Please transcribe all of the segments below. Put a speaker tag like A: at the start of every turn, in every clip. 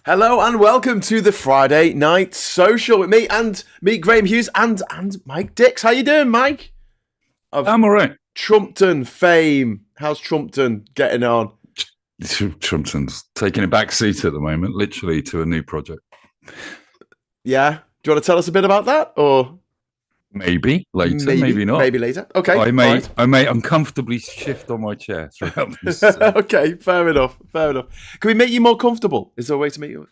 A: Hello and welcome to the Friday Night Social with me, Graham Hughes, and Mike Dix. How you doing, Mike?
B: I'm all right.
A: Trumpton fame. How's Trumpton getting on?
B: Trumpton's taking a back seat at the moment, literally to a new project.
A: Yeah. Do you want to tell us a bit about that, or
B: maybe later? Maybe not.
A: Maybe later. Okay.
B: I may uncomfortably shift on my chair throughout this.
A: Okay. Fair enough. Can we make you more comfortable? Is there a way to make you?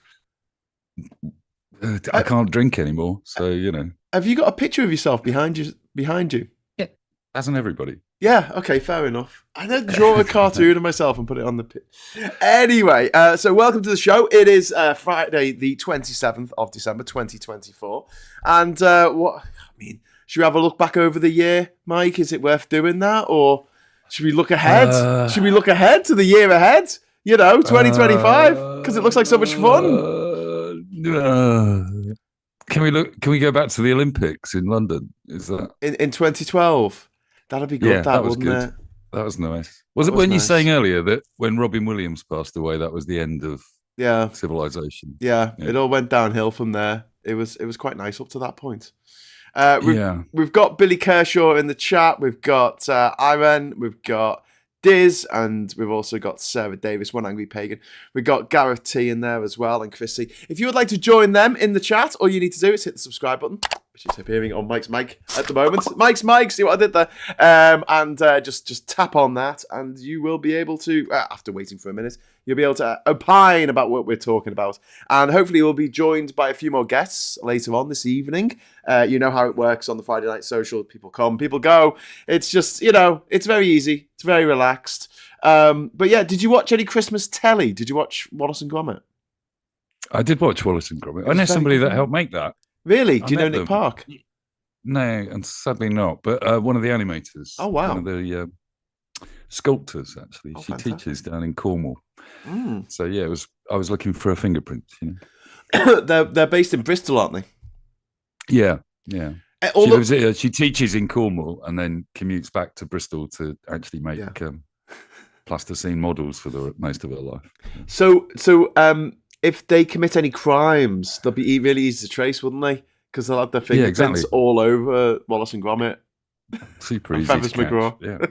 B: I can't drink anymore, so you know.
A: Have you got a picture of yourself behind you?
B: Yeah. Hasn't everybody?
A: Yeah, okay, fair enough. I then draw a cartoon of myself and put it on the pit. Anyway, so welcome to the show. It is Friday, the 27th of December, 2024. And should we have a look back over the year, Mike? Is it worth doing that? Or should we look ahead? Should we look ahead to the year ahead? 2025? Because it looks like so much fun.
B: Can we go back to the Olympics in London? Is that
A: in 2012? That'd be good.
B: Yeah, that was
A: wouldn't
B: good.
A: It?
B: That was nice. Weren't you saying earlier that when Robin Williams passed away, that was the end of civilization?
A: Yeah, it all went downhill from there. It was quite nice up to that point. We've got Billy Kershaw in the chat. We've got Ivan. We've got Diz, and we've also got Sarah Davis, One Angry Pagan. We've got Gareth T in there as well, and Chrissy. If you would like to join them in the chat, all you need to do is hit the subscribe button, which is appearing on Mike's mic at the moment. Mike's mic, see what I did there? And just tap on that, and you will be able to, after waiting for a minute, you'll be able to opine about what we're talking about. And hopefully we'll be joined by a few more guests later on this evening. You know how it works on the Friday Night Social. People come, people go. It's just, it's very easy. It's very relaxed. But yeah, did you watch any Christmas telly? Did you watch Wallace and Gromit?
B: I did watch Wallace and Gromit. I know somebody that helped make that.
A: Really? Do you know Nick Park?
B: No, and sadly not. But one of the animators.
A: Oh, wow.
B: One of the sculptors, actually. She
A: fantastic.
B: teaches down in Cornwall. So yeah, I was looking for a fingerprint.
A: They're based in Bristol, aren't they?
B: Yeah. She teaches in Cornwall and then commutes back to Bristol to actually make plasticine models for most of her life.
A: So if they commit any crimes, they'll be really easy to trace, wouldn't they? Because they'll have their fingerprints all over Wallace and Gromit.
B: Super easy to catch.
A: Yeah.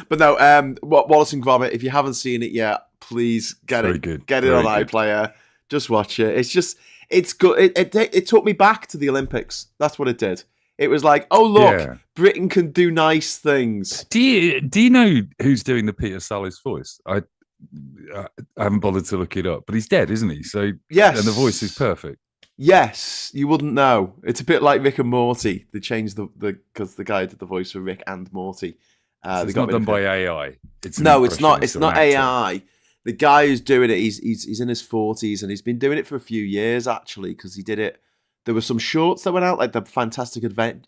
A: But no, Wallace and Gromit, if you haven't seen it yet, please get it on iPlayer. Just watch it. It's good. It took me back to the Olympics. That's what it did. It was like, oh look, Britain can do nice things.
B: Do you know who's doing the Peter Sallis voice? I haven't bothered to look it up, but he's dead, isn't he? So
A: yes,
B: and the voice is perfect.
A: Yes, you wouldn't know. It's a bit like Rick and Morty. They changed because the guy did the voice for Rick and Morty.
B: So it's not done by AI.
A: It's not. It's not AI. The guy who's doing it, he's in his 40s and he's been doing it for a few years actually, because he did it. There were some shorts that went out, like the Fantastic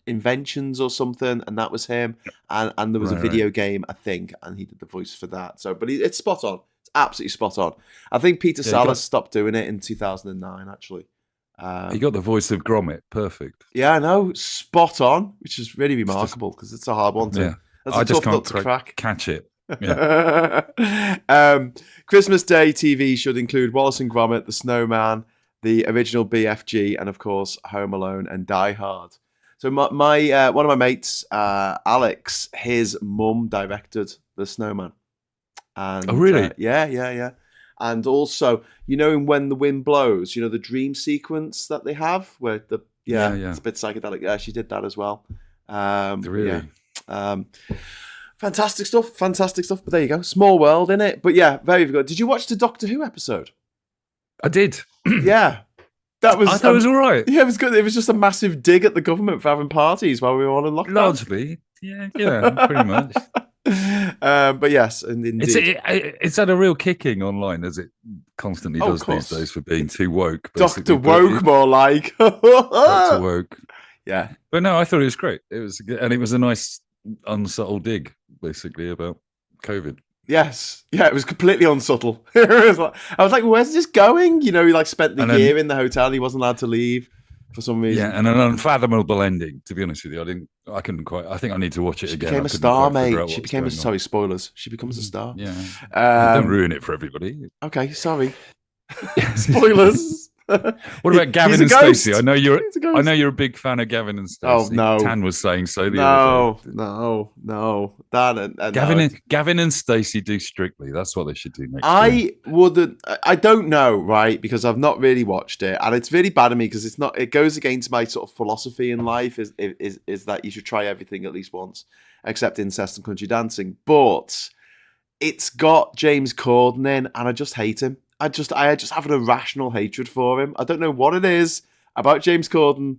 A: Inventions or something, and that was him. And there was a video game, I think, and he did the voice for that. So, but it's spot on. It's absolutely spot on. I think Peter Sallis stopped doing it in 2009, actually.
B: He got the voice of Gromit, perfect.
A: Yeah, I know, spot on, which is really remarkable because it's a hard one to. That's a tough nut to crack.
B: Catch it.
A: Yeah. Christmas Day TV should include Wallace and Gromit, The Snowman, the original BFG, and of course Home Alone and Die Hard. So my one of my mates, Alex, his mum directed The Snowman. And,
B: oh really?
A: Yeah. And also, in When the Wind Blows, the dream sequence that they have where it's a bit psychedelic. Yeah, she did that as well.
B: Really?
A: Yeah. Fantastic stuff. But there you go. Small world, innit? But yeah, very good. Did you watch the Doctor Who episode?
B: I did.
A: Yeah.
B: I thought it was all right.
A: Yeah, it was good. It was just a massive dig at the government for having parties while we were all in lockdown.
B: Largely. Yeah, pretty much.
A: But yes, and indeed.
B: It's had a real kicking online, as it constantly does these days, for being too woke.
A: Dr. Woke, more like.
B: Dr. Woke.
A: Yeah.
B: But no, I thought it was great. It was a nice, unsubtle dig, basically, about COVID.
A: Yes. Yeah, it was completely unsubtle. I was like, where's this going? He spent the year in the hotel and he wasn't allowed to leave for some reason.
B: Yeah, and an unfathomable ending, to be honest with you. I couldn't quite. I think I need to watch it again.
A: She became a star, mate. She became spoilers. She becomes a star.
B: Yeah. Don't ruin it for everybody.
A: Okay, sorry. Spoilers.
B: What about Gavin and Stacey? I know you're a big fan of Gavin and Stacey.
A: Oh no,
B: Tan was saying so.
A: No.
B: Gavin and Stacey do Strictly. That's what they should do next.
A: I wouldn't. I don't know, right? Because I've not really watched it, and it's really bad of me because it's not. It goes against my sort of philosophy in life. Is that you should try everything at least once, except incest and country dancing. But it's got James Corden in, and I just hate him. I just have an irrational hatred for him. I don't know what it is about James Corden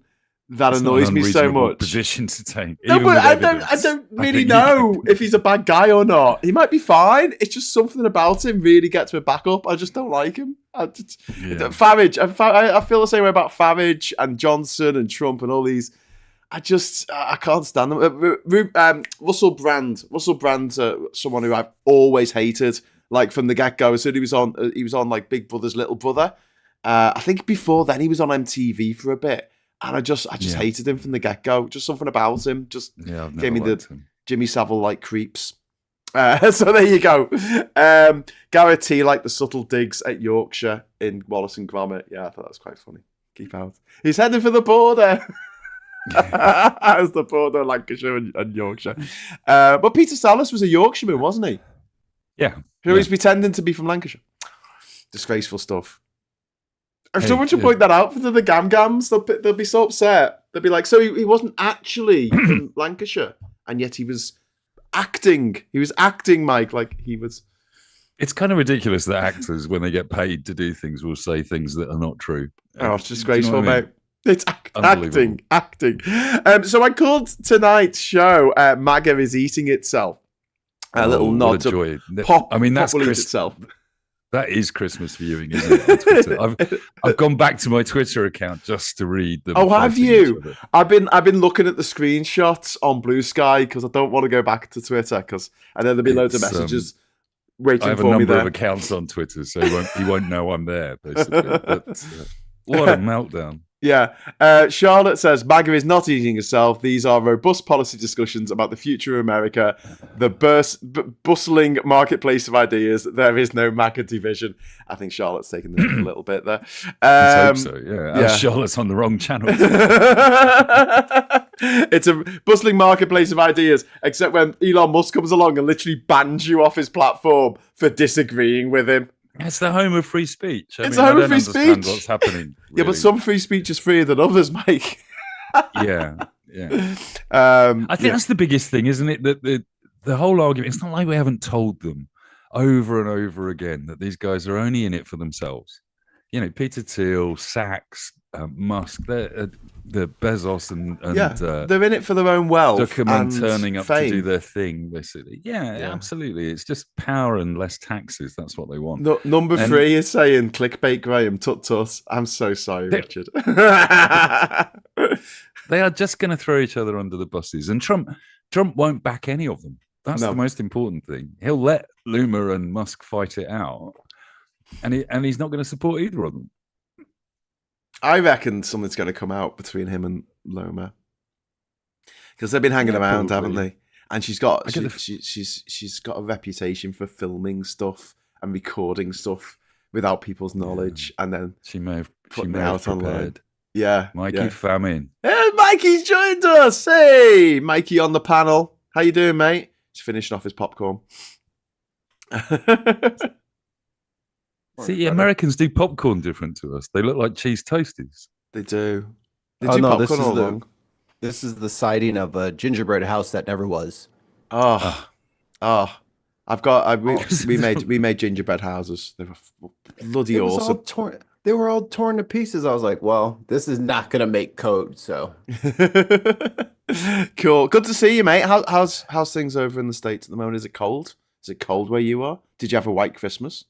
A: that annoys me so much.
B: Position to take.
A: No, but I don't really know if he's a bad guy or not. He might be fine. It's just something about him really gets me back up. I just don't like him. Farage. I feel the same way about Farage and Johnson and Trump and all these. I can't stand them. Russell Brand, someone who I've always hated. Like from the get-go, as soon as he was on like Big Brother's Little Brother. I think before then he was on MTV for a bit, and I just hated him from the get-go. Just something about him just gave me the Jimmy Savile like creeps. So there you go. Gareth T like the subtle digs at Yorkshire in Wallace and Gromit. Yeah, I thought that was quite funny. Keep out. He's heading for the border. As the border, Lancashire and Yorkshire. But Peter Sallis was a Yorkshireman, wasn't he?
B: Yeah.
A: Who is pretending to be from Lancashire. Disgraceful stuff. If someone should point that out to the Gam-Gams, they'll be so upset. They'll be like, so he wasn't actually from Lancashire, and yet he was acting. He was acting, Mike, like he was...
B: It's kind of ridiculous that actors, when they get paid to do things, will say things that are not true.
A: Oh, it's disgraceful, mate. It's acting. So I called tonight's show MAGA is Eating Itself. A little nod to pop. I mean, that's itself.
B: That is Christmas viewing, isn't it? On Twitter. I've gone back to my Twitter account just to read them.
A: Oh, have you? I've been looking at the screenshots on Blue Sky because I don't want to go back to Twitter and then there'll be loads of messages waiting for me there. I have a number of accounts
B: on Twitter, so he won't know I'm there. Basically, but, what a meltdown.
A: Yeah. Charlotte says, MAGA is not eating itself. These are robust policy discussions about the future of America, the bustling marketplace of ideas. There is no MAGA division. I think Charlotte's taken this a little bit there.
B: I hope so, yeah. Charlotte's on the wrong channel.
A: It's a bustling marketplace of ideas, except when Elon Musk comes along and literally bans you off his platform for disagreeing with him.
B: It's the home of free speech.
A: It's the home of free speech.
B: What's happening? Really.
A: Yeah, but some free speech is freer than others, Mike.
B: Yeah. I think that's the biggest thing, isn't it? That the whole argument. It's not like we haven't told them over and over again that these guys are only in it for themselves. You know, Peter Thiel, Sachs, Musk, the Bezos, and
A: they're in it for their own wealth.
B: Zuckerman turning up to do their thing, basically. Yeah, absolutely. It's just power and less taxes. That's what they want.
A: Number 3 is saying clickbait, Graham. Tut tut. I'm so sorry, Richard.
B: They are just going to throw each other under the buses, and Trump won't back any of them. That's the most important thing. He'll let Loomer and Musk fight it out, and he's not going to support either of them.
A: I reckon something's going to come out between him and Loomer because they've been hanging around, haven't they? And she's got a reputation for filming stuff and recording stuff without people's knowledge, and then
B: she may have
A: out
B: prepared.
A: Online. Yeah,
B: Mikey Famine.
A: Hey, Mikey's joined us. Hey, Mikey on the panel. How you doing, mate? He's finishing off his popcorn.
B: See, Americans do popcorn different to us. They look like cheese toasties.
A: They do. They do popcorn all along.
C: This is the sighting of a gingerbread house that never was.
A: We made gingerbread houses. They were bloody awesome.
C: They were all torn to pieces. I was like, well, this is not going to make code. So
A: cool. Good to see you, mate. How's things over in the States at the moment? Is it cold? Is it cold where you are? Did you have a white Christmas?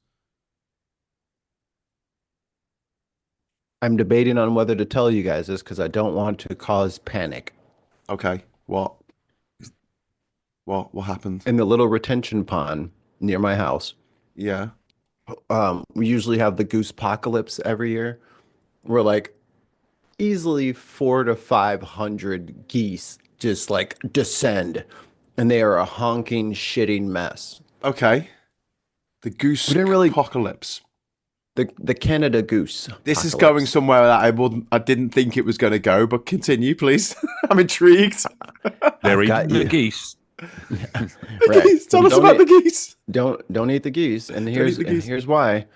C: I'm debating on whether to tell you guys this because I don't want to cause panic.
A: Okay. What happened?
C: In the little retention pond near my house.
A: Yeah.
C: We usually have the goose apocalypse every year. We're like easily 400 to 500 geese just like descend, and they are a honking, shitting mess.
A: Okay. The goose apocalypse.
C: The Canada goose.
A: This is going somewhere that I didn't think it was going to go, but continue, please. I'm intrigued.
B: They're eating the geese.
C: Right.
A: Geese. Tell us about the geese.
C: Don't eat the geese, and here's why.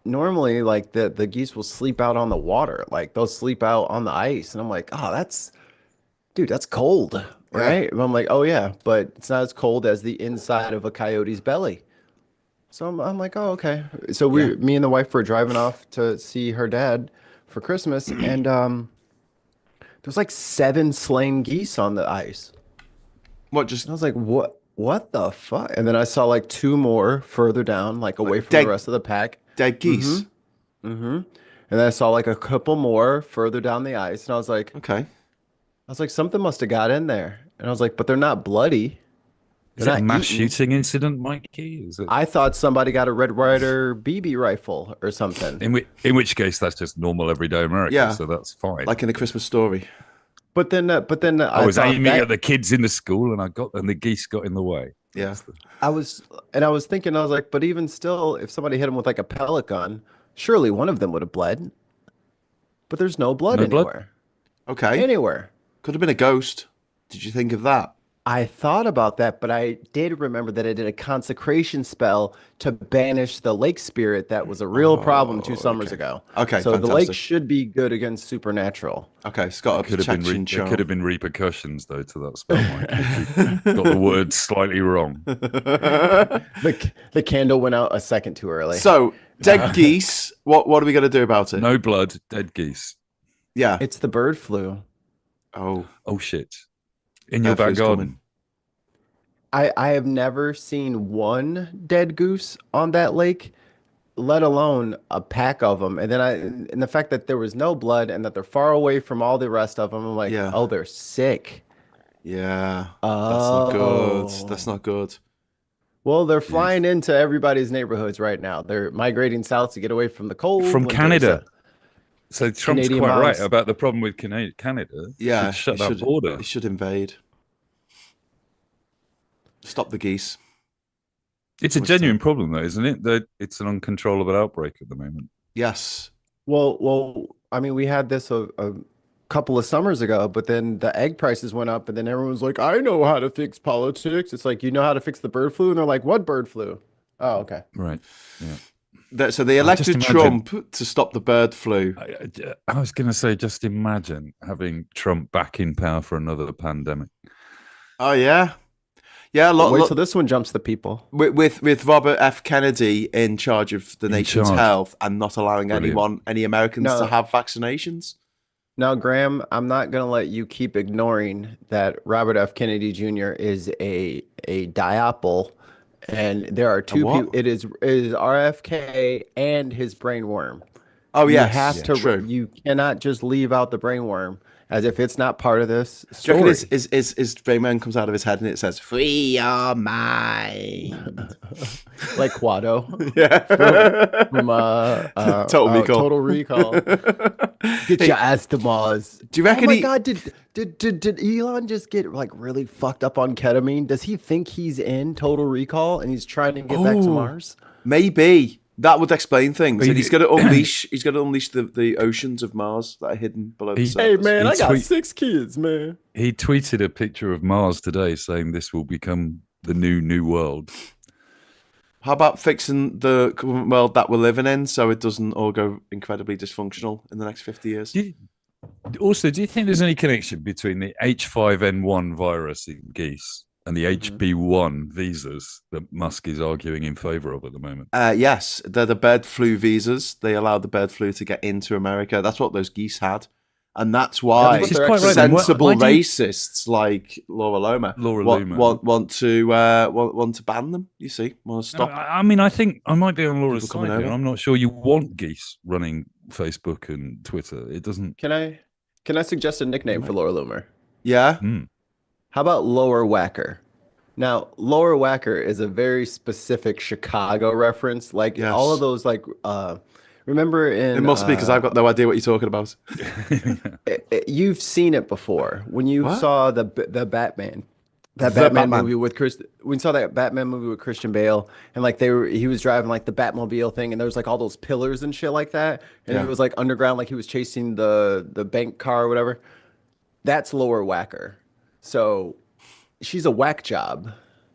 C: Normally, like the geese will sleep out on the water, like they'll sleep out on the ice, and I'm like, oh, that's cold, right? And I'm like, oh yeah, but it's not as cold as the inside of a coyote's belly. So I'm like, oh, okay. So me and the wife were driving off to see her dad for Christmas, and there's like 7 slain geese on the ice.
A: What? Just
C: I was like, what the fuck? And then I saw like 2 more further down, like away from the rest of the pack.
A: Dead geese.
C: And then I saw like a couple more further down the ice, and I was like,
A: okay.
C: Something must have got in there, and I was like, but they're not bloody.
B: Is that a mass shooting incident, Mikey?
C: I thought somebody got a Red Ryder BB rifle or something.
B: In which case, that's just normal everyday America.
A: Yeah.
B: So that's fine.
A: Like in the Christmas Story.
C: But then
B: I was aiming at the kids in the school, and the geese got in the way.
A: Yeah.
C: I was thinking, I was like, but even still, if somebody hit him with like a pellet gun, surely one of them would have bled. But there's no blood anywhere.
A: Okay.
C: Anywhere.
A: Could have been a ghost. Did you think of that?
C: I thought about that, but I did remember that I did a consecration spell to banish the lake spirit that was a real problem 2 summers ago.
A: Okay,
C: so
A: fantastic.
C: the lake should be good against supernatural.
A: Okay, it's got a protection charm.
B: There could have been repercussions, though, to that spell, Mike. Got the words slightly wrong.
C: The candle went out a second too early.
A: So, dead geese, what are we going to do about it?
B: No blood, dead geese.
A: Yeah.
C: It's the bird flu.
A: Oh,
B: shit. In your back garden.
C: I have never seen one dead goose on that lake, let alone a pack of them. And then the fact that there was no blood and that they're far away from all the rest of them, I'm like, oh, they're sick.
A: Yeah. That's not good. That's not good.
C: Well, they're flying into everybody's neighborhoods right now. They're migrating south to get away from the cold.
B: From Canada. So Trump's
C: Canadian
B: quite
C: moms.
B: right about the problem with Canada.
A: Yeah.
B: Shut that border.
A: He should invade. Stop the geese.
B: It's a genuine problem, though, isn't it? That it's an uncontrollable outbreak at the moment.
A: Yes.
C: Well, I mean, we had this a couple of summers ago, but then the egg prices went up, and then everyone's like, I know how to fix politics. It's like, you know how to fix the bird flu? And they're like, what bird flu? Oh, okay.
B: Right. Yeah.
A: So they elected Trump to stop the bird flu.
B: I was going to say, just imagine having Trump back in power for another pandemic.
A: Oh, yeah. Yeah,
C: wait till this one jumps the people.
A: With Robert F. Kennedy in charge of the nation's health and not allowing any Americans to have vaccinations.
C: Now, Graham, I'm not going to let you keep ignoring that Robert F. Kennedy Jr. is a diapole, and there are 2 people. It is RFK and his brainworm.
A: Oh, yeah.
C: You have to.
A: True.
C: You cannot just leave out the brainworm as if it's not part of this story.
A: Do you reckon his brainworm comes out of his head and it says, free your mind?
C: Like Quado.
A: Yeah.
C: From Total Recall. Get your ass to Mars.
A: Do you reckon
C: oh my God, did Elon just get like really fucked up on ketamine? Does he think he's in Total Recall and he's trying to get back to Mars?
A: Maybe. That would explain things. And he's going to unleash the oceans of Mars that are hidden below the surface.
C: Hey, man, I got 6 kids, man.
B: He tweeted a picture of Mars today saying this will become the new world.
A: How about fixing the current world that we're living in so it doesn't all go incredibly dysfunctional in the next 50 years?
B: Do you think there's any connection between the H5N1 virus in geese and the HB1 visas that Musk is arguing in favor of at the moment?
A: Yes, they're the bird flu visas. They allow the bird flu to get into America. That's what those geese had. And that's why sensible racists like Laura Loomer want to ban them, you see. Want to stop.
B: I mean, I think I might be on Laura's side here. I'm not sure you want geese running Facebook and Twitter. It doesn't...
C: Can I suggest a nickname for Laura Loomer?
A: Yeah?
C: How about Lower Whacker? Now, Lower Whacker is a very specific Chicago reference. Like all of those, like, remember in...
A: It must be because I've got no idea what you're talking about.
C: You've seen it before. When you saw the Batman That Batman movie with we saw that Batman movie with Christian Bale, and like he was driving like the Batmobile thing, and there was like all those pillars and shit like that, and it was like underground, like he was chasing the bank car or whatever. That's Laura Whacker. So she's a whack job.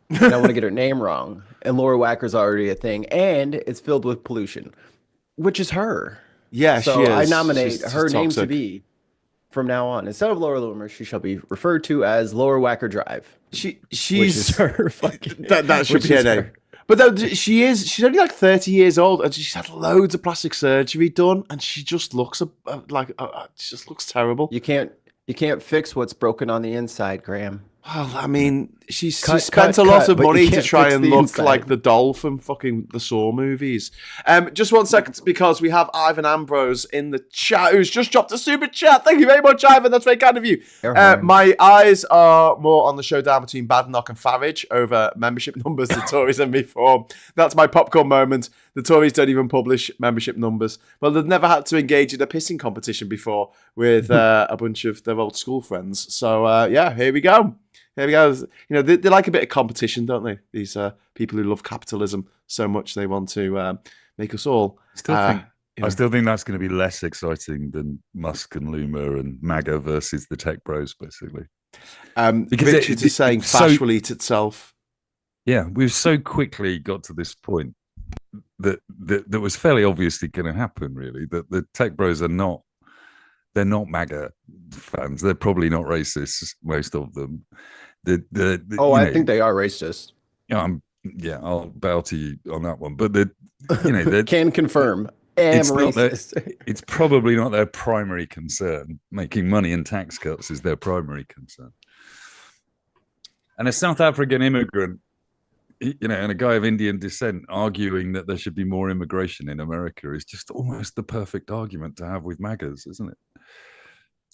C: And I want to get her name wrong. And Laura Whacker's already a thing, and it's filled with pollution, which is her.
A: Yeah,
C: so
A: she is.
C: I nominate
A: she's
C: her name
A: toxic.
C: to be, from now on, instead of Laura Loomer, she shall be referred to as Laura Whacker Drive.
A: She's
C: which is her fucking,
A: that should be her name.
C: Her.
A: But though she's only like 30 years old, and she's had loads of plastic surgery done, and she just looks she just looks terrible.
C: You can't fix what's broken on the inside, Graham.
A: Well, I mean, she spent a lot of money to try and look like the doll from fucking the Saw movies. Just 1 second, because we have Ivan Ambrose in the chat, who's just dropped a super chat. Thank you very much, Ivan. That's very kind of you. My eyes are more on the showdown between Badenoch and Farage over membership numbers the Tories and Reform. That's my popcorn moment. The Tories don't even publish membership numbers. Well, they've never had to engage in a pissing competition before with a bunch of their old school friends. So, yeah, here we go. Here we go. You know, they like a bit of competition, don't they? These people who love capitalism so much, they want to make us all.
B: I still think that's going to be less exciting than Musk and Loomer and Maga versus the tech bros, basically.
A: Because Richard is saying fash will eat itself.
B: Yeah, we've so quickly got to this point that was fairly obviously going to happen, really, that the tech bros are not. They're not MAGA fans. They're probably not racist, most of them.
C: I think they are racist.
B: I'll bow to you on that one. But they
C: can confirm. Racist.
B: It's probably not their primary concern. Making money and tax cuts is their primary concern. And a South African immigrant, and a guy of Indian descent arguing that there should be more immigration in America is just almost the perfect argument to have with MAGAs, isn't it?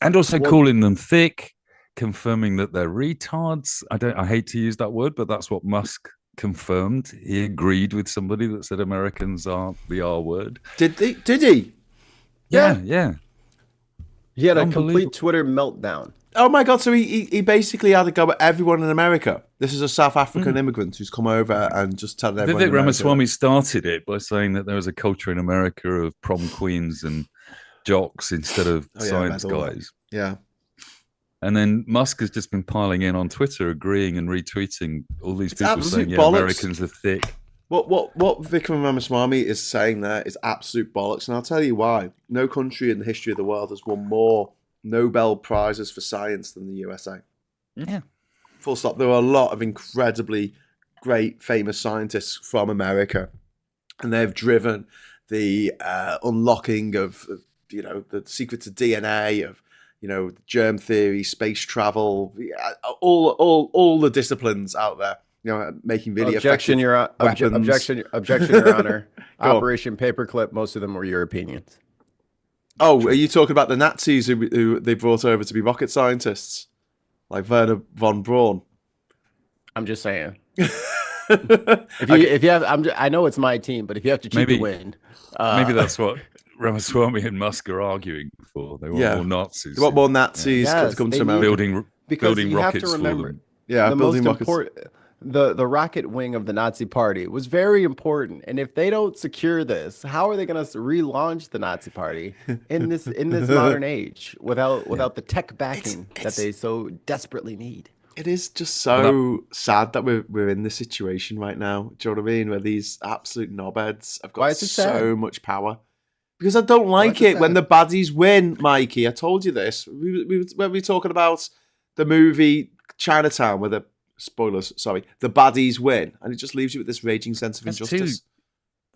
B: And also calling them thick, confirming that they're retards. I hate to use that word, but that's what Musk confirmed. He agreed with somebody that said Americans are the R word.
A: Did he?
B: Yeah.
C: He had a complete Twitter meltdown.
A: Oh my God! So he basically had to go at everyone in America. This is a South African immigrant who's come over and just telling everyone.
B: Vivek Ramaswamy started it by saying that there was a culture in America of prom queens and jocks instead of science guys.
A: Yeah.
B: And then Musk has just been piling in on Twitter, agreeing and retweeting all these people saying, Americans are thick.
A: What Vivek Ramaswamy is saying there is absolute bollocks, and I'll tell you why. No country in the history of the world has won more Nobel Prizes for science than the USA.
B: Yeah.
A: Full stop. There are a lot of incredibly great, famous scientists from America, and they've driven the unlocking of the secrets of DNA, of germ theory, space travel, all the disciplines out there. Making really
C: objection,
A: effective weapons.
C: Objection, Your Honor. Operation Paperclip. Most of them were Europeans.
A: Oh, are you talking about the Nazis who they brought over to be rocket scientists, like Werner von Braun?
C: I'm just saying. If you have, I know it's my team, but if you have to cheat to win,
B: maybe that's what Ramaswamy and Musk are arguing for. They want more Nazis.
A: They want more Nazis to come to America.
B: Building rockets for them.
A: Yeah,
C: the most important. The rocket wing of the Nazi Party was very important, and if they don't secure this, how are they going to relaunch the Nazi Party in this modern age without the tech backing that they so desperately need?
A: It is just so sad that we're in this situation right now. Do you know what I mean? Where these absolute knobheads have got so much power. Because I don't like it when the baddies win, Mikey. I told you this. We were talking about the movie Chinatown, where the baddies win, and it just leaves you with this raging sense of injustice.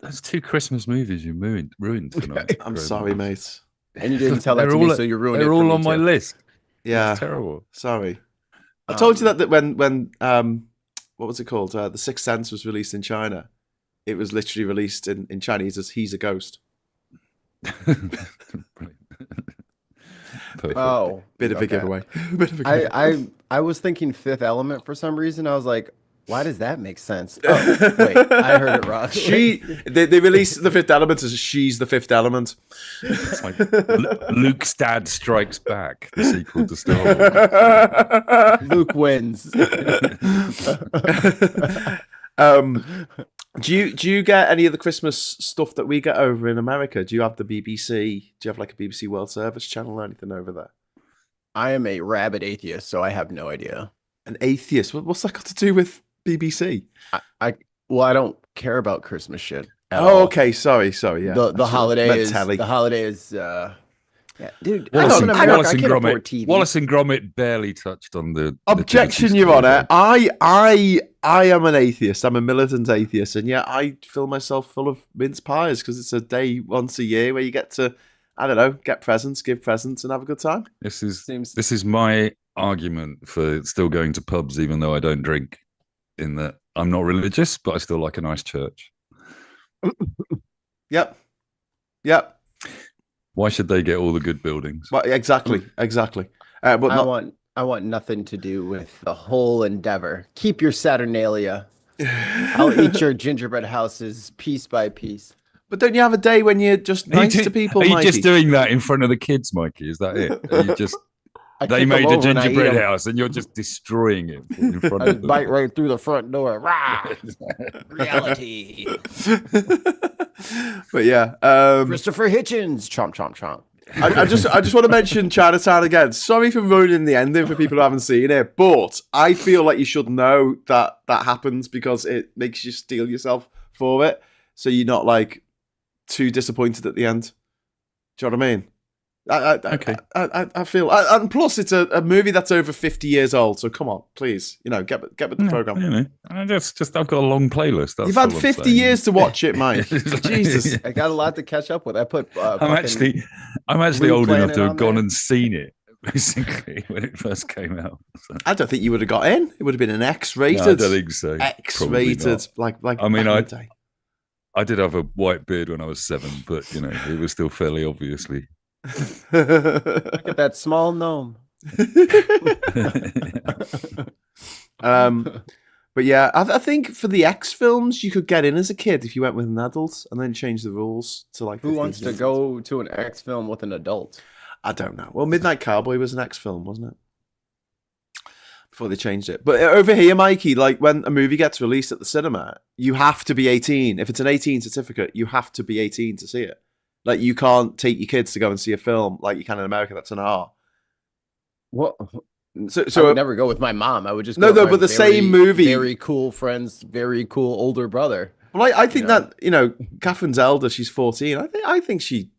B: That's two Christmas movies you ruined tonight.
A: I'm sorry, mate.
C: And you didn't tell that to me, so you ruined it.
B: They're all on my list.
A: Yeah,
B: it's terrible.
A: Sorry. I told you that when what was it called? The Sixth Sense was released in China. It was literally released in Chinese as "He's a Ghost."
C: Oh,
A: bit of a giveaway.
C: I was thinking Fifth Element for some reason. I was like, Why does that make sense? Oh, wait, I heard it wrong.
A: They released The Fifth Element as She's the Fifth Element.
B: It's like Luke's Dad Strikes Back, the sequel to Star Wars.
C: Luke wins.
A: Do you get any of the Christmas stuff that we get over in America? Do you have the BBC? Do you have like a BBC World Service channel or anything over there?
C: I am a rabid atheist, so I have no idea.
A: An atheist? What's that got to do with BBC?
C: I don't care about Christmas shit.
A: Okay. Sorry. Yeah.
C: The holiday is. Yeah, dude.
B: Wallace and Gromit barely touched on the
A: objection, Your Honour. I am an atheist. I'm a militant atheist, and yet I fill myself full of mince pies because it's a day once a year where you get to, I don't know, get presents, give presents, and have a good time.
B: This is my argument for still going to pubs, even though I don't drink. In that I'm not religious, but I still like a nice church.
A: Yep.
B: Why should they get all the good buildings?
A: Well, exactly. But
C: I want nothing to do with the whole endeavor. Keep your Saturnalia. I'll eat your gingerbread houses piece by piece.
A: But don't you have a day when you're just nice to people,
B: Are you
A: Mikey?
B: just doing that in front of the kids, Mikey? Is that it? Are you just... They made a gingerbread house and you're just destroying it in front of them.
C: Bite right through the front door. Rah! Reality.
A: But yeah.
C: Christopher Hitchens. Chomp, chomp, chomp.
A: I just want to mention Chinatown again. Sorry for ruining the ending for people who haven't seen it, but I feel like you should know that happens because it makes you steel yourself for it. So you're not like too disappointed at the end. Do you know what I mean?
B: Okay.
A: I feel, and plus it's a movie that's over 50 years old. So come on, please, get with the program.
B: I've got a long playlist.
A: You've had 50 years to watch it, Mike. Jesus,
C: I got a lot to catch up with. I put.
B: I'm actually old enough to have gone and seen it. Basically, when it first came out, so.
A: I don't think you would have got in. It would have been an X-rated.
B: No, I don't think so.
A: X-rated, like.
B: I mean, I did have a white beard when I was 7, but it was still fairly obviously.
C: Look at that small gnome.
A: But yeah, I think for the X films, you could get in as a kid if you went with an adult and then change the rules to like.
C: Who wants to go to an X film with an adult?
A: I don't know. Well, Midnight Cowboy was an X film, wasn't it? Before they changed it. But over here, Mikey, like when a movie gets released at the cinema, you have to be 18. If it's an 18 certificate, you have to be 18 to see it. Like, you can't take your kids to go and see a film like you can in America. That's an R.
C: What?
A: So
C: I would never go with my mom. I would just
A: go but the same movie.
C: Very cool friends, very cool older brother.
A: Well, I think that Catherine's elder. She's 14. I think she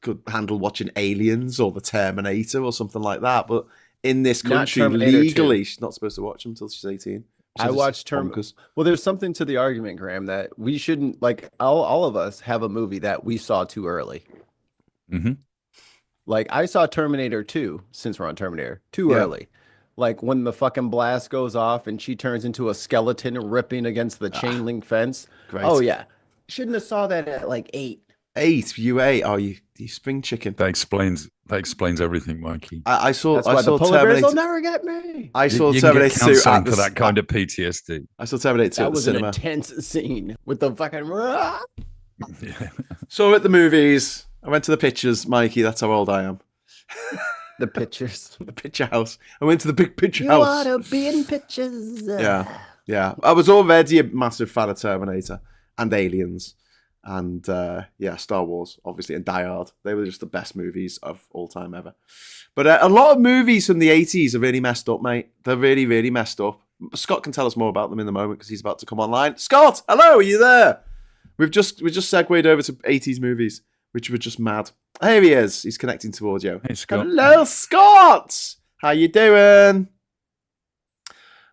A: could handle watching Aliens or The Terminator or something like that. But in this country, legally, she's not supposed to watch them until she's 18.
C: I watched Terminator. Well, there's something to the argument, Graham, that we shouldn't, like, all of us have a movie that we saw too early.
B: Mm-hmm.
C: Like, I saw Terminator 2, since we're on Terminator, too early. Like, when the fucking blast goes off and she turns into a skeleton ripping against the chain link fence.
A: Great.
C: Oh, yeah. Shouldn't have saw that at, like, 8.
A: 8? You 8? Oh, you spring chicken.
B: That explains everything, Mikey.
A: I saw
C: the polar bears will never get me.
A: I saw Terminator 2
B: for that kind of PTSD.
A: I saw Terminator 2 at the cinema.
C: That was an intense scene with the fucking...
B: Yeah.
A: Saw at the movies. I went to the pictures, Mikey. That's how old I am.
C: The pictures.
A: The picture house. I went to the big picture
C: you
A: house.
C: You ought to be in pictures.
A: Yeah. I was already a massive fan of Terminator and Aliens. And Star Wars, obviously, and Die Hard. They were just the best movies of all time ever. But a lot of movies from the 80s are really messed up, mate. They're really, really messed up. Scott can tell us more about them in the moment because he's about to come online. Scott, hello, are you there? We just segued over to 80s movies, which were just mad. Here he is. He's connecting to audio.
B: Hey, Scott.
A: Hello, Scott. How you doing?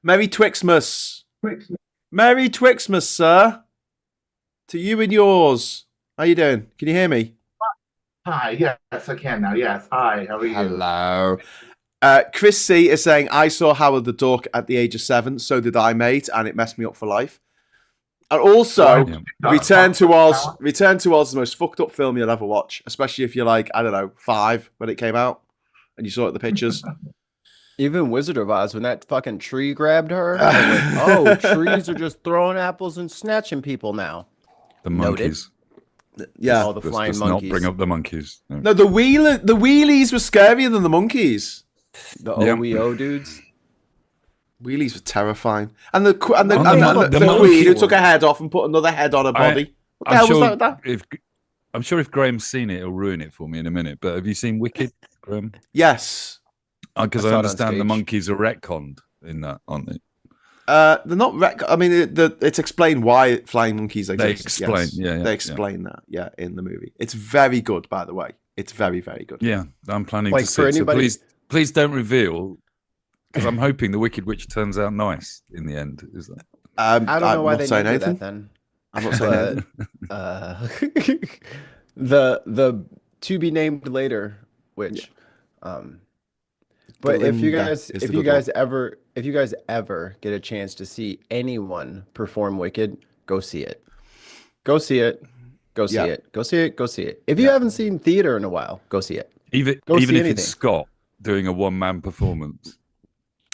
A: Merry Twixmas. Merry Twixmas, sir. To you and yours. How you doing? Can you hear me?
D: Hi. Yes, I can now. Yes. Hi. How are you?
A: Hello. Chris C is saying, I saw Howard the Duck at the age of 7. So did I, mate. And it messed me up for life. And also, Return to Oz is the most fucked up film you'll ever watch. Especially if you're like, I don't know, 5 when it came out. And you saw it at the pictures.
C: Even Wizard of Oz, when that fucking tree grabbed her, I was like, oh, trees are just throwing apples and snatching people now.
B: The monkeys.
A: Yeah.
C: Oh, the flying
B: Let's
C: monkeys.
B: not bring up the monkeys. No.
A: No, the wheelies were scarier than the monkeys.
C: The OEO dudes.
A: Wheelies were terrifying. And the queen
B: monkey
A: who took her head off and put another head on her body. What the hell was that?
B: I'm sure if Graham's seen it, he'll ruin it for me in a minute. But have you seen Wicked, Graham?
A: Yes.
B: Because I understand the monkeys are retconned in that, aren't they?
A: They're not. I mean, it's explained why flying monkeys exist.
B: They explain,
A: yes. They explain that, in the movie. It's very good, by the way. It's very, very good.
B: Yeah, I'm planning to see it. So please don't reveal, because I'm hoping the Wicked Witch turns out nice in the end. Is that?
C: I don't know why they did that then.
A: I'm not saying anything.
C: The to be named later witch. But if you guys ever get a chance to see anyone perform Wicked, go see it. Go see it. Go see it. Go see it. Go see it. If you haven't seen theater in a while, go see it.
B: Even if it's Scott doing a one-man performance.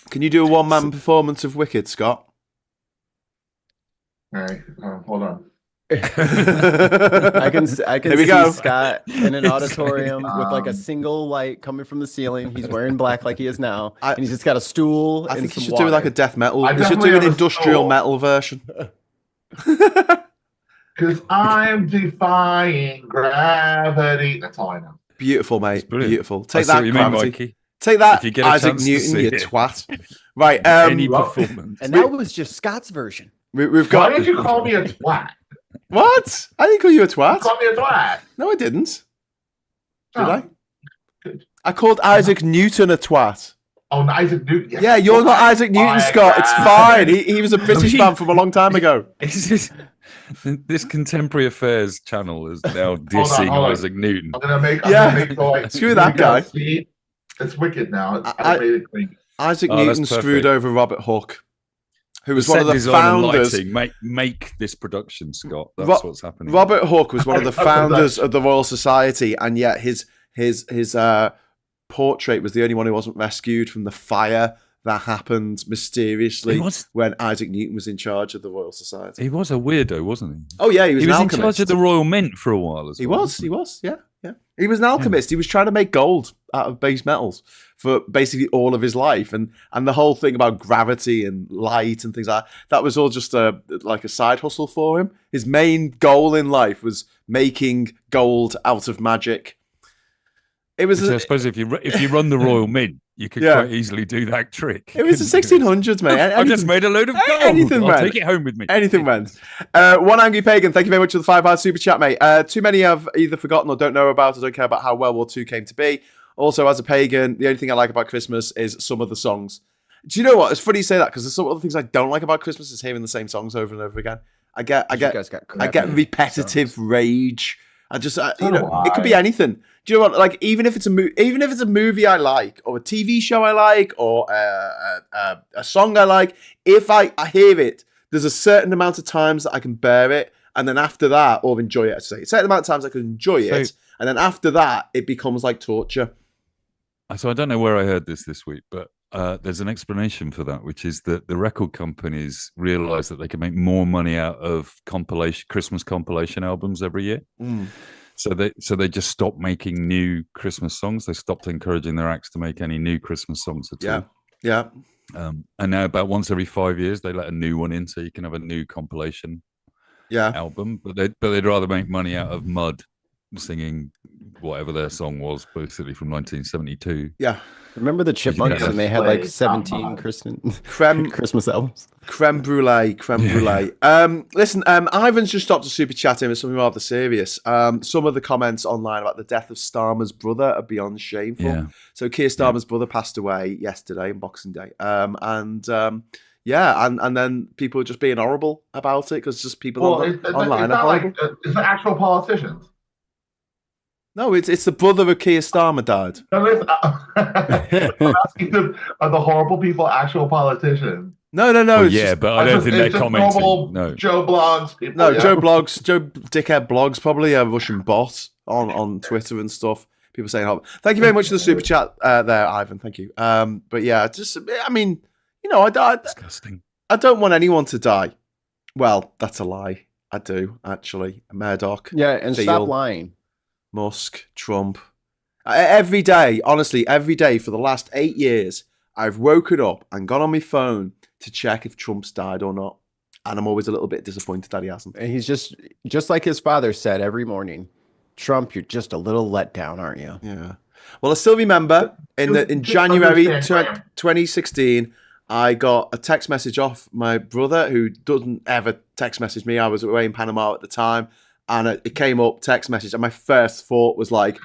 A: Can you do a one-man performance of Wicked, Scott?
D: All right, hold on.
C: I can see Scott in an auditorium with like a single light coming from the ceiling. He's wearing black like he is now, and he's just got a stool.
A: I think he should
C: water.
A: do like a death metal. He should do an industrial metal version.
D: Because I'm defying gravity. That's all I know.
A: Beautiful, mate. Beautiful. Take that, gravity.
B: Take
A: that, Isaac Newton, you twat. Right.
B: Any performance.
C: And that was just Scott's version.
A: We've got.
D: Why did you call me a twat?
A: What? I didn't call you a twat.
D: You called me a twat.
A: No, I didn't. Did I?
D: Good.
A: I called Isaac Newton a twat.
D: Oh, Isaac Newton. Yes.
A: Yeah, you're not Isaac Newton, Scott. It's fine. He was a British man from a long time ago.
B: This Contemporary Affairs channel is now dissing Isaac Newton.
D: I'm gonna make
A: screw that guy.
D: It's Wicked now. I made it clean.
A: Isaac Newton screwed over Robert Hooke, who was one of the founders.
B: Make this production, Scott. That's what's happening.
A: Robert Hooke was one of the founders of the Royal Society, and yet his portrait was the only one who wasn't rescued from the fire that happened mysteriously when Isaac Newton was in charge of the Royal Society.
B: He was a weirdo, wasn't he?
A: Oh yeah, he was
B: in charge of the Royal Mint for a while as well.
A: He was, yeah. He was an alchemist. He was trying to make gold out of base metals for basically all of his life, and the whole thing about gravity and light and things like that was all just like a side hustle for him. His main goal in life was making gold out of magic. It was.
B: I suppose if you run the Royal Mint, you could quite easily do that trick.
A: It was the 1600s, mate.
B: I just made a load of gold.
A: Anything
B: I'll
A: went.
B: take it home with me.
A: Anything went. One Angry Pagan, thank you very much for the £5 super chat, mate. Too many I've either forgotten or don't know about or don't care about how World War II came to be. Also, as a pagan, the only thing I like about Christmas is some of the songs. Do you know what? It's funny you say that because there's some other things I don't like about Christmas is hearing the same songs over and over again. I get repetitive rage. It could be anything. Do you know what? Like, even if it's a movie I like, or a TV show I like, or a song I like, if I hear it, there's a certain amount of times that I can bear it, and then after that, or enjoy it. I say a certain amount of times I can enjoy it, and then after that, it becomes like torture.
B: So I don't know where I heard this week, but there's an explanation for that, which is that the record companies realized that they could make more money out of Christmas compilation albums every year. So they just stopped making new Christmas songs. They stopped encouraging their acts to make any new Christmas songs at all.
A: Yeah.
B: And now about once every 5 years, they let a new one in, so you can have a new compilation album. But they'd rather make money out of Mud singing whatever their song was, basically from 1972.
A: Yeah.
C: Remember the Chipmunks, and they had like 17 Christmas albums.
A: Creme brulee. Listen, Ivan's just stopped a super chat in with something rather serious. Some of the comments online about the death of Starmer's brother are beyond shameful.
B: Yeah.
A: So Keir Starmer's brother passed away yesterday on Boxing Day. And then people are just being horrible about it because just people online are horrible.
D: It's the actual politicians.
A: No, it's the brother of Keir Starmer died.
D: I'm asking them, are the horrible people actual politicians?
A: No.
B: But I don't think they're commenting. No,
D: Joe Blogs.
A: Joe Blogs, Joe Dickhead Blogs, probably a Russian bot on Twitter and stuff. People saying, "Oh, thank you very much for the super chat there, Ivan. Thank you." But yeah, I mean,
B: Disgusting.
A: I don't want anyone to die. Well, that's a lie. I do actually. Murdoch.
C: Yeah, and
A: Thiel,
C: stop lying.
A: Musk, Trump. Every day, honestly, every day for the last 8 years, I've woken up and gone on my phone to check if Trump's died or not. And I'm always a little bit disappointed that he hasn't.
C: And he's just like his father said every morning, Trump, you're just a little let down, aren't you?
A: Yeah. Well, I still remember in January 2016, I got a text message off my brother, who doesn't ever text message me. I was away in Panama at the time, and it came up, text message, and my first thought was like,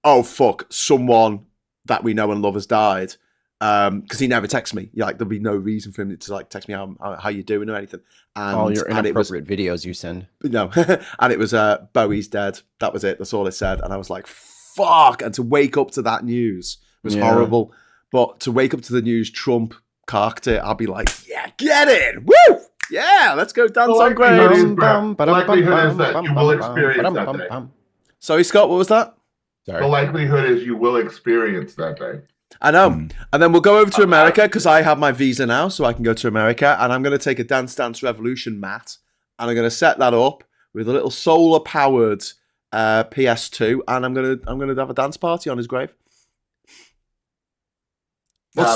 A: oh, fuck, someone that we know and love has died. Because he never texts me. Like, there'll be no reason for him to like text me how you doing or anything. And
C: all your inappropriate videos you send.
A: No, and it was Bowie's dead. That was it. That's all it said. And I was like, fuck. And to wake up to that news was horrible. But to wake up to the news, Trump carked it, I'll be like, yeah, get in. Woo! Yeah, let's go dance on graves.
D: The likelihood is that you will experience that day.
A: Sorry, Scott, what was that?
D: Sorry. The likelihood is you will experience that day.
A: I know. And then we'll go over to America because I have my visa now, so I can go to America. And I'm going to take a Dance Dance Revolution mat, and I'm going to set that up with a little solar-powered PS2, and I'm going to have a dance party on his grave. What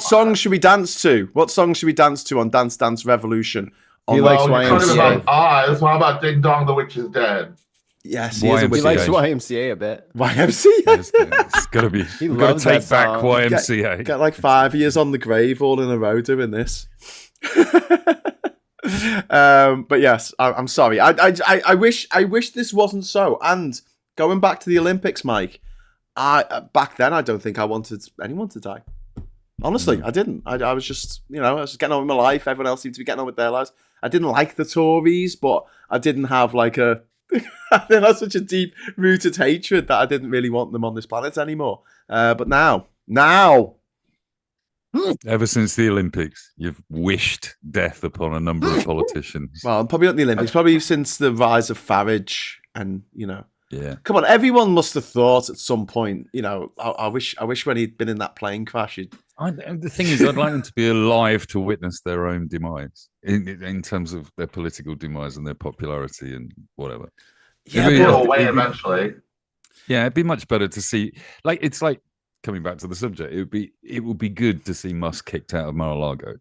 A: songs should we dance to? What songs should we dance to on Dance Dance Revolution?
C: He likes YMCA.
D: How about Ding Dong, the Witch is Dead?
A: Yes,
C: he likes YMCA a bit.
A: YMCA?
B: It's got to be. We've got to take back YMCA.
A: Get like 5 years on the grave all in a row doing this. But yes, I'm sorry. I wish this wasn't so. And going back to the Olympics, Mike, back then I don't think I wanted anyone to die. Honestly, I didn't. I was just, I was just getting on with my life. Everyone else seemed to be getting on with their lives. I didn't like the Tories, but I didn't have like I think that's such a deep-rooted hatred that I didn't really want them on this planet anymore. But now,
B: ever since the Olympics, you've wished death upon a number of politicians.
A: Well, probably not the Olympics. Probably since the rise of Farage, and
B: yeah.
A: Come on, everyone must have thought at some point, I wish when he'd been in that plane crash.
B: The thing is, I'd like them to be alive to witness their own demise in terms of their political demise and their popularity and whatever.
D: Yeah, go away eventually.
B: Yeah, it'd be much better to see. It's like coming back to the subject. It would be good to see Musk kicked out of Mar-a-Lago.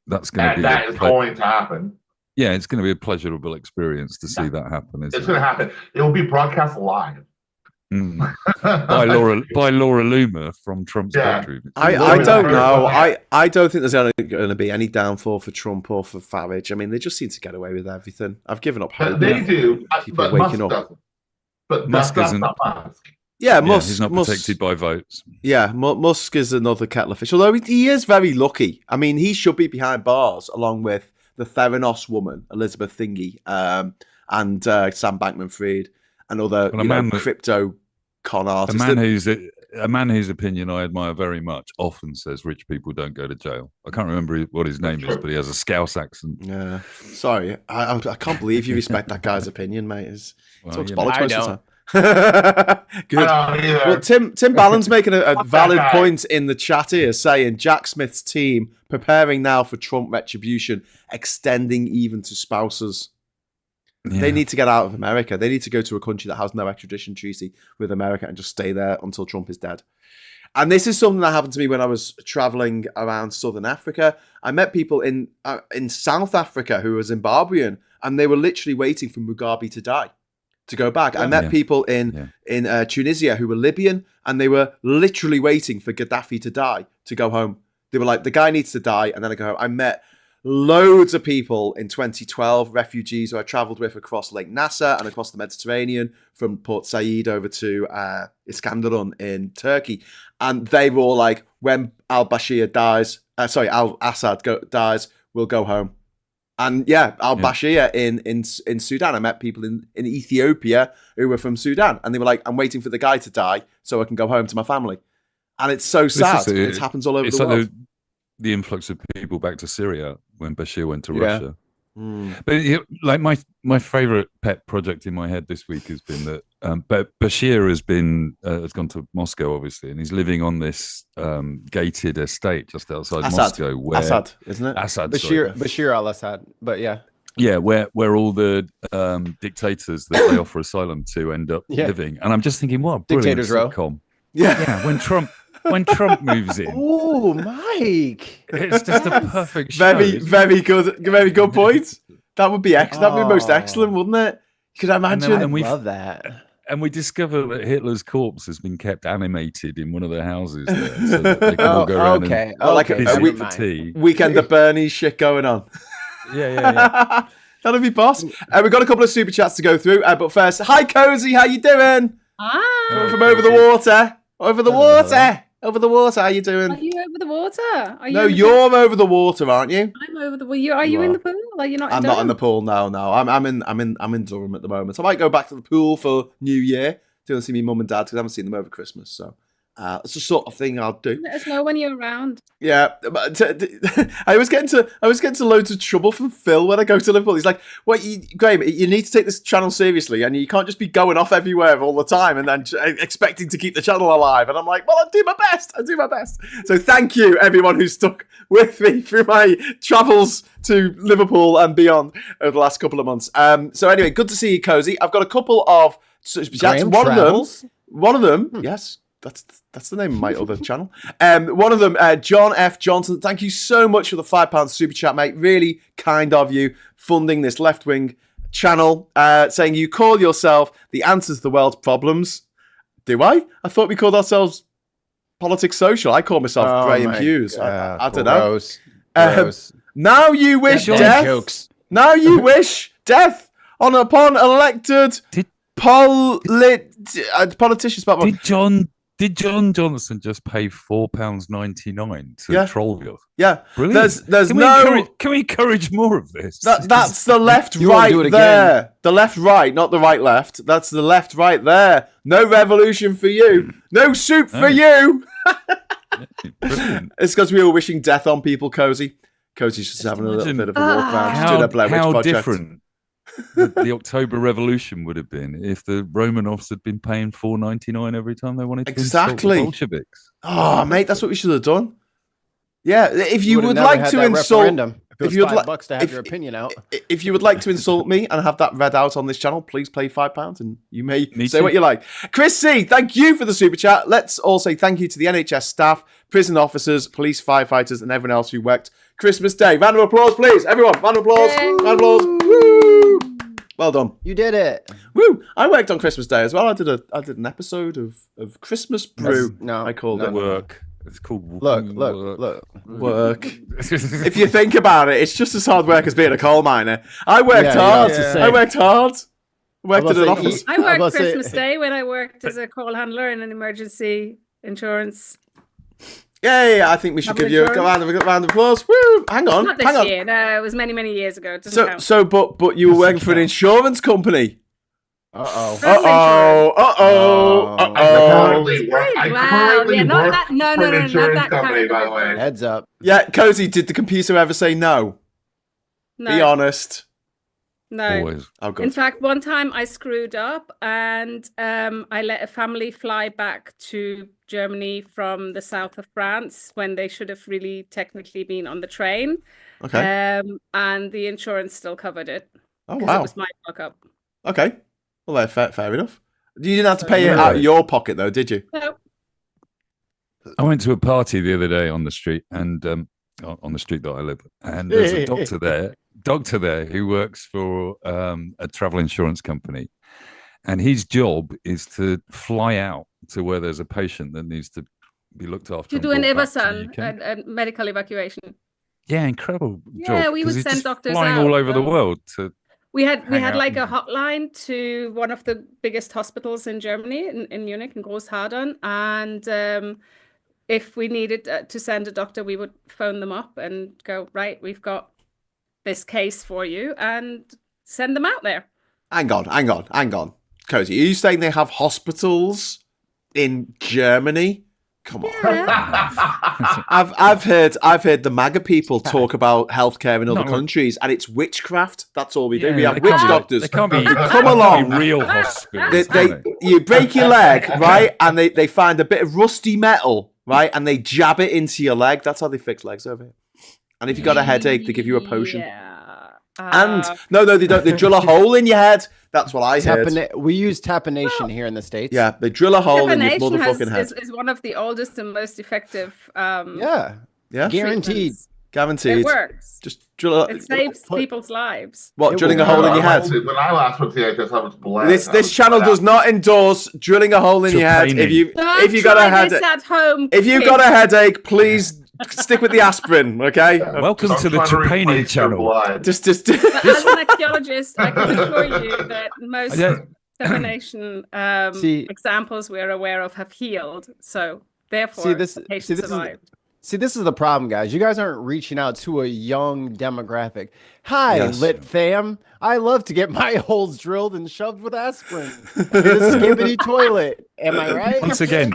B: That's going to be
D: going to happen.
B: Yeah, it's going to be a pleasurable experience to see that happen.
D: It's going to happen. It will be broadcast live.
B: By Laura Loomer from Trump's bedroom.
A: I don't know. I don't think there's going to be any downfall for Trump or for Farage. I mean, they just seem to get away with everything. I've given up hope.
D: They do.
A: People waking up.
D: Doesn't. But Musk isn't. Musk.
A: Yeah, Musk.
B: He's not protected by votes.
A: Yeah, Musk is another kettle of fish. Although he is very lucky. I mean, he should be behind bars along with the Theranos woman, Elizabeth Thingy, and Sam Bankman-Fried, and other crypto con artists.
B: A man whose opinion I admire very much often says rich people don't go to jail. I can't remember what his name is, but he has a Scouse accent.
A: Yeah, sorry, I can't believe you respect that guy's opinion, mate. Talks bollocks most of the time. Good. Well, Tim Ballin's making a valid point in the chat here, saying Jack Smith's team preparing now for Trump retribution, extending even to spouses. Yeah. They need to get out of America. They need to go to a country that has no extradition treaty with America and just stay there until Trump is dead. And this is something that happened to me when I was traveling around Southern Africa. I met people in South Africa who were Zimbabwean, and they were literally waiting for Mugabe to die to go back. I met people in Tunisia who were Libyan, and they were literally waiting for Gaddafi to die to go home. They were like, the guy needs to die, and then I go home. I met loads of people in 2012, refugees who I traveled with across Lake Nasser and across the Mediterranean, from Port Said over to Iskenderun in Turkey. And they were all like, when al-Assad dies, we'll go home. And al-Bashir in Sudan. I met people in Ethiopia who were from Sudan, and they were like, I'm waiting for the guy to die so I can go home to my family. And it's so sad. It happens all over the world.
B: The influx of people back to Syria when Bashir went to Russia. But like my favorite pet project in my head this week has been that Bashir has gone to Moscow, obviously, and he's living on this gated estate just outside Moscow. Where
A: Assad, isn't it?
C: Bashir al-Assad, but yeah.
B: Yeah, where all the dictators that they offer asylum to end up living, and I'm just thinking, what a brilliant sitcom! Yeah, when Trump moves in.
C: Oh, Mike!
B: It's just a perfect show.
A: Very good point. That would be excellent. That would be most excellent, wouldn't it? Could I imagine?
C: I love that.
B: And we discover that Hitler's corpse has been kept animated in one of the houses there, so that they can all go around and
A: like
B: for tea.
A: Weekend at Bernie's shit going on.
B: Yeah.
A: That'll be boss. We've got a couple of super chats to go through, but first, hi Cozy, how you doing?
E: Hi.
A: From over the water. Over the water, how you doing?
E: Are you over the water?
A: You're over the water, aren't you?
E: I'm over the water. Are you in the pool? Are you not?
A: I'm not in the pool. No. I'm in Durham at the moment. I might go back to the pool for New Year to see me mum and dad because I haven't seen them over Christmas. So it's the sort of thing I'll do.
E: Let us know when you're around.
A: Yeah, but I was getting to loads of trouble from Phil when I go to Liverpool. He's like, "Well, Graham, you need to take this channel seriously, and you can't just be going off everywhere all the time and then expecting to keep the channel alive." And I'm like, "Well, I do my best." So thank you, everyone who's stuck with me through my travels to Liverpool and beyond over the last couple of months. So anyway, good to see you, Cozy. I've got a couple of one of them, yes. That's the name of my other channel. One of them, John F. Johnson. Thank you so much for the £5 super chat, mate. Really kind of you funding this left-wing channel. Saying you call yourself the answer to the world's problems. Do I? I thought we called ourselves Politics Social. I call myself Graham Hughes. I don't know.
C: Gross.
A: Now you wish death.
C: Jokes.
A: Now you wish death upon elected politicians.
B: Did John Johnson just pay £4.99 to troll you?
A: Yeah,
B: brilliant. Can we encourage more of this?
A: That's the left right there. The left right, not the right left. That's the left right there. No revolution for you. No soup for you. It's because we were wishing death on people, Cozy. Cozy's just having a little bit of a walk around.
B: How different the October Revolution would have been if the Romanovs had been paying $4.99 every time they wanted to insult the Bolsheviks.
A: Oh, mate, that's what we should have done. Yeah, if you would like to insult,
C: if you would like to have your opinion out,
A: if you would like to insult me and have that read out on this channel, please pay £5 and you may say what you like. Chris C, thank you for the super chat. Let's all say thank you to the NHS staff, prison officers, police, firefighters, and everyone else who worked Christmas Day. Round of applause, please, everyone. Round of applause. Round of applause. Woo! Well done.
C: You did it.
A: Woo! I worked on Christmas Day as well. I did an episode of Christmas Brew. I called it
B: work. It's called
A: work. If you think about it, it's just as hard work as being a coal miner. I worked hard. I worked hard. Worked at an office.
E: I worked Christmas Day when I worked as a call handler in an emergency insurance.
A: Yeah, I think we should give you a round of applause. Woo! Hang on.
E: Not this year. No, it was many, many years ago. It doesn't count.
A: So, but you were working for an insurance company.
E: I
D: currently work for an insurance company, by the way.
C: Heads up.
A: Yeah, Cozy, did the computer ever say no?
E: No.
A: Be honest.
E: No.
B: Always.
A: Oh, good.
E: In fact, one time I screwed up and I let a family fly back to Germany from the south of France when they should have really technically been on the train.
A: Okay.
E: And the insurance still covered it.
A: Oh, wow.
E: It was my fuck up.
A: Okay. Well, fair enough. You didn't have to pay it out of your pocket, though, did you?
E: No.
B: I went to a party the other day on the street, and on the street that I live, and there's a doctor there who works for a travel insurance company, and his job is to fly out to where there's a patient that needs to be looked after.
E: To do an Evasan, a medical evacuation.
B: Yeah, incredible job.
E: Yeah, we would send doctors
B: flying
E: out
B: all over the world to.
E: We had like a hotline to one of the biggest hospitals in Germany, in Munich, in Großhadern, and if we needed to send a doctor, we would phone them up and go, right, we've got this case for you, and send them out there.
A: Hang on. Cozy, are you saying they have hospitals in Germany Come on.
E: Yeah.
A: I've heard the MAGA people talk about healthcare in other countries, and it's witchcraft. That's all we do. We have witch doctors.
B: They can't be
A: come along.
B: Real hospitals.
A: You break your leg, right, and they find a bit of rusty metal, right, and they jab it into your leg. That's how they fix legs over here. And if you got a headache, they give you a potion.
E: Yeah.
A: And no, they don't. They drill a hole in your head. That's what I heard.
C: We use tapenation here in the States.
A: Yeah, they drill a hole in your motherfucking head.
E: Is one of the oldest and most effective.
A: Yeah,
C: guaranteed.
A: Guaranteed.
E: It works.
A: Just drill.
E: It saves people's lives.
A: What, drilling a hole in your head?
D: When I last went to the NHS, I was blessed.
A: This channel does not endorse drilling a hole in your head. If you got a headache
E: at home,
A: if you got a headache, please stick with the aspirin. Okay.
B: Welcome to the Trepanning channel.
A: Just.
E: As an archaeologist, I can assure you that most defamation examples we're aware of have healed. So therefore, patients survived.
C: This is the problem, guys. You guys aren't reaching out to a young demographic. Hi, lit fam. I love to get my holes drilled and shoved with aspirin in a skibbity toilet. Am I right?
B: Once again,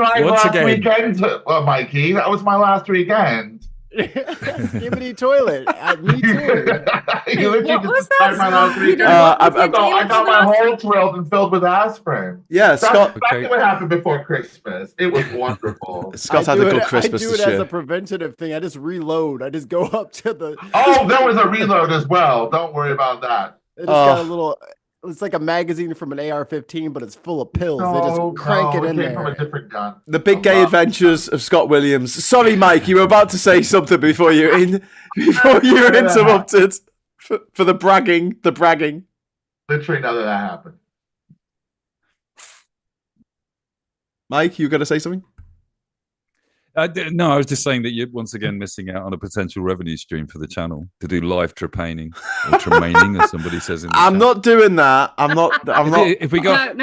D: weekend, Mikey. That was my last weekend.
C: Skibbity toilet. Me too.
E: What was that?
D: My last weekend. I got my hole drilled and filled with aspirin.
A: Yeah, Scott.
D: That's what happened before Christmas. It was wonderful.
A: Scott had a good Christmas this year.
C: I do it as a preventative thing. I just reload. I just go up to the.
D: Oh, there was a reload as well. Don't worry about that.
C: It just got a little. It's like a magazine from an AR-15, but it's full of pills. They just crank it in there.
D: From a different gun.
A: The big gay adventures of Scott Williams. Sorry, Mike, you were about to say something before you were interrupted for the bragging.
D: Literally none of that happened.
A: Mike, you going to say something?
B: No, I was just saying that you're once again missing out on a potential revenue stream for the channel to do live trepaining or tremaining, as somebody says in the chat.
A: Not doing that. I'm not.
B: If we get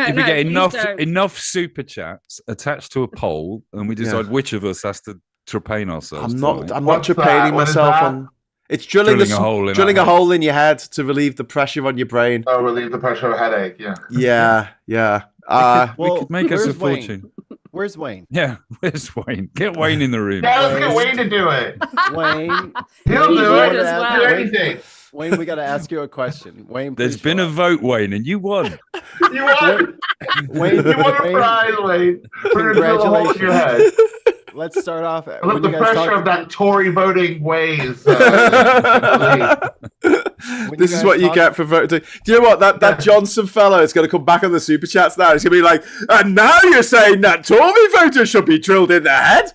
B: enough super chats attached to a poll, and we decide which of us has to trepain ourselves.
A: I'm not trepaining myself on. It's drilling a hole in your head to relieve the pressure on your brain.
D: Oh, relieve the pressure of a headache.
A: Yeah.
B: We could make us a fortune.
C: Where's Wayne?
B: Yeah, where's Wayne? Get Wayne in the room.
D: Yeah, let's get Wayne to do it.
C: Wayne.
D: He'll do it. Do anything.
C: Wayne, we got to ask you a question. Wayne,
B: there's been a vote, Wayne, and you won.
D: You won.
C: Wayne,
D: you won a prize, Wayne.
C: Congratulations.
D: Your head.
C: Let's start off.
D: Look, the pressure of that Tory voting ways.
A: This is what you get for voting. Do you know what? That Johnson fellow is going to come back on the super chats now. He's going to be like, and now you're saying that Tory voters should be drilled in the head?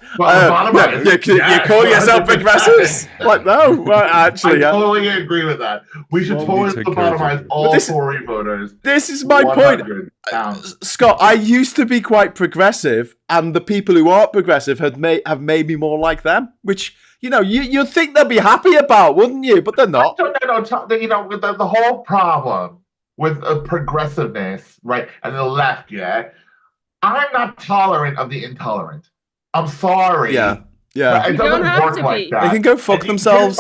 A: You call yourself progressives? Like, no. Well, actually,
D: I totally agree with that. We should totally lobotomize all Tory voters.
A: This is my point. Scott, I used to be quite progressive, and the people who aren't progressive have made me more like them, which, you'd think they'd be happy about, wouldn't you? But they're not.
D: No. The whole problem with progressiveness, right, and the left, I'm not tolerant of the intolerant. I'm sorry.
A: Yeah.
D: It doesn't work like that.
A: They can go fuck themselves.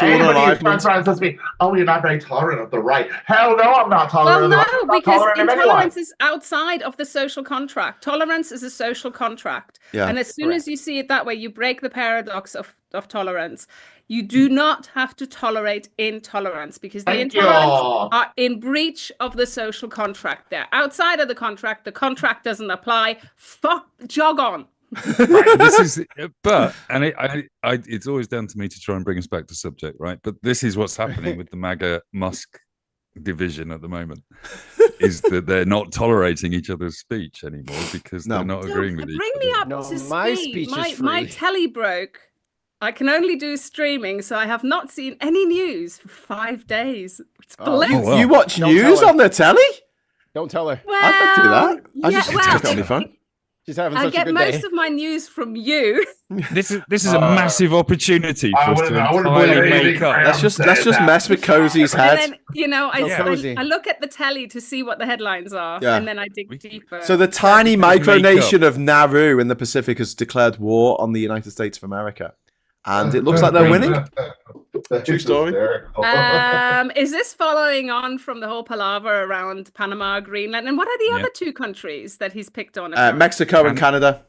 D: Anybody who turns around and says to me, "Oh, you're not very tolerant of the right." Hell no, I'm not tolerant of the right.
E: Well, no, because intolerance is outside of the social contract. Tolerance is a social contract. Yeah. And as soon as you see it that way, you break the paradox of tolerance. You do not have to tolerate intolerance because the intolerants are in breach of the social contract. They're outside of the contract doesn't apply. Jog on.
B: It's always down to me to try and bring us back to subject, right? But this is what's happening with the Maga Musk division at the moment, is that they're not tolerating each other's speech anymore because they're not agreeing with each other.
E: Bring me up to speed.
C: My speech is free.
E: My telly broke. I can only do streaming, so I have not seen any news for 5 days. It's
A: well. You watch news on the telly?
C: Don't tell her.
E: Well,
A: I don't do that. I just check it on my phone.
C: She's having such a good day.
E: I get most of my news from you.
B: This is a massive opportunity for us to entirely make up.
A: Let's just mess with Cozy's head.
E: And then, I look at the telly to see what the headlines are, and then I dig deeper.
A: So the tiny micronation of Nauru in the Pacific has declared war on the United States of America. And it looks like they're winning. True story.
E: Is this following on from the whole palaver around Panama, Greenland? And what are the other two countries that he's picked on?
A: Mexico and Canada.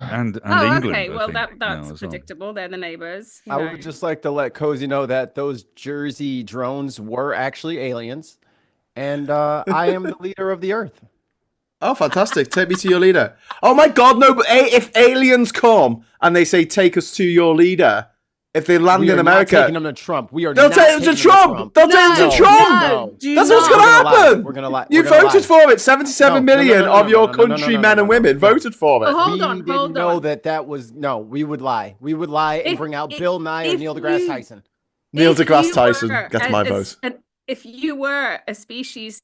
B: and
E: Oh,
B: England.
E: okay. Well,
B: that's
E: that's predictable. They're the neighbors.
C: I would just like to let Cozy know that those Jersey drones were actually aliens, and I am the leader of the Earth.
A: Oh, fantastic. Take me to your leader. Oh, my God, no. But if aliens come and they say, take us to your leader, if they land in America...
C: Not taking them to Trump. We are
A: They'll
C: not
A: take them to Trump. They'll take them to Trump.
C: No,
A: that's what's going to happen.
C: We're going to lie.
A: You voted for it. 77 million of your country men and women voted for it.
E: Oh, hold on.
C: We didn't know that was... No, we would lie. We would lie and bring out Bill Nye or Neil deGrasse Tyson.
A: Neil deGrasse Tyson gets my vote.
E: If you were a species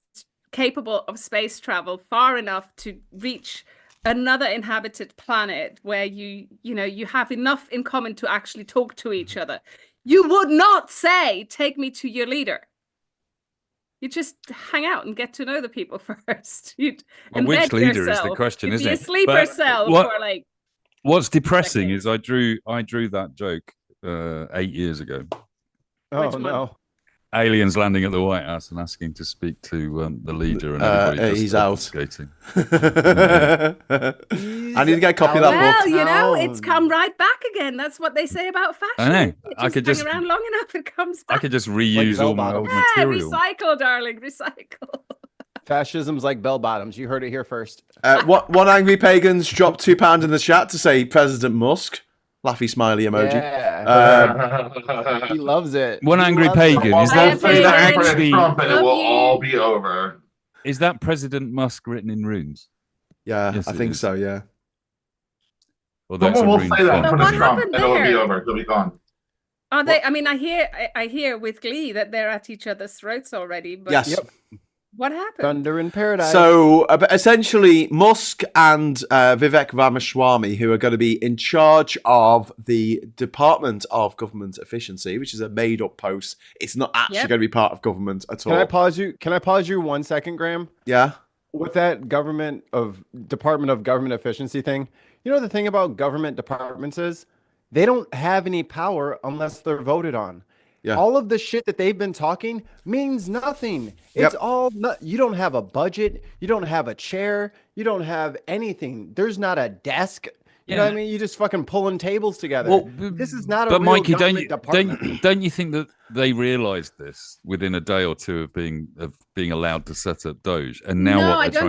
E: capable of space travel far enough to reach another inhabited planet where you have enough in common to actually talk to each other, you would not say, take me to your leader. You just hang out and get to know the people first. You'd
B: which leader
E: yourself.
B: is the question,
E: You'd
B: isn't
E: be
B: it?
E: a sleeper cell for like...
B: What's depressing is I drew that joke 8 years ago.
C: Oh, no.
B: Aliens landing at the White House and asking to speak to the leader, and everybody
A: he's out.
B: Skating.
A: I need to get a copy of that book.
E: Well, it's come right back again. That's what they say about fashion.
B: I know.
E: I could just hang around long enough, it comes back.
B: I could just reuse all my old material.
E: Recycle, darling, recycle.
C: Fascism's like bell bottoms. You heard it here first.
A: One angry pagans dropped £2 in the chat to say President Musk. Laughy smiley emoji.
C: Yeah. He loves it.
B: One angry pagan. Is that actually
D: Trump and it will all be over?
B: Is that President Musk written in runes?
A: Yeah, yes, I think so. Yeah.
B: Well,
D: someone will say that for Trump, and it will be over. It'll be gone.
E: Are they? I mean, I hear with glee that they're at each other's throats already. But
A: yes. Yep.
E: What happened?
C: Thunder in Paradise.
A: So essentially, Musk and Vivek Ramaswamy, who are going to be in charge of the Department of Government Efficiency, which is a made-up post. It's not actually going to be part of government at all.
C: Can I pause you? Can I pause you 1 second, Graham?
A: Yeah.
C: With that Department of Government Efficiency thing, you know the thing about government departments is they don't have any power unless they're voted on. Yeah. All of the shit that they've been talking means nothing. It's all you don't have a budget, you don't have a chair, you don't have anything. There's not a desk. You know what I mean? You just fucking pulling tables together. Well, this is not a real
B: Mikey,
C: department.
B: don't you think that they realized this within a day or two of being allowed to set up DOGE? And now what they're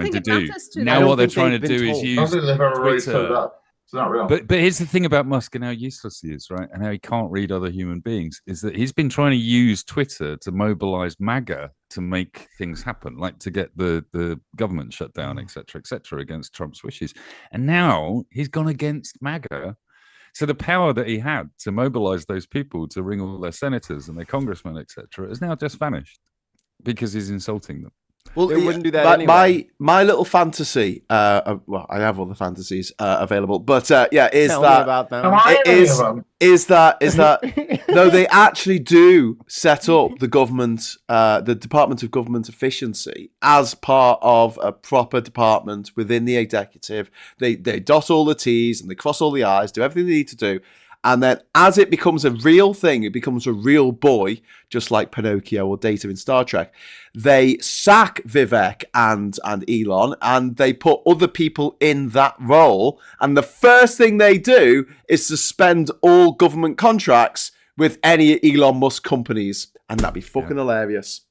B: trying to do is use Twitter.
D: It's not real.
B: But here's the thing about Musk and how useless he is, right? And how he can't read other human beings is that he's been trying to use Twitter to mobilize Maga to make things happen, like to get the government shut down, et cetera, against Trump's wishes. And now he's gone against MAGA. So the power that he had to mobilize those people to ring all their senators and their congressmen, et cetera, has now just vanished because he's insulting them.
A: Well,
C: they wouldn't do that anyway.
A: My little fantasy, well, I have all the fantasies available, but is
C: Tell
A: that
C: me about them.
A: is that no, they actually do set up the government, the Department of Government Efficiency as part of a proper department within the executive. They dot all the T's and they cross all the I's, do everything they need to do. And then as it becomes a real thing, it becomes a real boy, just like Pinocchio or Data in Star Trek. They sack Vivek and Elon, and they put other people in that role. And the first thing they do is suspend all government contracts with any Elon Musk companies. And that'd be fucking hilarious.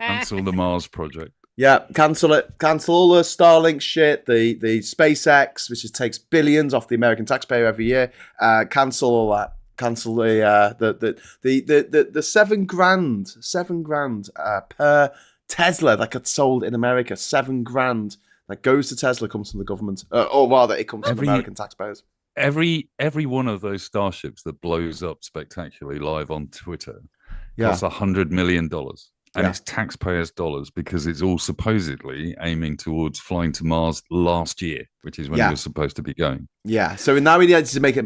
B: Cancel the Mars project.
A: Yeah, cancel it. Cancel all the Starlink shit, the SpaceX, which just takes billions off the American taxpayer every year. Cancel all that. Cancel the $7,000 per Tesla that gets sold in America. $7,000 that goes to Tesla comes from the government, or rather, it comes from American taxpayers.
B: Every one of those starships that blows up spectacularly live on Twitter costs $100 million. And it's taxpayers' dollars because it's all supposedly aiming towards flying to Mars last year, which is when it was supposed to be going.
A: Yeah. So now he needs to make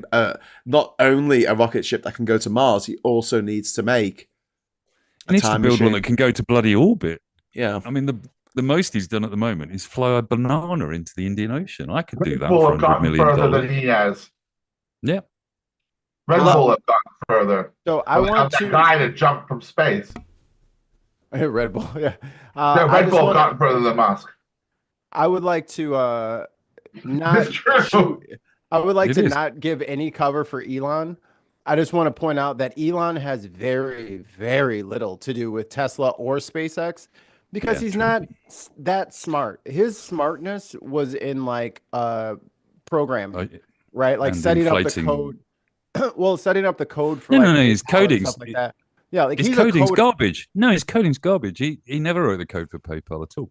A: not only a rocket ship that can go to Mars, he also needs to make
B: he needs to build one that can go to bloody orbit.
A: Yeah.
B: I mean, the most he's done at the moment is fly a banana into the Indian Ocean. I could do that for $100 million.
D: Further than he has.
B: Yeah.
D: Red Bull have gone further.
C: So I want
D: that guy to jump from space.
C: Red Bull, yeah.
D: Red Bull got further than Musk.
C: I would like to not shoot. I would like to not give any cover for Elon. I just want to point out that Elon has very, very little to do with Tesla or SpaceX because he's not that smart. His smartness was in like programming, right? Like setting up the code. Well, setting up the code for
B: no, his coding
C: stuff like that. Yeah, like
B: his coding's garbage. No, his coding's garbage. He never wrote the code for PayPal at all.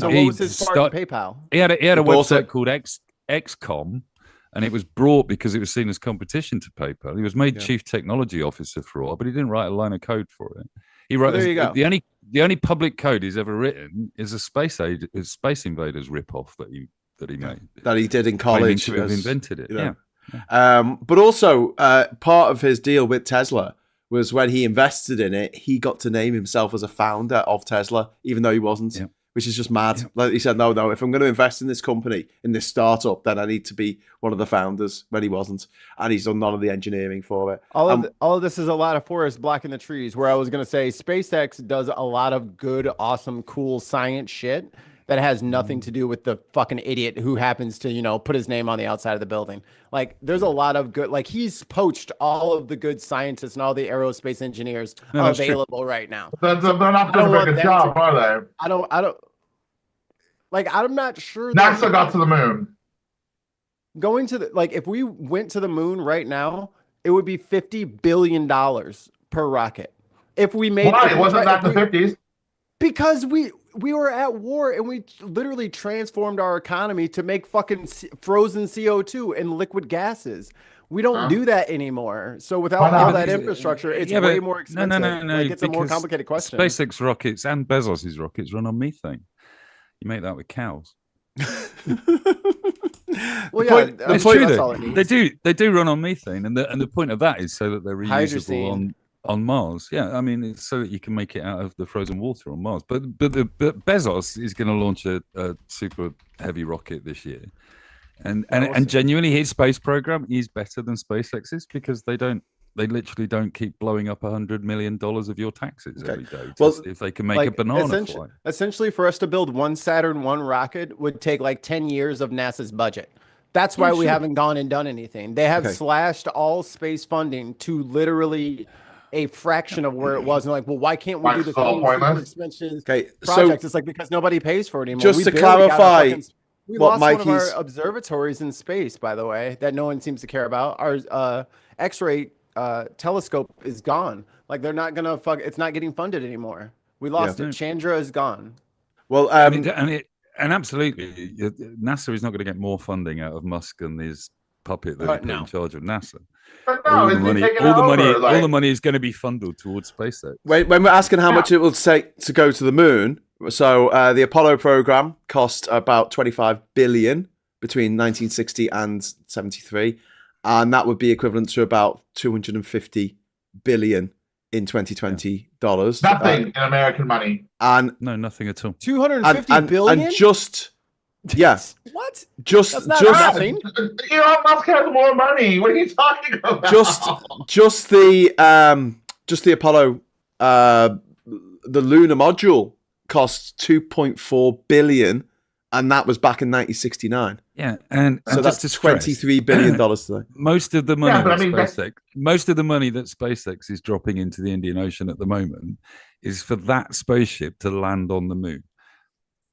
C: So what was his part in PayPal?
B: He had a website called XCOM, and it was brought because it was seen as competition to PayPal. He was made chief technology officer for a while, but he didn't write a line of code for it. He wrote the only public code he's ever written is a Space Invaders ripoff that he made.
A: That he did in college.
B: To have invented it.
A: But also part of his deal with Tesla was when he invested in it, he got to name himself as a founder of Tesla, even though he wasn't. Yeah. Which is just mad. Yeah. Like he said, no, if I'm going to invest in this company, in this startup, then I need to be one of the founders, when he wasn't. And he's done none of the engineering for it.
C: All of this is a lot of forest blocking the trees, where I was going to say SpaceX does a lot of good, awesome, cool science shit that has nothing to do with the fucking idiot who happens to, put his name on the outside of the building. Like, there's a lot of good, like, he's poached all of the good scientists and all the aerospace engineers available right now.
D: They're not doing a good job, are they?
C: I don't, like, I'm not sure.
D: NASA got to the moon.
C: Going to if we went to the moon right now, it would be $50 billion per rocket. If we made
D: Why? Wasn't that the 50s?
C: Because we were at war and we literally transformed our economy to make fucking frozen CO2 and liquid gases. We don't do that anymore. So without all that infrastructure, it's way more expensive.
B: No.
C: Like, it's a more complicated question.
B: SpaceX rockets and Bezos's rockets run on methane. You make that with cows.
C: Well, yeah,
B: it's true. They do run on methane, and the point of that is so that they're reusable on Mars. Yeah, I mean, it's so that you can make it out of the frozen water on Mars. But Bezos is going to launch a super heavy rocket this year, and genuinely his space program is better than SpaceX's because they literally don't keep blowing up $100 million of your taxes every day. Well, if they can make a banana fly.
C: Essentially, for us to build one Saturn I rocket would take like 10 years of NASA's budget. That's why we haven't gone and done anything. They have slashed all space funding to literally a fraction of where it was. And like, well, why can't we do this super expensive project? It's like, because nobody pays for it anymore.
A: Just to clarify,
C: we lost one of our observatories in space, by the way, that no one seems to care about. Our X-ray telescope is gone. Like, they're not gonna it's not getting funded anymore. We lost it. Chandra is gone.
A: Well,
B: and absolutely, NASA is not going to get more funding out of Musk and his puppet that he put in charge of NASA.
D: But no, all
B: the money is going to be funneled towards SpaceX.
A: When we're asking how much it will take to go to the moon, so the Apollo program cost about $25 billion between 1960 and 73, and that would be equivalent to about $250 billion in 2020 dollars.
D: Nothing in American money.
A: And
B: no, nothing at all.
C: 250 billion.
A: And just
C: what?
A: Just
C: nothing.
D: Elon Musk has more money. What are you talking about?
A: Just the Apollo the lunar module cost 2.4 billion, and that was back in 1969.
B: Yeah, and
A: so that's $23 billion today.
B: Most of the money that SpaceX is dropping into the Indian Ocean at the moment is for that spaceship to land on the moon.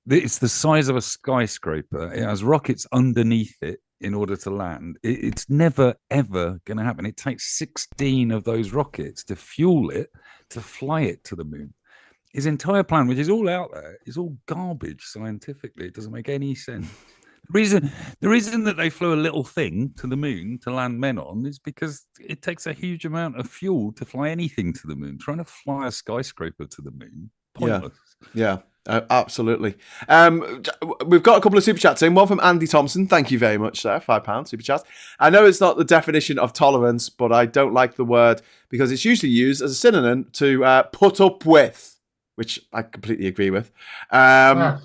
B: It's the size of a skyscraper. It has rockets underneath it in order to land. It's never, ever going to happen. It takes 16 of those rockets to fuel it, to fly it to the moon. His entire plan, which is all out there, is all garbage scientifically. It doesn't make any sense. The reason that they flew a little thing to the moon to land men on is because it takes a huge amount of fuel to fly anything to the moon. Trying to fly a skyscraper to the moon, pointless.
A: Yeah. Absolutely. We've got a couple of super chats in. One from Andy Thompson. Thank you very much, sir. £5 super chat. I know it's not the definition of tolerance, but I don't like the word because it's usually used as a synonym to put up with, which I completely agree with. And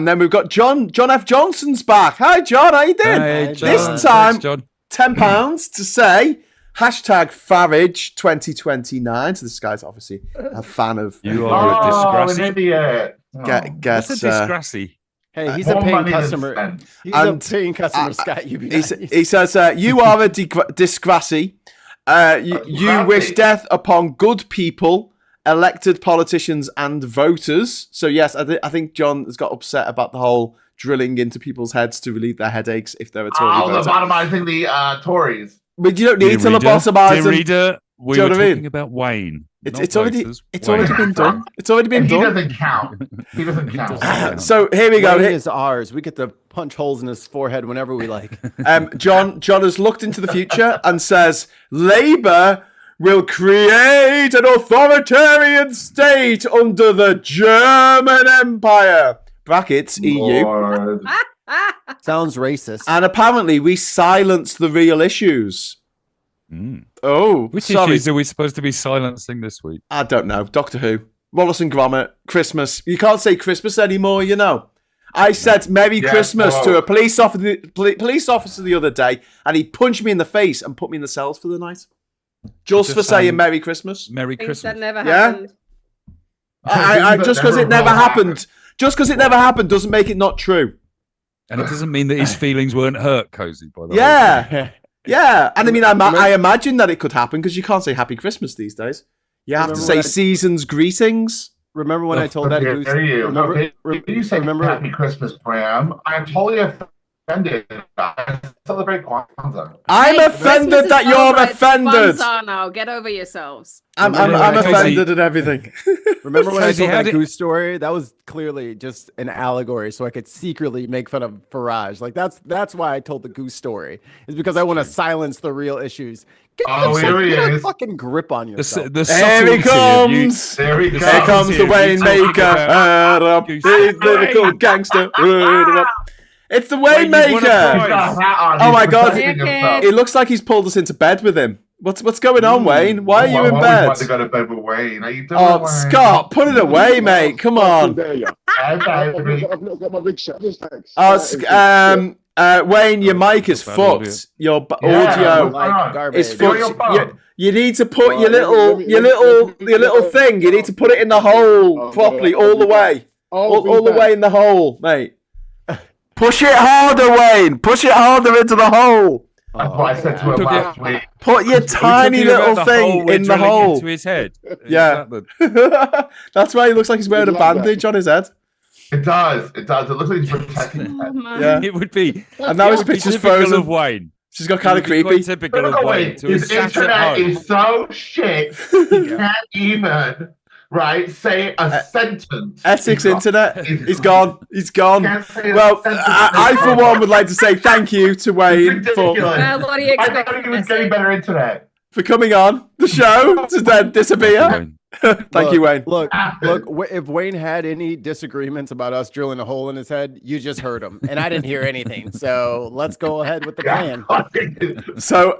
A: then we've got John F. Johnson's back. Hi, John. How you doing?
B: Hey, John.
A: This time,
B: Thanks,
A: £10 to say #Farage 2029. So this guy's obviously a fan of.
B: You are a disgrace.
D: An idiot.
B: What's a disgrace?
C: Hey, he's a paying customer. He's a paying customer, Scott.
A: He says, you are a disgrace. You wish death upon good people, elected politicians and voters. So yes, I think John has got upset about the whole drilling into people's heads to relieve their headaches if they're a Tory voter.
D: Lobotomizing the Tories.
A: But you don't need to lobotomize them.
B: Reader, we were talking about Wayne.
A: It's already been done. It's already been done.
D: He doesn't count.
A: So here we go.
C: Wayne is ours. We get to punch holes in his forehead whenever we like.
A: John has looked into the future and says Labour will create an authoritarian state under the German Empire. Brackets EU.
C: Sounds racist.
A: And apparently we silence the real issues. Oh,
B: which issues are we supposed to be silencing this week?
A: I don't know. Doctor Who, Wallace and Gromit, Christmas. You can't say Christmas anymore, you know. I said Merry Christmas to a police officer the other day, and he punched me in the face and put me in the cells for the night. Just for saying Merry Christmas.
B: Merry Christmas.
E: That never happened.
A: Just because it never happened. Just because it never happened doesn't make it not true.
B: And it doesn't mean that his feelings weren't hurt, Cozy, by the way.
A: Yeah. And I mean, I imagine that it could happen because you can't say Happy Christmas these days. You have to say season's greetings.
C: Remember when I told that goose?
D: You say Happy Christmas, Graham. I'm totally offended. I celebrate Kwanzaa.
A: I'm offended that you're offended.
E: Kwanzaa now. Get over yourselves.
A: I'm offended at everything.
C: Remember when I told that goose story? That was clearly just an allegory, so I could secretly make fun of Farage. Like that's why I told the goose story. Is because I want to silence the real issues. Get a fucking grip on yourself.
A: There he comes. There he comes. Here comes the Waymaker. Lyrical gangster. It's the Waymaker. Oh my God! It looks like he's pulled us into bed with him. What's going on, Wayne? Why are you in bed?
D: I want to go to bed with Wayne. Are you doing,
A: Wayne? Scott, put it away, mate. Come on. Wayne, your mic is fucked. Your audio is fucked. You need to put your little thing. You need to put it in the hole properly, all the way, all the way in the hole, mate. Push it harder, Wayne. Push it harder into the hole.
D: That's what I said to him last week.
A: Put your tiny little thing in the hole.
B: Into his head.
A: Yeah. That's why he looks like he's wearing a bandage on his head.
D: It does. It looks like he's protecting his head.
A: Yeah.
B: It would be.
A: And now his picture's frozen.
B: Of Wayne.
A: She's got kind of creepy.
B: Typical of Wayne.
D: His internet is so shit, he can't even... say a sentence.
A: Essex internet. He's gone. He's gone. Well, I for one would like to say thank you to Wayne for.
E: Well, what do you expect?
D: I thought he was getting better internet.
A: For coming on the show to then disappear. Thank you, Wayne.
C: Look. If Wayne had any disagreements about us drilling a hole in his head, you just heard him, and I didn't hear anything. So let's go ahead with the plan.
A: So,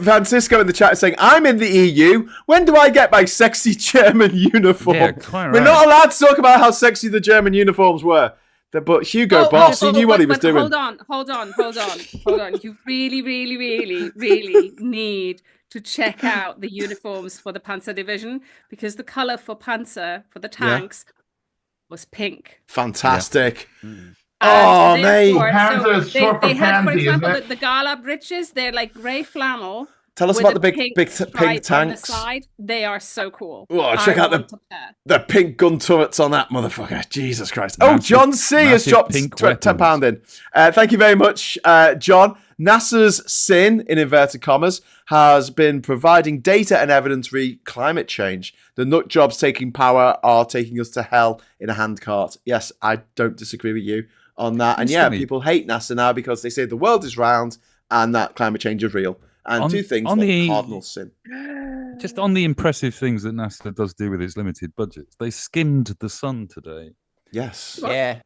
A: Francisco in the chat is saying, "I'm in the EU. When do I get my sexy German uniform?"
B: Yeah, quite right.
A: We're not allowed to talk about how sexy the German uniforms were. But Hugo Boss, he knew what he was doing.
E: Hold on. You really need to check out the uniforms for the Panzer Division, because the color for Panzer, for the tanks, was pink.
A: Fantastic. Yeah. Oh, mate.
D: Panzer is short for
E: they had, for
D: pansy,
E: example, the gala breeches. They're like grey flannel.
A: Tell us about the big pink tanks.
E: On the side. They are so cool.
A: Oh, check out the pink gun turrets on that motherfucker. Jesus Christ. John C has dropped £10 in. Thank you very much, John. NASA's sin, in inverted commas, has been providing data and evidence re climate change. The nut jobs taking power are taking us to hell in a handcart. Yes, I don't disagree with you on that. And people hate NASA now because they say the world is round and that climate change is real. And two things like cardinal sin.
B: Just on the impressive things that NASA does do with its limited budgets, they skimmed the sun today.
A: Yes.
C: Yeah.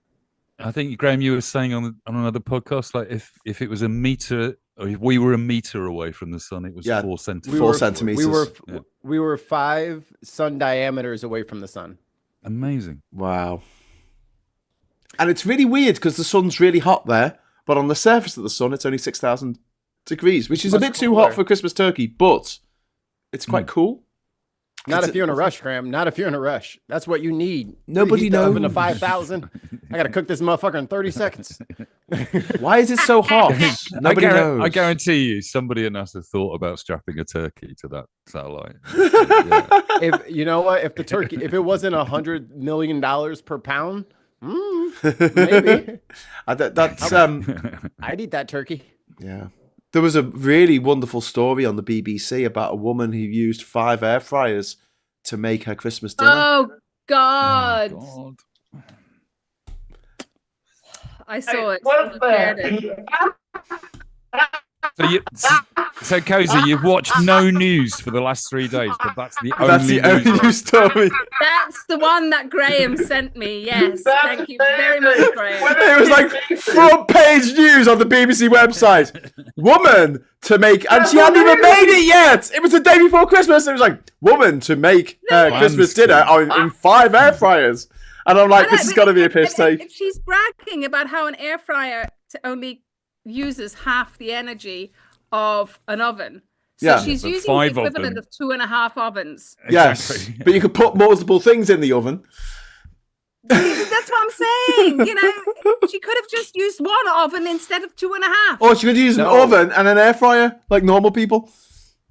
B: I think, Graham, you were saying on another podcast, like if it was a meter, or if we were a meter away from the sun, it was 4 centimeters.
A: 4 centimeters.
C: We were 5 sun diameters away from the sun.
B: Amazing.
A: Wow. And it's really weird because the sun's really hot there, but on the surface of the sun, it's only 6,000 degrees, which is a bit too hot for Christmas turkey, but it's quite cool.
C: Not if you're in a rush, Graham. Not if you're in a rush. That's what you need.
A: Nobody knows.
C: Oven to 5,000. I got to cook this motherfucker in 30 seconds.
A: Why is it so hot? Nobody knows.
B: I guarantee you, somebody in NASA thought about strapping a turkey to that satellite.
C: If you know what, if it wasn't $100 million per pound, maybe.
A: That's
C: I'd eat that turkey.
A: Yeah. There was a really wonderful story on the BBC about a woman who used 5 air fryers to make her Christmas dinner.
E: Oh God!
B: Oh, God.
E: I saw it.
D: What's that?
B: So Cozy, you've watched no news for the last 3 days, but that's the only
A: news story.
E: That's the one that Graham sent me. Yes, thank you very much, Graham.
A: It was like front page news on the BBC website. Woman to make, and she hadn't even made it yet. It was the day before Christmas. It was like, woman to make her Christmas dinner in 5 air fryers. And I'm like, this has got to be a piss take.
E: She's bragging about how an air fryer only uses half the energy of an oven. So she's using the equivalent of 2.5 ovens.
A: Yes,
B: Exactly.
A: but you could put multiple things in the oven.
E: That's what I'm saying. You know, she could have just used 1 oven instead of 2.5.
A: Or she could use an oven and an air fryer, like normal people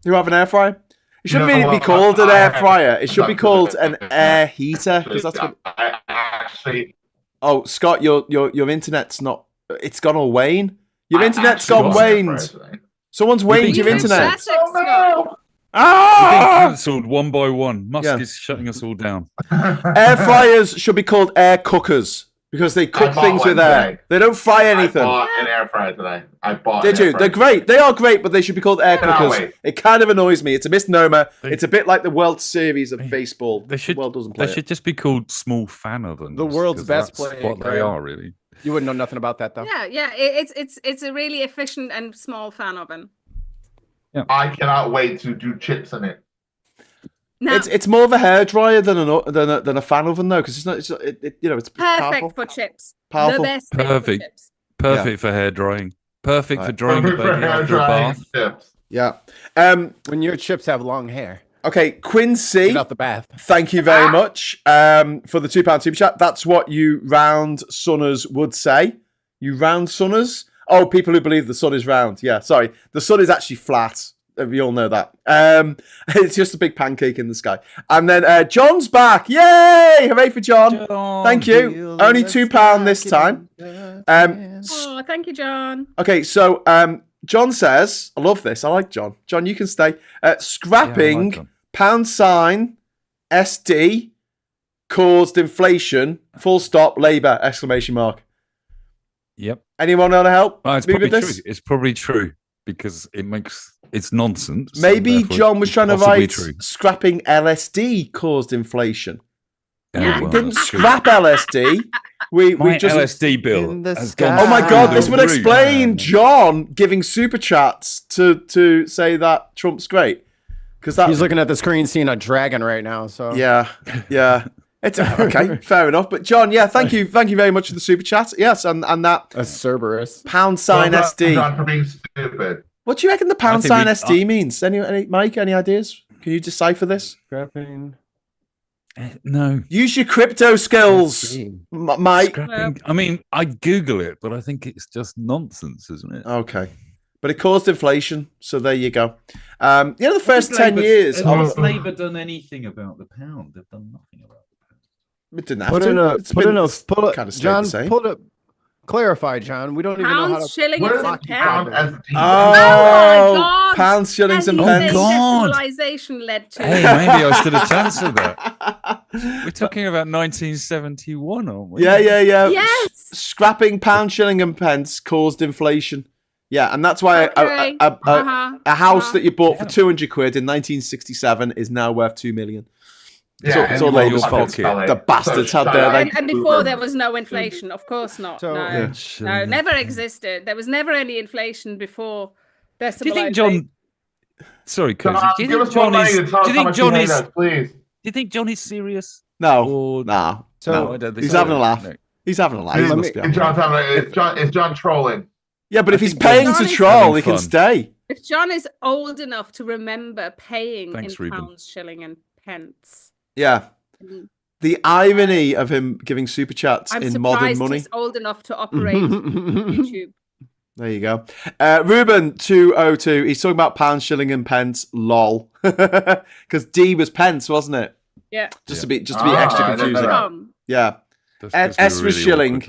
A: who have an air fryer. It shouldn't really be called an air fryer. It should be called an air heater, because that's what.
D: I actually.
A: Oh, Scott, your internet's not. It's gone all wane. Your internet's gone waned. Someone's waned your internet.
D: Oh, no.
A: Ah!
B: Cancelled one by one. Musk is shutting us all down.
A: Air fryers should be called air cookers because they cook things with air. They don't fry anything.
D: I bought an air fryer today.
A: Did you? They're great. They are great, but they should be called air cookers. It kind of annoys me. It's a misnomer. It's a bit like the World Series of baseball.
B: They should.
A: World doesn't play
B: They should just be called small fan ovens.
C: The world's best
B: player.
C: player.
B: What they are, really.
C: You wouldn't know nothing about that, though.
E: Yeah. It's a really efficient and small fan oven.
B: Yeah.
D: I cannot wait to do chips in it.
E: No.
A: It's more of a hairdryer than a fan oven though, because it's perfect
E: perfect
A: powerful.
E: for chips.
A: Powerful.
E: The best thing
B: Perfect.
E: for chips.
B: Perfect for hair drying. Perfect for drying the
D: Perfect for
B: baby
D: hair
B: after a
D: drying
B: bath.
D: chips.
A: Yeah.
C: When your chips have long hair,
A: Okay, Quincy.
C: get out the bath.
A: Thank you very much for the £2 super chat. That's what you round sunners would say. You round sunners? Oh, people who believe the sun is round. Yeah, sorry. The sun is actually flat. We all know that. It's just a big pancake in the sky. And then John's back. Yay! Hooray for John. Thank you. Only £2 this time.
E: Oh, thank you, John.
A: Okay, so John says, I love this. I like John. John, you can stay. Scrapping £, SD caused inflation, full stop, Labour, exclamation mark.
B: Yep.
A: Anyone want to help?
B: Well, it's probably true. It's probably true because it's nonsense.
A: Maybe
B: so
A: John was trying to write
B: true.
A: scrapping LSD caused inflation.
B: Yeah,
A: We didn't scrap LSD. We just
B: LSD bill has gone.
A: Oh my God! This would
B: through the roof.
A: explain John giving super chats to say that Trump's great because
C: He's looking at the screen, seeing a dragon right now. So
A: Yeah. It's okay, fair enough. But John, thank you very much for the super chat. Yes, and that
C: a Cerberus
A: £, SD.
D: John, for being stupid.
A: What do you reckon the £, SD means? Any Mike? Any ideas? Can you decipher this?
C: scrapping.
B: No.
A: Use your crypto skills, Mike.
B: Scrapping. I mean, I Google it, but I think it's just nonsense, isn't it?
A: Okay. But it caused inflation, so there you go. The first 10 years...
B: Has Labour done anything about the pound? They've done nothing about the pound.
A: It didn't have to.
C: John, clarify, John. We don't even know how to...
E: shillings, and pence.
A: Oh,
E: my God.
A: Pounds, shillings, and pence.
E: Civilization led to.
B: Hey, maybe I should have answered that. We're talking about 1971, aren't we?
A: Yeah.
E: Yes.
A: Scrapping £, shilling, and pence caused inflation. Yeah, and that's why a house that you bought for 200 quid in 1967 is now worth 2 million. It's all Labour's fault. The bastards had their...
E: And before there was no inflation, of course not. No, never existed. There was never any inflation before.
B: Do you think John... Sorry, Cozy. Do you think John is serious?
A: No. He's having a laugh.
B: No.
A: He's having a laugh.
D: Is John trolling?
A: Yeah, but if he's paying to troll, he can stay.
E: If John is old enough to remember paying in
B: Ruben.
E: pounds, shilling, and pence.
A: Yeah. The irony of him giving super chats in modern money.
E: He's old enough to operate YouTube.
A: There you go. Ruben 202. He's talking about pounds, shilling, and pence. Lol. Because D was pence, wasn't it?
E: Yeah.
A: Just to be extra confusing. Yeah. S was shilling.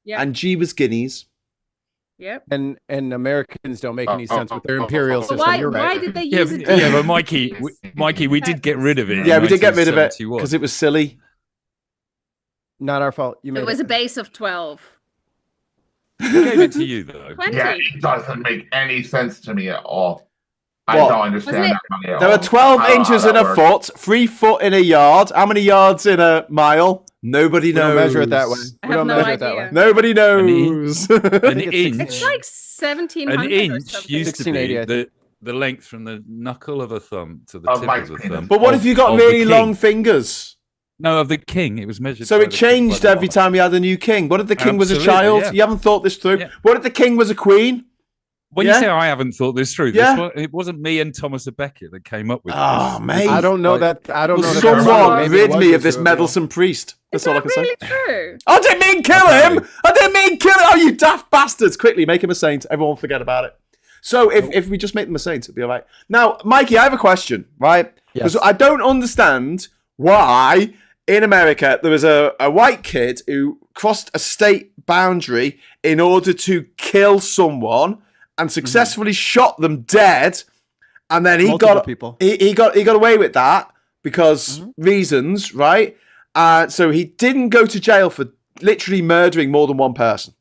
E: Yeah.
A: And G was guineas.
E: Yep.
C: And Americans don't make any sense with their imperial system. You're right.
E: Why did they use it?
B: Yeah, but Mikey, we did get rid of it.
A: Yeah, we did get rid of it because it was silly.
C: Not our fault.
E: It was a base of 12.
B: Who gave it to you though?
E: 20.
D: Yeah, it doesn't make any sense to me at all. I don't understand that money at
A: There
D: all.
A: are 12 inches in a foot, 3 foot in a yard. How many yards in a mile? Nobody knows.
C: We don't measure it that way.
E: I have no idea.
A: Nobody knows.
B: An inch.
E: It's like 1700
B: An
E: or
B: inch
E: something.
B: used to be the length from the knuckle of a thumb to the tip of the thumb.
A: But what if you got really long fingers?
B: No, of the king. It was measured.
A: So it changed every time we had a new king. What if the king was a child? Yeah. You haven't thought this through. Yeah. What if the king was a queen?
B: When you say I haven't thought this through, it wasn't me and Thomas a Beckett that came up with this.
A: Oh, mate.
C: I don't know that. I don't know that.
A: Someone rid me of this meddlesome priest. That's all I can say.
E: True?
A: I didn't mean kill him. I didn't mean kill him. Oh, you daft bastards. Quickly, make him a saint. Everyone forget about it. So if we just make them a saint, it'll be all right. Now, Mikey, I have a question, right? Because I don't understand why in America there was a white kid who crossed a state boundary in order to kill someone and successfully shot them dead, and then he got away with that because reasons, right? So he didn't go to jail for literally murdering more than one person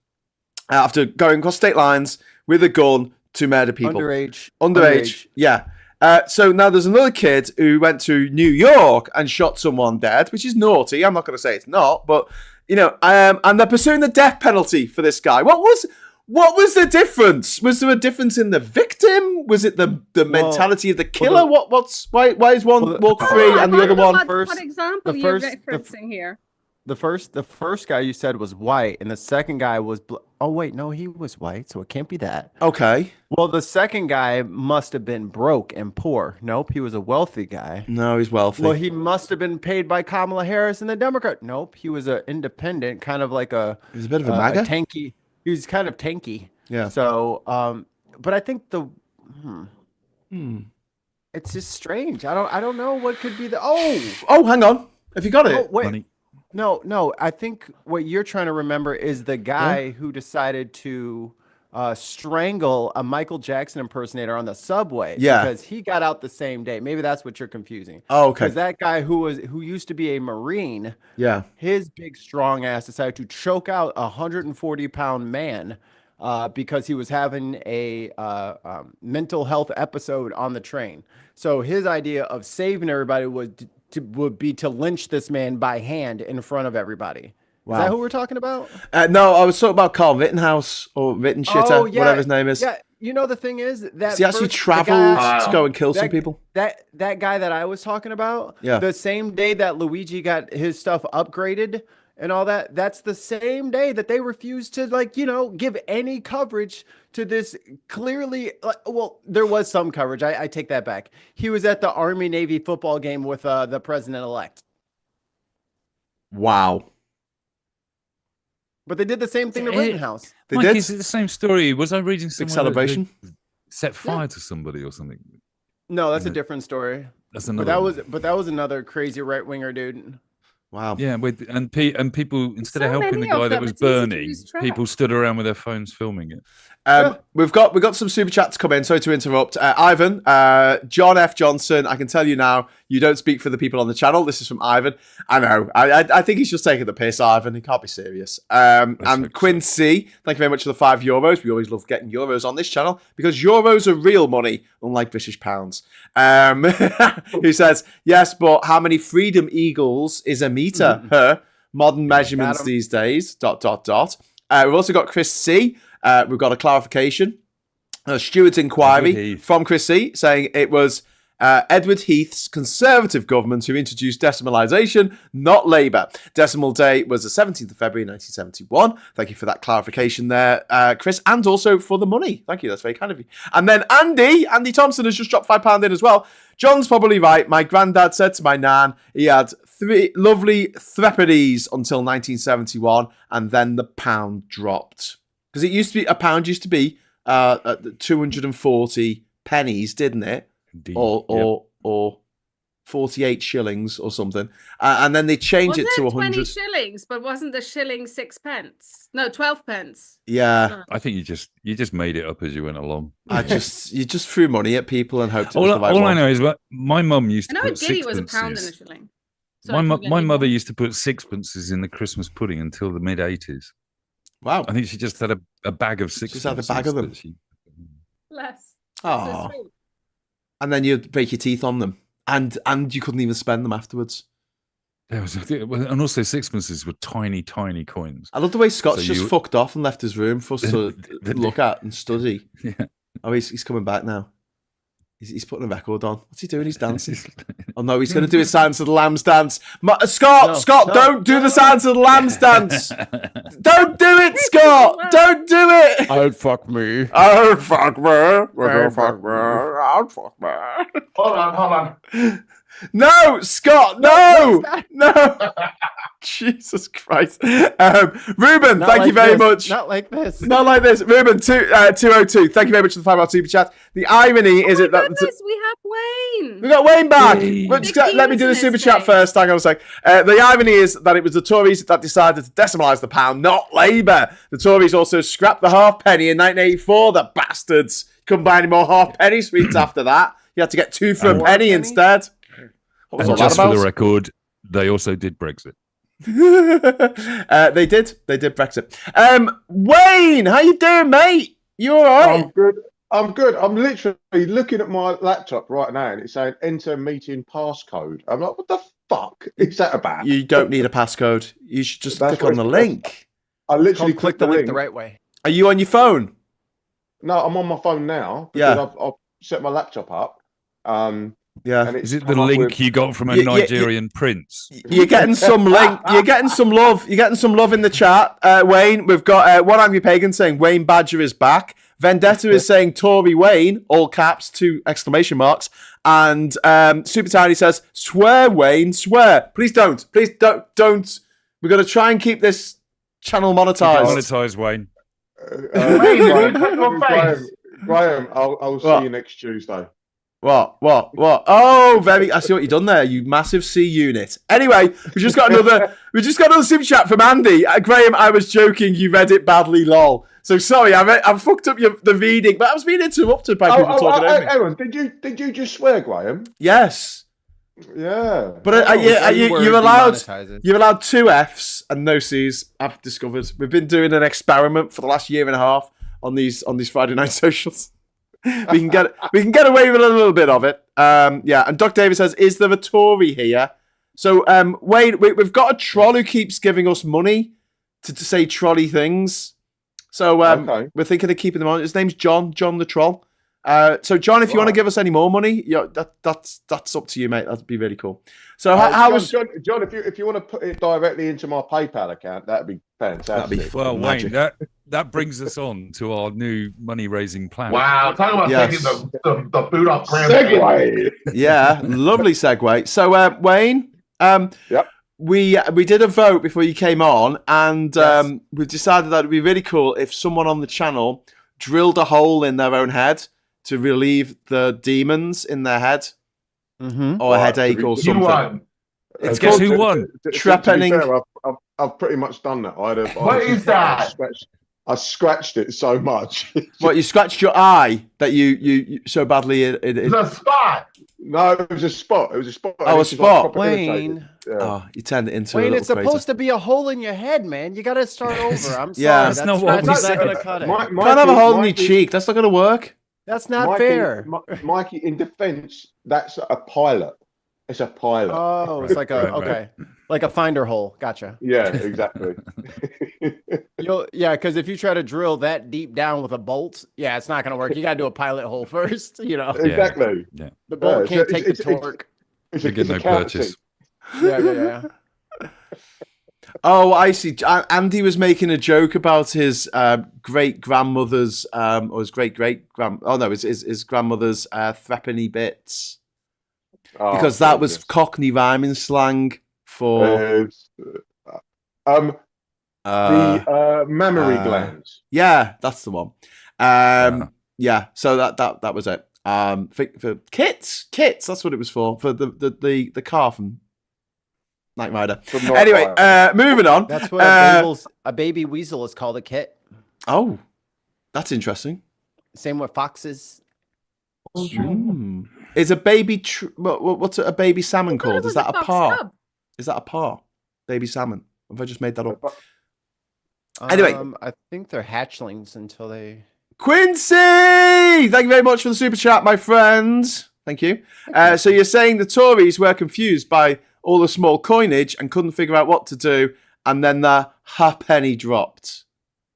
A: after going across state lines with a gun to murder people. Underage. Yeah. So now there's another kid who went to New York and shot someone dead, which is naughty. I'm not going to say it's not, but and they're pursuing the death penalty for this guy. What was the difference? Was there a difference in the victim? Was it the mentality of the killer? Why is one walk free and the other one?
E: What example you're referencing here?
C: The first guy you said was white, and the second guy was oh wait, no, he was white, so it can't be that.
A: Okay.
C: Well, the second guy must have been broke and poor. Nope, he was a wealthy guy.
A: No, he's wealthy.
C: Well, he must have been paid by Kamala Harris and the Democrat. Nope, he was an independent, kind of like a.
A: He's a bit of a MAGA.
C: Tanky. He was kind of tanky.
A: Yeah.
C: So, but I think it's just strange. I don't know what could be the. Oh,
A: hang on. Have you got it?
C: Oh, wait. Money. No. I think what you're trying to remember is the guy who decided to strangle a Michael Jackson impersonator on the subway.
A: Yeah.
C: Because he got out the same day. Maybe that's what you're confusing.
A: Oh, okay.
C: Because that guy who used to be a Marine.
A: Yeah.
C: His big strong ass decided to choke out a 140-pound man because he was having a mental health episode on the train. So his idea of saving everybody would be to lynch this man by hand in front of everybody. Wow. Is that who we're talking about?
A: No, I was talking about Carl Rittenhouse or Rittenshitter, whatever his name is.
C: Yeah, you know the thing is that
A: he actually traveled to go and kill some people.
C: That guy that I was talking about, the same day that Luigi got his stuff upgraded and all that, that's the same day that they refused to give any coverage to this clearly. Well, there was some coverage. I take that back. He was at the Army-Navy football game with the president-elect.
A: Wow.
C: But they did the same thing to Rittenhouse.
A: They did.
B: Is it the same story? Was I reading somewhere?
A: Big celebration.
B: Set fire to somebody or something?
C: No, that's a different story.
B: That's another.
C: But that was another crazy right winger dude.
A: Wow.
B: Yeah, and people, instead of helping the guy that was burning, people stood around with their phones filming it.
A: We've got some super chats come in. Sorry to interrupt. Ivan, John F. Johnson, I can tell you now, you don't speak for the people on the channel. This is from Ivan. I know. I think he's just taking the piss, Ivan. He can't be serious. And Quincy, thank you very much for the €5. We always love getting euros on this channel because euros are real money, unlike British pounds. Who says, yes, but how many Freedom Eagles is a meter? Modern measurements these days, ... We've also got Chris C. We've got a clarification. A steward's inquiry from Chris C. saying it was Edward Heath's Conservative government who introduced decimalisation, not Labour. Decimal day was the 17th of February 1971. Thank you for that clarification there, Chris, and also for the money. Thank you, that's very kind of you. And then Andy Thompson has just dropped £5 in as well. John's probably right. My granddad said to my nan he had 3 lovely threepennies until 1971, and then the pound dropped. Because it used to be, a pound used to be 240 pennies, didn't it?
B: Indeed.
A: Or 48 shillings or something. And then they changed it to 100.
E: 20 shillings, but wasn't the shilling 6 pence? No, 12 pence.
A: Yeah.
B: I think you just made it up as you went along.
A: You just threw money at people and hoped it
B: all
A: was the right
B: all
A: one.
B: I know is what my mum used to
E: I know
B: put
E: a guinea was a
B: sixpences.
E: pound and a shilling.
B: My mother used to put sixpences in the Christmas pudding until the mid-80s.
A: Wow.
B: I think she just had a bag of sixpences.
A: Just had a bag of them.
E: Less.
A: Oh. And then you'd break your teeth on them. And you couldn't even spend them afterwards.
B: And also sixpences were tiny, tiny coins.
A: I love the way Scott's just fucked off and left his room for us to look at and study.
B: Yeah.
A: Oh, he's coming back now. He's putting a record on. What's he doing? He's dancing. Oh no, he's going to do his Silence of the Lambs dance. Scott, don't do the Silence of the Lambs dance. Don't do it, Scott. Don't do it.
C: Oh, fuck me.
A: Oh, fuck me. Oh, fuck me. Oh, fuck me.
D: Hold on.
A: No, Scott, no. Jesus Christ. Ruben, thank you very much.
C: Not like this.
A: Not like this. Ruben, 202. Thank you very much for the $5 super chat. The irony is it that
E: we have Wayne.
A: we got Wayne back.
B: Yay.
A: Let me do the super chat first. Hang on a sec. The irony is that it was the Tories that decided to decimalise the pound, not Labour. The Tories also scrapped the halfpenny in 1984. The bastards couldn't buy any more halfpenny sweets after that. You had to get 2 for a penny instead. What was
B: And
A: all that
B: just for
A: about?
B: the record, they also did Brexit.
A: They did Brexit. Wayne, how you doing, mate? You all right?
F: I'm good. I'm literally looking at my laptop right now and it's saying enter meeting passcode. I'm like, what the fuck is that about?
A: You don't need a passcode. You should just click on the link.
F: I literally
C: Click the link the right way.
A: Are you on your phone?
F: No, I'm on my phone now.
A: Yeah.
F: Because I've set my laptop up.
A: Yeah.
F: And
B: Is it the link you got from a Nigerian prince?
A: You're getting some link. You're getting some love. You're getting some love in the chat, Wayne. We've got One Angry Pagan saying Wayne Badger is back. Vendetta is saying Tory Wayne, all caps, 2 exclamation marks. And Super Tiny says, swear, Wayne, swear. Please don't. Please don't. We're going to try and keep this channel monetized.
B: Monetize, Wayne.
F: Graham, I'll see you next Tuesday.
A: What? Oh, I see what you've done there, you massive C unit. Anyway, we just got another super chat from Andy. Graham, I was joking, you read it badly, lol. So sorry, I fucked up the reading, but I was being interrupted by people talking over me.
F: Aaron, did you just swear, Graham?
A: Yes.
F: Yeah.
A: But you're allowed 2 Fs and no Cs, I've discovered. We've been doing an experiment for the last year and a half on these Friday night socials. we can get away with a little bit of it. Yeah, and Doc Davis says, is there a Tory here? So Wayne, we've got a troll who keeps giving us money to say trolley things. So
F: okay.
A: We're thinking of keeping them on. His name's John the Troll. So John, if you want to give us any more money, that's up to you, mate. That'd be really cool. So how was
F: John? If you want to put it directly into my PayPal account, that'd be fantastic.
A: That'd be
B: Well,
A: magic.
B: Wayne, that brings us on to our new money-raising plan.
D: Wow, talk about taking the boot off Graham.
F: Segue.
A: Yeah, lovely segue. So Wayne,
F: Yep.
A: we did a vote before you came on, and we decided that it'd be really cool if someone on the channel drilled a hole in their own head to relieve the demons in their head, or a headache or something.
D: won.
A: It's
B: Guess
A: called
B: who won?
A: trepanning.
F: I've pretty much done that.
D: What is that?
F: I scratched it so much.
A: What, you scratched your eye that you so badly?
D: It's a spot.
F: No, it was a spot.
A: Oh, a
F: It's just
A: spot.
F: proper irritated. Yeah.
A: Oh, you turned it into a
C: Wayne,
A: little
C: it's supposed
A: crater.
C: to be a hole in your head, man. You got to start over. I'm sorry.
A: Yeah.
B: That's not what we
C: not
B: said.
C: going to cut it.
A: You can't have a hole in your cheek. That's not going to work.
C: That's not
F: Mikey,
C: fair.
F: Mikey, in defence, that's a pilot. It's a pilot.
C: Oh, it's like okay, like a finder hole. Gotcha.
F: Yeah, exactly.
C: Because if you try to drill that deep down with a bolt, it's not going to work. You got to do a pilot hole first.
F: Exactly.
B: Yeah.
C: The bolt can't take the torque.
F: It's
B: You get no purchase.
C: Yeah.
A: Oh, I see. Andy was making a joke about his great grandmother's, or his great grand. Oh no, his grandmother's threepenny bits, because that was Cockney rhyming slang for
F: the mammary glands.
A: Yeah, that's the one. Yeah, so that was it. For kits, that's what it was for the car from Knight Rider. Anyway, moving on.
C: That's what a baby weasel is called, a kit.
A: Oh, that's interesting.
C: Same with foxes.
A: Is a baby what's a baby salmon called? Is that a par? Is that a par? Baby salmon. Have I just made that up? Anyway,
C: I think they're hatchlings until they.
A: Quincy, thank you very much for the super chat, my friends. Thank you. So you're saying the Tories were confused by all the small coinage and couldn't figure out what to do, and then the penny dropped.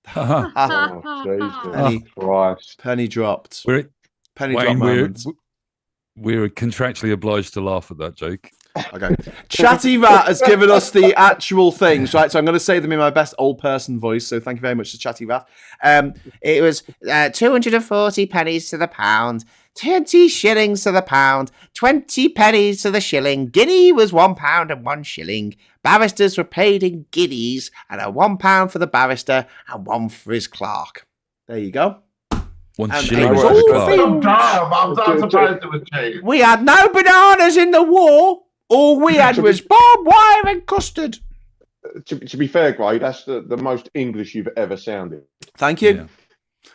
A: Penny dropped. Penny drop moment.
B: We're contractually obliged to laugh at that joke.
A: Okay. Chatty Rat has given us the actual things, right? So I'm going to say them in my best old person voice. So thank you very much to Chatty Rat. It was 240 pennies to the pound, 20 shillings to the pound, 20 pennies to the shilling. Guinea was £1 and 1 shilling. Barristers were paid in guineas, and a £1 for the barrister and 1 for his clerk. There you go.
B: 1
A: And
B: shilling.
A: it was all
D: I'm not surprised it was changed.
A: We had no bananas in the war. All we had was barbed wire and custard.
F: To be fair, Gray, that's the most English you've ever sounded.
A: Thank you. Yeah.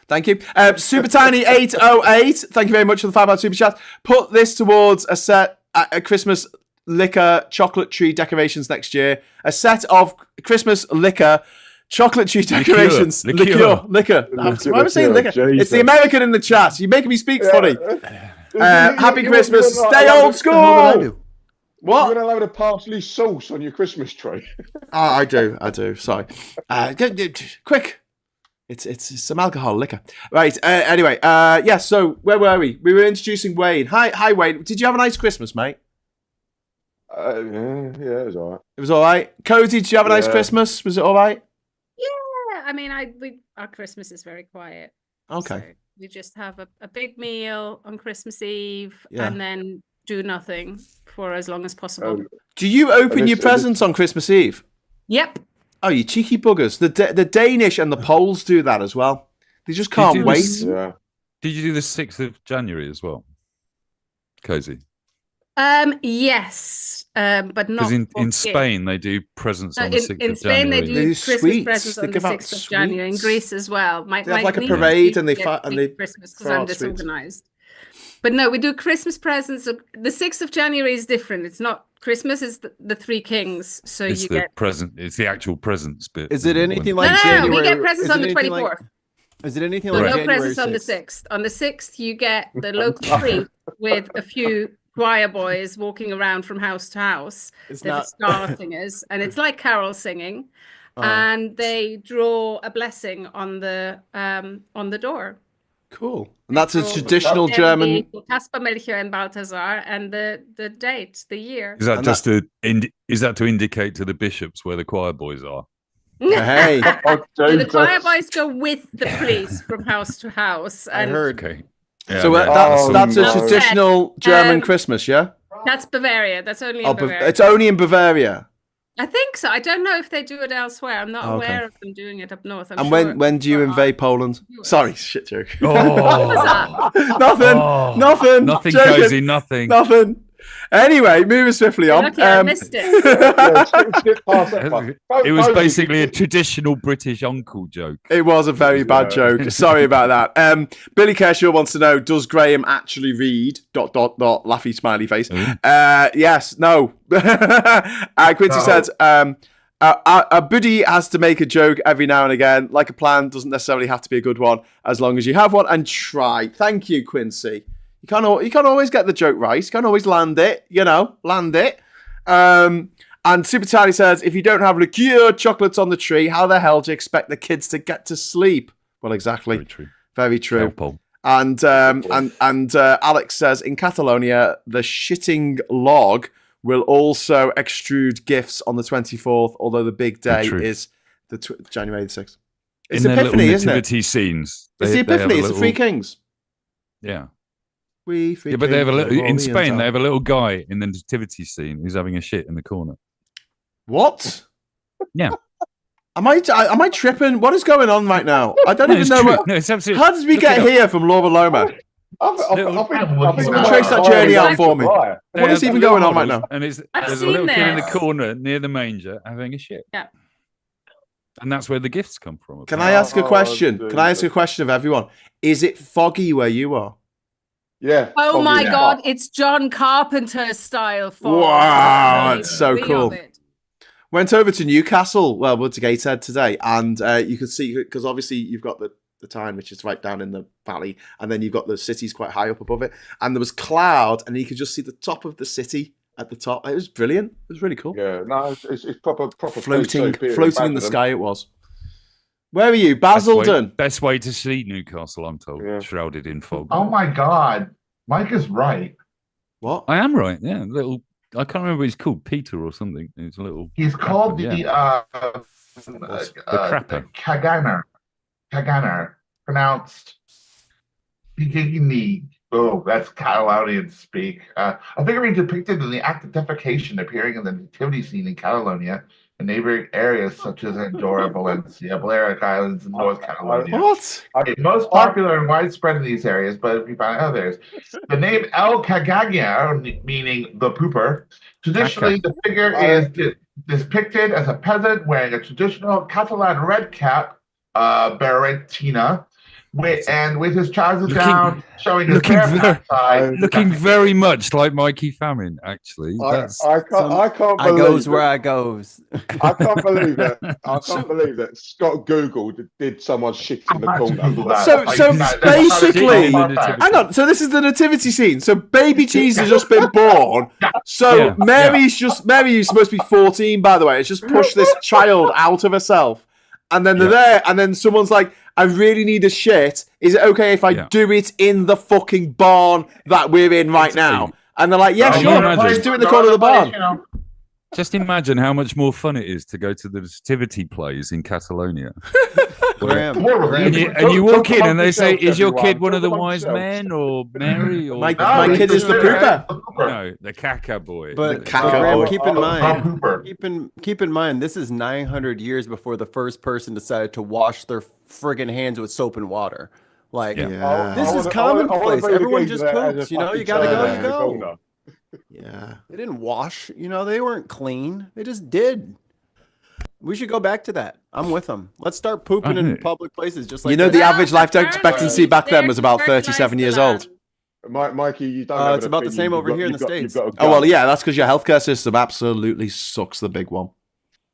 A: Thank you. Super Tiny 808. Thank you very much for the £5 super chat. Put this towards a set a Christmas liquor chocolate tree decorations next year. A set of Christmas liquor chocolate tree decorations. Liquor. Why am I saying liquor? Jesus. It's the American in the chat. You're making me speak funny. Happy Christmas. Stay old school. What?
F: You're going to load of parsley sauce on your Christmas tree.
A: I do. Sorry. Quick. It's some alcohol liquor. Right. Anyway. Yeah. So where were we? We were introducing Wayne. Hi, Wayne. Did you have a nice Christmas, mate?
F: Yeah, it was all right.
A: It was all right. Cody, did you have a nice Christmas? Was it all right?
E: Yeah. I mean, our Christmas is very quiet.
A: Okay.
E: So we just have a big meal on Christmas Eve, and then do nothing for as long as possible.
A: Do you open your presents on Christmas Eve?
E: Yep.
A: Oh, you cheeky buggers. The Danish and the Poles do that as well. They just can't wait.
B: Did you do the 6th of January as well? Cozy.
E: Yes, but not
B: in Spain they do presents on the 6th of January.
E: In Spain they do Christmas
A: sweets.
E: presents on the 6th of January. In Greece as well.
A: They have like a parade and they
E: Christmas because I'm disorganized. But no, we do Christmas presents. The 6th of January is different. It's not Christmas. It's the Three Kings. So
B: it's
E: you
B: get present. It's the actual presents bit.
C: Is it anything like
E: January? No, we get presents on the 24th.
C: Is it anything like
E: no
C: January
E: presents 6th? On the 6th? On the 6th, you get the local treat with a few choir boys walking around from house to house. They're the star singers, and it's like carol singing. And they draw a blessing on the door.
A: Cool. And that's a traditional German.
E: Caspar, Melchior, and Balthazar, and the date, the year.
B: Is that is that to indicate to the bishops where the choir boys are?
A: Hey,
E: so the choir boys go with the police from house to house. And
C: I heard.
B: Okay. Yeah,
A: so that's a traditional German Christmas, yeah?
E: That's Bavaria. That's only in Bavaria.
A: It's only in Bavaria.
E: I think so. I don't know if they do it elsewhere. I'm not aware of them doing it up north.
A: And when do you invade Poland? Sorry, shit joke.
B: Oh.
E: What was that?
A: Nothing.
B: Nothing, Cozy, nothing.
A: Anyway, moving swiftly on.
E: Lucky I missed it.
B: It was basically a traditional British uncle joke.
A: It was a very bad joke. Sorry about that. Billy Kershaw wants to know, does Graham actually read ... laughy smiley face? Yes, no. Quincy said, a buddy has to make a joke every now and again. Like a plan doesn't necessarily have to be a good one, as long as you have one and try. Thank you, Quincy. You can't always get the joke right. You can't always land it. And Super Tiny says, if you don't have liqueur chocolates on the tree, how the hell do you expect the kids to get to sleep? Well, exactly. Very true. And Alex says, in Catalonia, the shitting log will also extrude gifts on the 24th, although the big day is the January the 6th. It's Epiphany, isn't it?
B: Nativity scenes.
A: It's the Epiphany. It's the Three Kings.
B: Yeah.
A: But
B: they have in Spain. They have a little guy in the nativity scene who's having a shit in the corner.
A: What?
B: Yeah.
A: Am I tripping? What is going on right now? I don't even know.
B: No, it's absolutely.
A: How did we get here from Laura Loomer? Trace that journey out for me. What is even going on right now?
B: And there's a little kid in the corner near the manger having a shit.
E: Yeah.
B: And that's where the gifts come from.
A: Can I ask a question? Can I ask a question of everyone? Is it foggy where you are?
F: Yeah.
E: Oh my God, it's John Carpenter style fog.
A: Wow, that's so cool. Went over to Newcastle, well, to Gateshead today, and you could see, because obviously you've got the Tyne, which is right down in the valley, and then you've got the cities quite high up above it, and there was cloud, and you could just see the top of the city at the top. It was brilliant. It was really cool.
F: Yeah, no, it's proper
A: floating in the sky. It was. Where are you, Basildon?
B: Best way to see Newcastle, I'm told, shrouded in fog.
D: Oh my God, Mike is right.
A: What?
B: I am right. Yeah, I can't remember what he's called, Peter or something. It's a little.
D: He's called the
B: crapper.
D: Kaganer, pronounced Pigini. Oh, that's Catalonian speak. A figurine depicted in the act of defecation appearing in the nativity scene in Catalonia and neighboring areas such as Andorra, Valencia, Balearic Islands, and North Catalonia.
A: What?
D: It's most popular and widespread in these areas, but if you find others, the name El Cagaña, meaning the pooper, traditionally the figure is depicted as a peasant wearing a traditional Catalan red cap, barretina, with his trousers down, showing his bare backside.
B: Looking very much like Mikey Famine, actually.
F: I can't believe
C: I goes where I goes.
F: I can't believe it. I can't believe that Scott Googled did someone shit in the corner.
A: So basically, hang on. So this is the nativity scene. So baby Jesus has just been born. So Mary's supposed to be 14, by the way. It's just pushed this child out of herself. And then they're there, and then someone's like, I really need a shit. Is it okay if I do it in the fucking barn that we're in right now? And they're like, yeah, sure. Just do it in the corner of the barn.
B: Just imagine how much more fun it is to go to the nativity plays in Catalonia. And you walk in and they say, is your kid one of the wise men or Mary? Or
A: my kid is the pooper.
B: No, the caca boy.
C: But Graham, keep in mind, this is 900 years before the first person decided to wash their friggin' hands with soap and water. Like, this is commonplace. Everyone just poops, you gotta go, you go.
A: Yeah.
C: They didn't wash, they weren't clean. They just did. We should go back to that. I'm with them. Let's start pooping in public places, just like
A: the average life expectancy back then was about 37 years old.
F: Mikey, you don't.
C: It's about the same over here in the States.
A: Oh well, yeah, that's because your healthcare system absolutely sucks. The big one.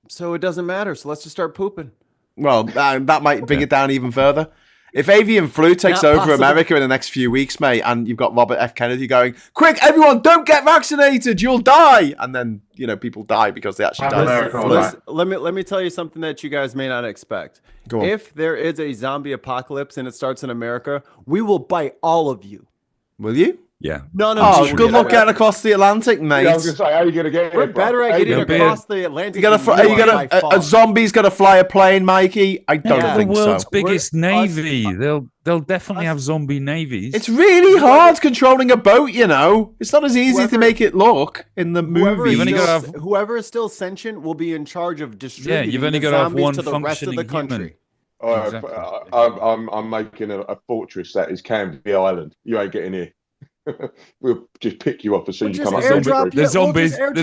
C: So it doesn't matter. So let's just start pooping.
A: Well, that might bring it down even further. If avian flu takes over America in the next few weeks, mate, and you've got Robert F. Kennedy going, quick, everyone, don't get vaccinated, you'll die. And then, people die because they actually die.
C: Let me tell you something that you guys may not expect.
A: Go on.
C: If there is a zombie apocalypse and it starts in America, we will bite all of you.
A: Will you?
B: Yeah.
C: No.
A: Oh, good luck getting across the Atlantic, mate.
F: I was going to say, how are you going to get
C: We're better at getting across the Atlantic.
A: A zombie's got to fly a plane, Mikey? I don't think so.
B: The world's biggest navy. They'll definitely have zombie navies.
A: It's really hard controlling a boat, It's not as easy to make it look in the movie.
C: Whoever is still sentient will be in charge of distributing
B: you've only got to have one
C: to the rest of the country.
B: Exactly.
F: I'm making a fortress that is Canby Island. You ain't getting here. We'll just pick you up as soon as you come up.
B: The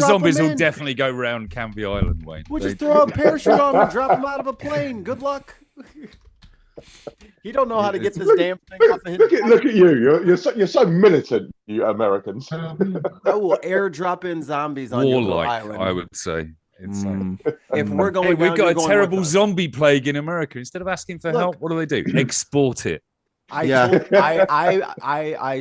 B: zombies will definitely go round Canby Island, Wayne.
C: We'll just throw a parachute on them and drop them out of a plane. Good luck. You don't know how to get this damn thing off the
F: Look at you. You're so militant, you Americans.
C: I will airdrop in zombies on your island.
B: I would say.
C: If we're going,
B: we've got a terrible zombie plague in America. Instead of asking for help, what do? Export it.
C: I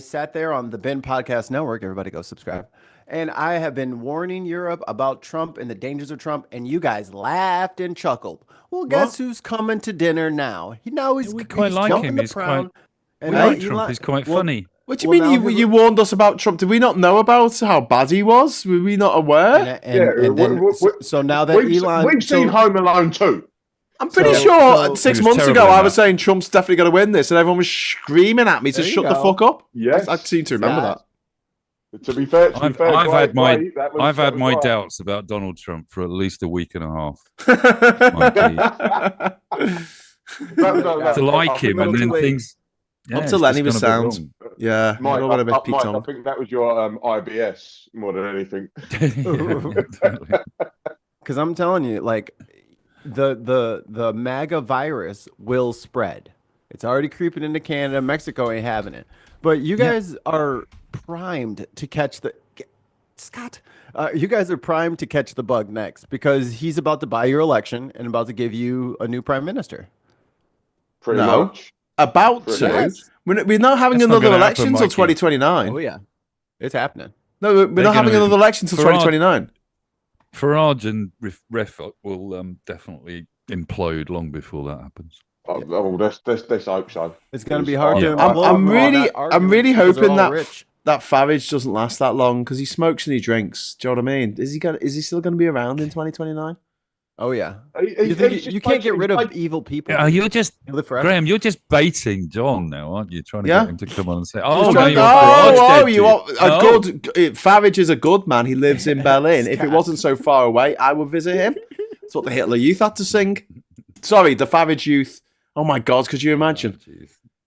C: sat there on the Ben Podcast Network. Everybody go subscribe. And I have been warning Europe about Trump and the dangers of Trump, and you guys laughed and chuckled. Well, guess who's coming to dinner now?
B: We quite like him. He's quite.
C: And
B: Trump is quite funny.
A: What do you mean you warned us about Trump? Did we not know about how bad he was? Were we not aware?
C: So now that
F: we've seen Home Alone 2.
A: I'm pretty sure 6 months ago I was saying Trump's definitely going to win this, and everyone was screaming at me to shut the fuck up.
F: Yes,
A: I seem to remember that.
F: To be fair,
B: I've had my doubts about Donald Trump for at least a week and a half. To like him, and then things.
A: Up to Lenny was sound. Yeah,
F: Mike,
A: a bit Pete
F: I think that was your IBS more than anything.
C: Because I'm telling you, like the MAGA virus will spread. It's already creeping into Canada. Mexico ain't having it. But you guys are primed to catch the Scott. You guys are primed to catch the bug next because he's about to buy your election and about to give you a new prime minister.
F: Pretty much.
A: About to. Yes. We're not having another election until 2029.
C: Oh, yeah. It's happening.
A: No, we're not having another election until 2029.
B: Farage and Ref will definitely implode long before that happens.
F: Let's hope so.
C: It's going to be hard to.
A: I'm really hoping that Farage doesn't last that long because he smokes and he drinks. Do you know what I mean? Is he still going to be around in 2029?
C: Oh yeah. You can't get rid of evil people.
B: You're just Graham. You're just baiting John now, aren't you? Trying to get him to come on and say,
A: Farage is a good man. He lives in Berlin. If it wasn't so far away, I would visit him. That's what the Hitler Youth had to sing. Sorry, the Farage Youth. Oh my God, could you imagine?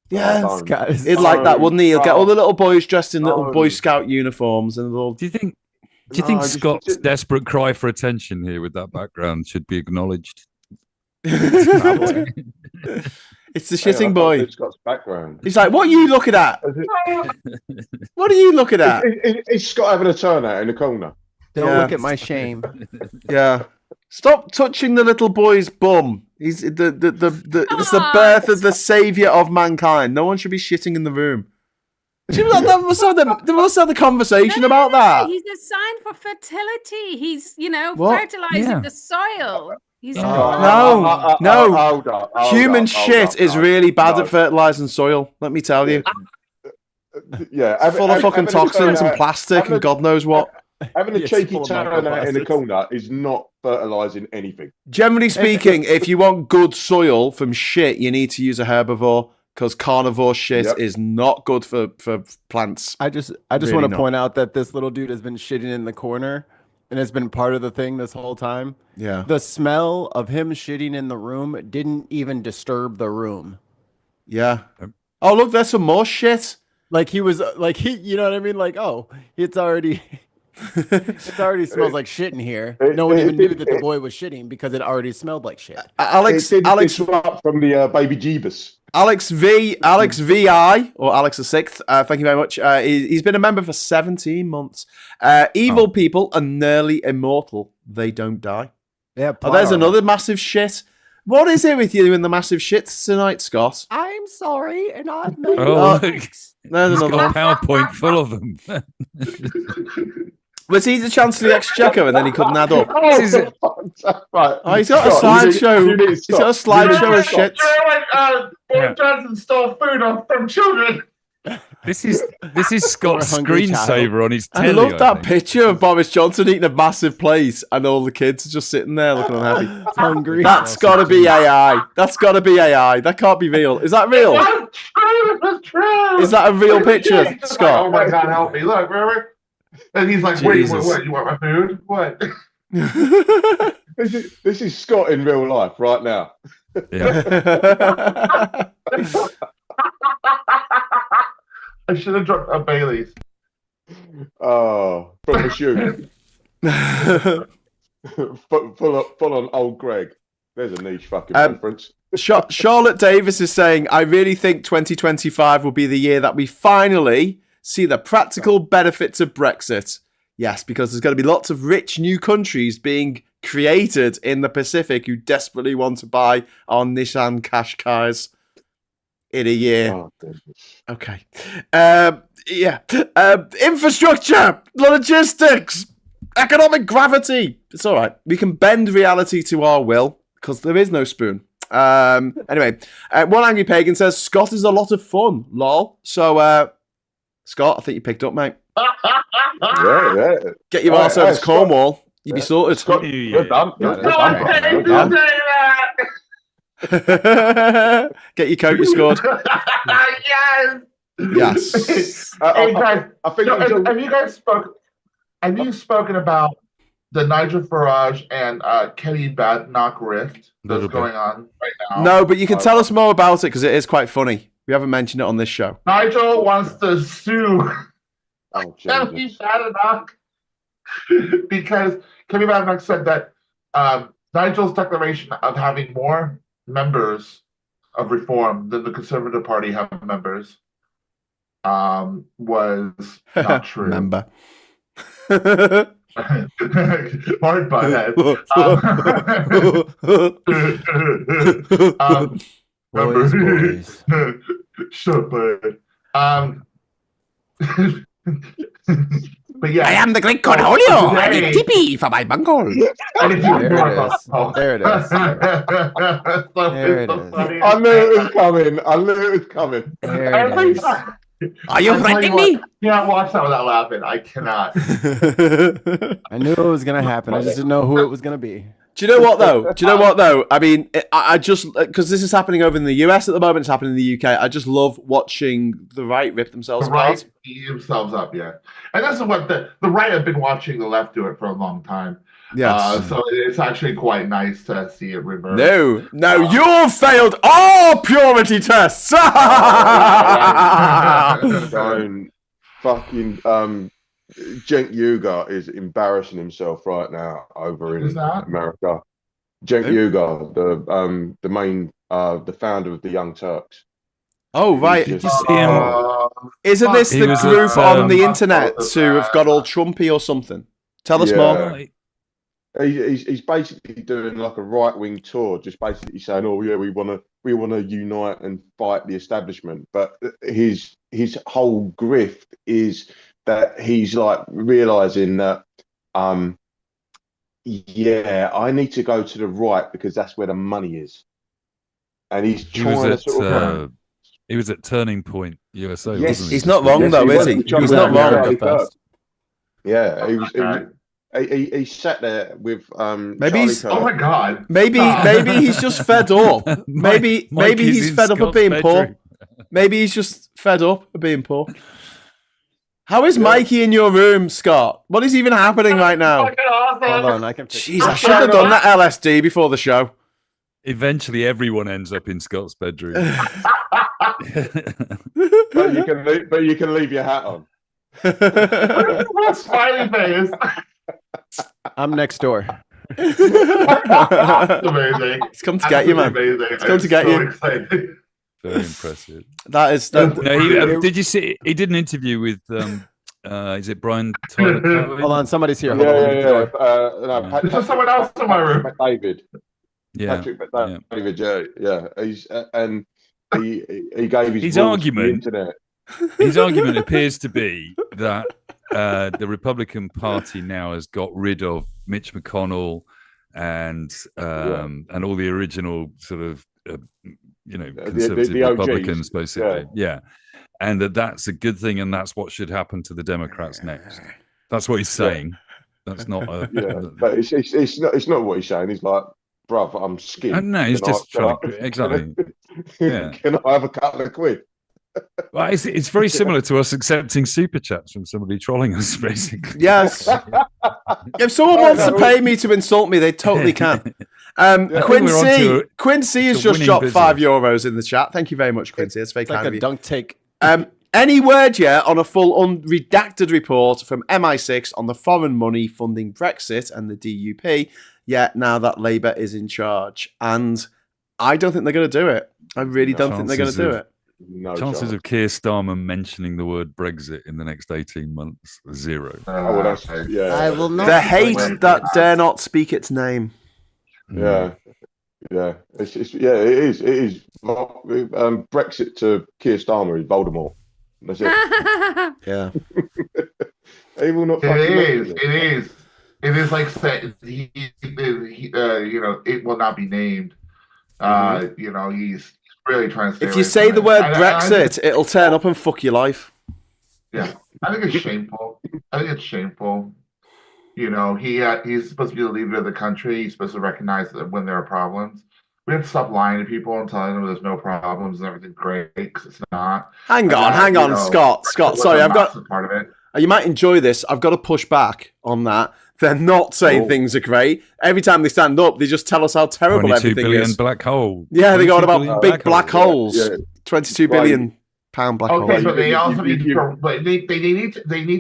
A: Yes, he'd like that, wouldn't he? He'll get all the little boys dressed in little Boy Scout uniforms and all.
B: Do you think Scott's desperate cry for attention here with that background should be acknowledged?
A: It's the shitting boy.
F: Scott's background.
A: He's like, what are you looking at? What are you looking at?
F: Is Scott having a turnout in the corner?
C: Don't look at my shame.
A: Yeah. Stop touching the little boy's bum. He's it's the birth of the savior of mankind. No one should be shitting in the room. They must have the conversation about that.
E: He's a sign for fertility. He's, fertilizing the soil. He's
A: no. Human shit is really bad at fertilizing soil. Let me tell you.
F: Yeah,
A: full of fucking toxins and plastic and God knows what.
F: Having a cheeky turnout in the corner is not fertilizing anything.
A: Generally speaking, if you want good soil from shit, you need to use a herbivore. Because carnivore shit is not good for plants.
C: I just really want to point out that this little dude has been shitting in the corner and has been part of the thing this whole time.
A: Yeah.
C: The smell of him shitting in the room didn't even disturb the room.
A: Yeah. Oh, look, there's some more shit.
C: Like he was you know what I mean? Like, oh, it already smells like shit in here. No one even knew that the boy was shitting because it already smelled like shit.
A: Alex
F: from the baby Jeebus.
A: Alex VI, or Alex the Sixth, thank you very much. He's been a member for 17 months. Evil people are nearly immortal. They don't die.
C: Yeah.
A: There's another massive shit. What is it with you and the massive shits tonight, Scott?
C: I'm sorry, and I've made
B: there's got a PowerPoint full of them.
A: Was he the Chancellor of the Exchequer and then he couldn't add up?
F: He's got
A: a slideshow. He's got a slideshow of shit.
D: Boris Johnson stole food from children.
B: This is Scott's screensaver on his telly.
A: I love that picture of Boris Johnson eating a massive plate and all the kids are just sitting there looking unhappy.
C: Hungry.
A: That's got to be AI. That can't be real. Is that real?
D: That's true.
A: Is that a real picture, Scott?
D: Oh my God, help me. Look, remember? And he's like, wait, what? You want my food? What?
F: This is Scott in real life right now.
B: Yeah.
D: I should have dropped a Bailey's.
F: Oh, from the shoe. full on old Greg. There's a niche fucking reference.
A: Charlotte Davis is saying, I really think 2025 will be the year that we finally see the practical benefits of Brexit. Yes, because there's going to be lots of rich new countries being created in the Pacific who desperately want to buy our Nissan Qashqais. in a year.
F: Oh,
A: Okay. Infrastructure, logistics, economic gravity. It's all right. We can bend reality to our will because there is no spoon. Anyway, one angry pagan says Scott is a lot of fun. Lol. So, Scott, I think you picked up, mate.
F: yeah.
A: Get your arse over to Cornwall. You'd be sorted.
F: Scott, you're done.
A: Get your coat, you scored.
D: Yes.
A: Yes.
D: Hey guys,
F: I think
D: have you spoken about the Nigel Farage and Kenny Badnock rift that's going on right now?
A: No, but you can tell us more about it because it is quite funny. We haven't mentioned it on this show.
D: Nigel wants to sue
F: Kenny
D: Badnock because Kenny Badnock said that Nigel's declaration of having more members of Reform than the Conservative Party have members was not true.
A: Member.
D: Hard butthead.
C: Boys.
D: Shut bud. But yeah,
A: I am the great Cornholio. I need tippy for my bungle.
C: There it is. There it is.
F: I knew it was coming.
C: There it is.
A: Are you threatening me?
D: Can't watch that without laughing. I cannot.
C: I knew it was going to happen. I just didn't know who it was going to be.
A: Do you know what though? I mean, I just because this is happening over in the US at the moment. It's happening in the UK. I just love watching the right rip themselves apart.
D: Beat themselves up, yeah. And that's what the right have been watching the left do it for a long time.
A: Yes.
D: So it's actually quite nice to see it reverse.
A: No, you've failed all purity tests.
F: Fucking Cenk Uygur is embarrassing himself right now over in America. Cenk Uygur, the main, the founder of the Young Turks.
A: Oh right,
B: did you see him?
A: Isn't this the group on the internet who have got all Trumpy or something? Tell us more.
F: He's basically doing like a right wing tour, just basically saying, "Oh yeah, we want to unite and fight the establishment." But his whole grift is that he's like realizing that, I need to go to the right because that's where the money is, and he's trying to
B: He was at Turning Point USA.
F: Yes,
B: wasn't he?
A: He's not wrong though, is he? He's not wrong.
F: Yeah, he was. He sat there with
A: maybe he's,
D: oh my god.
A: Maybe he's just fed up. Maybe he's fed up of being poor. Maybe he's just fed up of being poor. How is Mikey in your room, Scott? What is even happening right now?
C: Hold on, I can.
A: Jeez, I should have done that LSD before the show.
B: Eventually, everyone ends up in Scott's bedroom.
F: But you can leave your hat on.
D: What's smiley face?
C: I'm next door.
D: That's amazing.
A: It's come to get you, man.
D: Amazing.
A: It's come to get you.
D: Excited.
B: Very impressive.
A: That is.
B: No, did you see? He did an interview with. Is it Brian Tyler?
C: Hold on, somebody's here.
D: There's just someone else in my room.
F: David.
B: Yeah.
F: Patrick David. Yeah. He's and he gave his
B: argument. His argument appears to be that the Republican Party now has got rid of Mitch McConnell and all the original sort of conservative
F: the
B: Republicans,
F: OGs.
B: basically. Yeah. And that's a good thing, and that's what should happen to the Democrats next. That's what he's saying. That's not a
F: but it's not what he's saying. He's like, bruv, I'm skint.
B: No, he's just trying to exactly. Yeah.
F: Can I have a couple of quid?
B: Well, it's very similar to us accepting super chats from somebody trolling us, basically.
A: Yes. If someone wants to pay me to insult me, they totally can. Quincy has just dropped €5 in the chat. Thank you very much, Quincy. It's very kind of you.
C: Dunk take.
A: Any word yet on a full unredacted report from MI6 on the foreign money funding Brexit and the DUP? Yet now that Labour is in charge, and I don't think they're going to do it. I really don't think they're going to do it.
F: No
B: chances of Keir Starmer mentioning the word Brexit in the next 18 months, 0.
C: I will not.
A: The hate that dare not speak its name.
F: Yeah. Yeah, yeah, it is. It is. Brexit to Keir Starmer is Voldemort. That's it.
C: Yeah.
F: He will not.
D: It is. It is. It is like it will not be named. He's really trying to stay
A: If
D: away
A: you say
D: from
A: the
D: it.
A: word Brexit, it'll turn up and fuck your life.
D: Yeah, I think it's shameful. I think it's shameful. He's supposed to be the leader of the country. He's supposed to recognize that when there are problems. We have to stop lying to people and telling them there's no problems and everything's great, because it's not.
A: Hang on, Scott. Sorry, I've got
D: part of it.
A: You might enjoy this. I've got to push back on that. They're not saying things are great. Every time they stand up, they just tell us how terrible everything is.
B: 22 billion black hole.
A: Yeah, they go on about big black holes.
F: Yeah.
A: 22 billion pound black hole.
D: Okay, but they also need to. But they need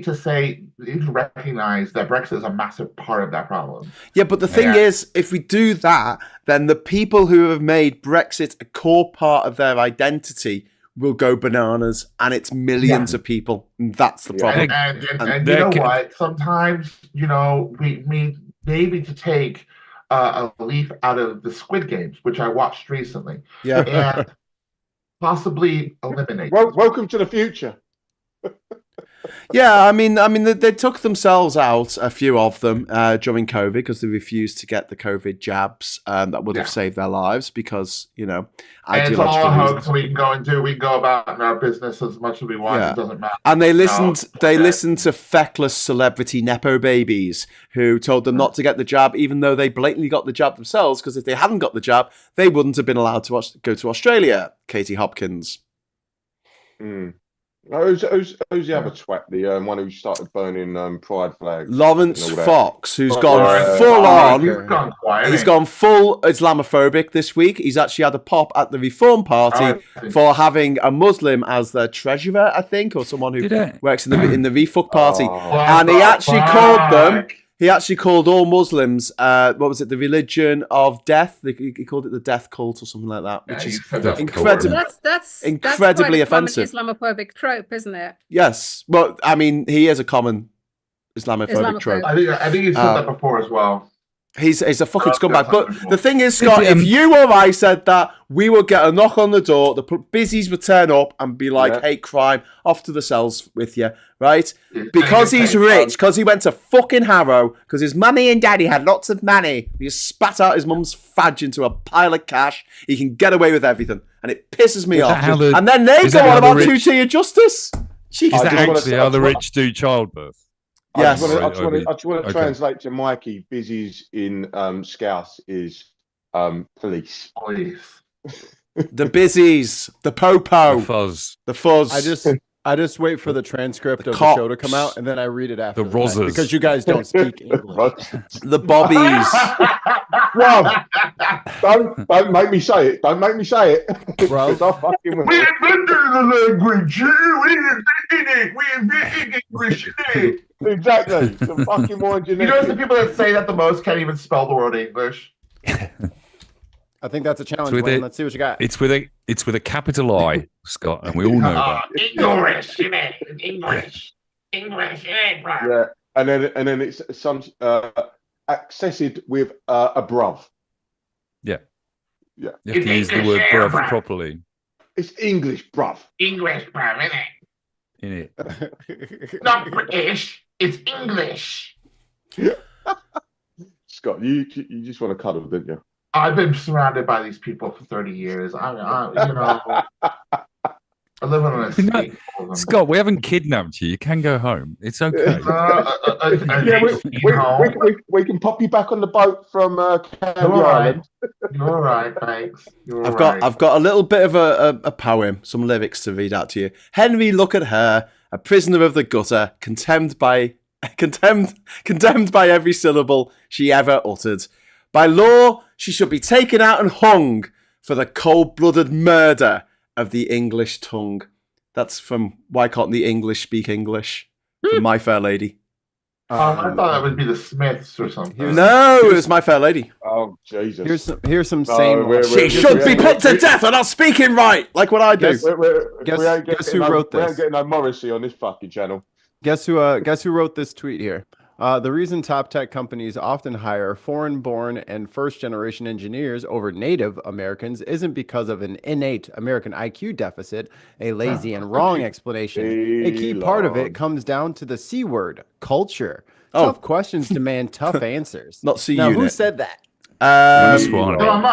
D: to recognize that Brexit is a massive part of that problem.
A: Yeah, but the thing is, if we do that, then the people who have made Brexit a core part of their identity will go bananas, and it's millions of people. And that's the problem.
D: And you know what? Sometimes, we maybe to take a leaf out of the Squid Games, which I watched recently.
A: Yeah.
D: And possibly eliminate.
F: Welcome to the future.
A: Yeah, I mean, they took themselves out, a few of them, during COVID, because they refused to get the COVID jabs that would have saved their lives, because,
D: and it's all a hoax. We can go about our business as much as we want. It doesn't matter.
A: And they listened to feckless celebrity nepo babies who told them not to get the jab, even though they blatantly got the jab themselves, because if they hadn't got the jab, they wouldn't have been allowed to go to Australia. Katie Hopkins.
F: Who's the other twat? The one who started burning pride flags.
A: Lawrence Fox, who's gone full on. He's gone full Islamophobic this week. He's actually had a pop at the Reform Party for having a Muslim as their treasurer, I think, or someone who works in the Refuck Party. And he actually called them. He actually called all Muslims, what was it, the religion of death? He called it the death cult or something like that, which is incredibly offensive.
E: That's quite a common Islamophobic trope, isn't it?
A: Yes. Well, I mean, he is a common Islamophobic trope.
D: I think he's said that before as well.
A: He's a fucking scumbag. But the thing is, Scott, if you or I said that, we would get a knock on the door, the busies would turn up and be like, hate crime, off to the cells with you, right? Because he's rich, because he went to fucking Harrow, because his mummy and daddy had lots of money. He just spat out his mum's fudge into a pile of cash. He can get away with everything. And it pisses me off. And then they go on about two-tier justice.
B: Is that actually how the rich do childbirth?
A: Yes.
F: I just want to translate to Mikey. Busies in Scouse is police.
A: The busies, the popo, the fuzz.
C: I just wait for the transcript of the show to come out, and then I read it after.
B: The Rosas.
C: Because you guys don't speak English.
A: The Bobbies.
F: Well, don't make me say it. Don't make me say it.
C: Bro.
D: We invented the language. We invented it. We invented English.
F: Exactly. The fucking more
D: You notice the people that say that the most can't even spell the word English.
C: I think that's a challenge. Let's see what you got.
B: It's with a capital I, Scott, and we all know that.
D: English, bro.
F: Yeah, and then it's some accessed with a bruv.
B: Yeah.
F: Yeah.
B: You have to use the word bruv properly.
F: It's English, bruv.
D: English, bruv, isn't it? Not British. It's English.
F: Scott, you just want to cuddle, didn't you?
D: I've been surrounded by these people for 30 years. I live on an estate.
B: Scott, we haven't kidnapped you. You can go home. It's okay.
F: We can pop you back on the boat from Candy Island.
D: You're all right, thanks.
A: I've got a little bit of a poem, some lyrics to read out to you. Henry, look at her, a prisoner of the gutter, condemned by every syllable she ever uttered. By law, she should be taken out and hung for the cold-blooded murder of the English tongue. That's from Why Can't the English Speak English? From My Fair Lady.
D: I thought that would be the Smiths or something.
A: No, it was My Fair Lady.
F: Oh, Jesus.
C: Here's some same...
A: She should be put to death for not speaking right, like what I do.
C: Guess who wrote this?
F: We ain't getting no Morrissey on this fucking channel.
C: Guess who wrote this tweet here? The reason top tech companies often hire foreign-born and first-generation engineers over native Americans isn't because of an innate American IQ deficit, a lazy and wrong explanation. A key part of it comes down to the C word, culture. Tough questions demand tough answers.
A: Not C
C: now,
A: unit.
C: who said that?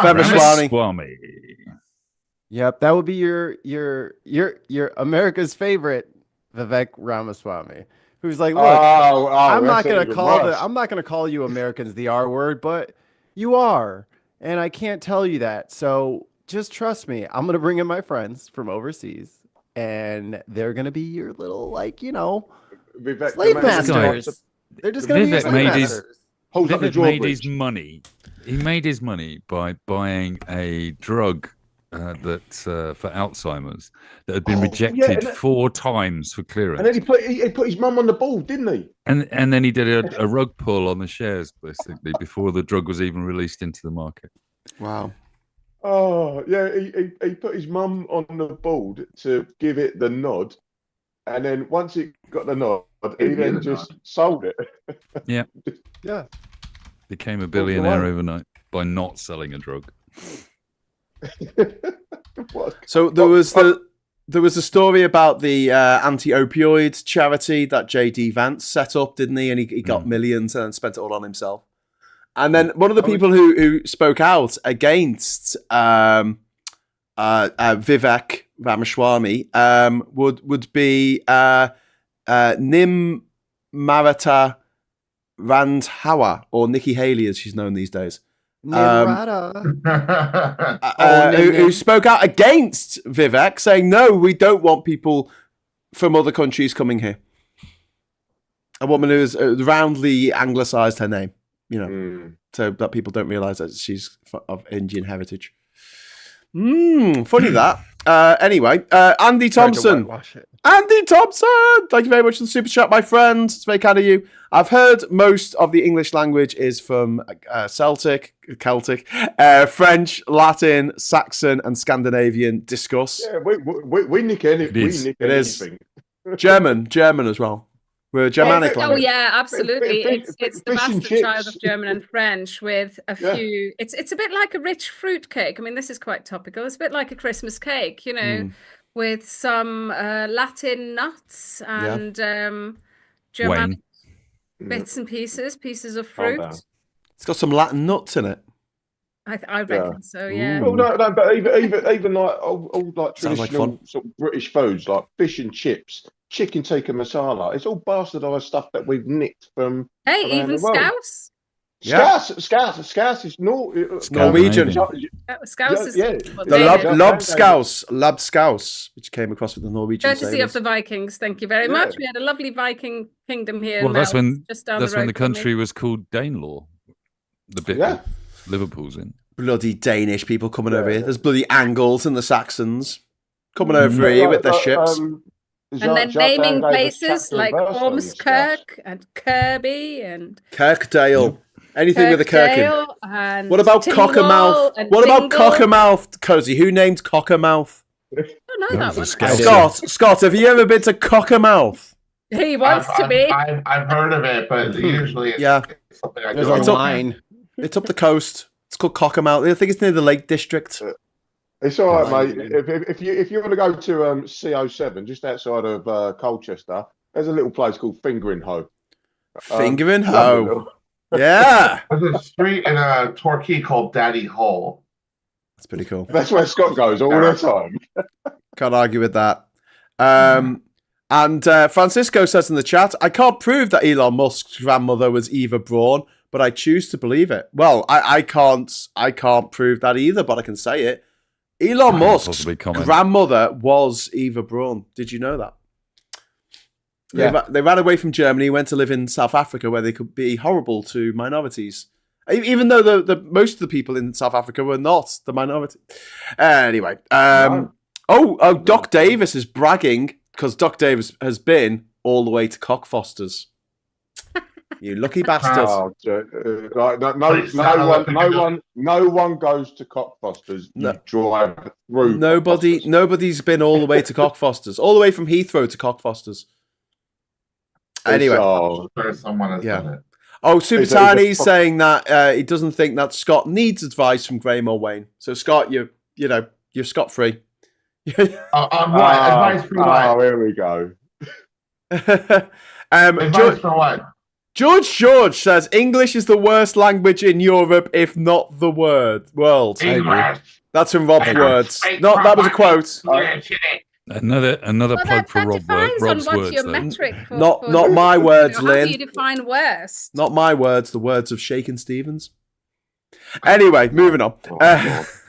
B: Ramaswamy.
C: Yep, that would be your America's favorite, Vivek Ramaswamy. Who's like, look, I'm not gonna call you Americans the R word, but you are, and I can't tell you that. So just trust me. I'm gonna bring in my friends from overseas, and they're gonna be your little, like,
F: Vivek,
C: slave masters. They're just gonna be your slave masters.
B: Vivek made his money. He made his money by buying a drug that for Alzheimer's that had been rejected 4 times for clearance.
F: And then he put his mum on the board, didn't he?
B: And then he did a rug pull on the shares, basically, before the drug was even released into the market.
A: Wow.
F: Oh, yeah, he put his mum on the board to give it the nod. And then once it got the nod, he then just sold it.
B: Yeah.
C: Yeah.
B: Became a billionaire overnight by not selling a drug.
A: So there was a story about the anti-opioid charity that J.D. Vance set up, didn't he? And he got millions and spent it all on himself. And then one of the people who spoke out against Vivek Ramaswamy would be Nim Marata Randhawa, or Nikki Haley as she's known these days. Who spoke out against Vivek, saying, no, we don't want people from other countries coming here. A woman who has roundly anglicised her name, so that people don't realise that she's of Indian heritage. Funny that. Anyway, Andy Thompson. Andy Thompson! Thank you very much for the super chat, my friend. It's very kind of you. I've heard most of the English language is from Celtic, French, Latin, Saxon, and Scandinavian discuss.
F: Yeah, we nick anything.
A: It is. German as well. We're a Germanic language.
E: Oh yeah, absolutely. It's the bastard child of German and French with a few. It's a bit like a rich fruit cake. I mean, this is quite topical. It's a bit like a Christmas cake, with some Latin nuts and Germanic bits and pieces of fruit.
A: It's got some Latin nuts in it.
E: I reckon so. Yeah.
F: Well, no, but even like all like traditional sort of British foods like fish and chips, chicken tikka masala. It's all bastardized stuff that we've nicked from.
E: Hey, even Scouse.
F: Scouse is
A: Norwegian.
E: Scouse is
A: the Lobscouse, which came across with the Norwegian.
E: Courtesy of the Vikings. Thank you very much. We had a lovely Viking kingdom here.
B: Well, that's when the country was called Danelaw. The bit that Liverpool's in.
A: Bloody Danish people coming over here. There's bloody Angles and the Saxons coming over here with their ships.
E: And then naming places like Ormskirk and Kirby and
A: Kirkdale. Anything with a Kirk in. What about Cockermouth? What about Cockermouth, Cozy? Who named Cockermouth?
E: I don't know that one.
A: Scott, have you ever been to Cockermouth?
E: He wants to be.
D: I've heard of it, but usually it's something I
C: There's a line.
A: It's up the coast. It's called Cockermouth. I think it's near the Lake District.
F: It's all right, mate. If you want to go to CO7, just outside of Colchester, there's a little place called Fingering Hoe.
A: Fingering Hoe. Yeah.
D: There's a street in Torquay called Daddy Hole.
A: That's pretty cool.
F: That's where Scott goes all the time.
A: Can't argue with that. And Francisco says in the chat, I can't prove that Elon Musk's grandmother was Eva Braun, but I choose to believe it. Well, I can't prove that either, but I can say it. Elon Musk's grandmother was Eva Braun. Did you know that? Yeah. They ran away from Germany, went to live in South Africa where they could be horrible to minorities. Even though the most of the people in South Africa were not the minority. Anyway. Doc Davis is bragging because Doc Davis has been all the way to Cockfosters. You lucky bastard.
F: No one goes to Cockfosters. You drive through.
A: Nobody's been all the way to Cockfosters. All the way from Heathrow to Cockfosters. Anyway,
D: someone has done it.
A: Oh, Super Tiny's saying that he doesn't think that Scott needs advice from Graham or Wayne. So Scott, you're scot free.
D: On what? Advice for what?
F: Oh, here we go.
D: Advice for what?
A: George says English is the worst language in Europe, if not the world.
D: English.
A: That's from Rob's words. No, that was a quote.
B: Another plug for Rob's words.
E: Your metric for,
A: not my words, Lynn.
E: How do you define worst?
A: Not my words. The words of Shakin' Stevens. Anyway, moving on.
D: That's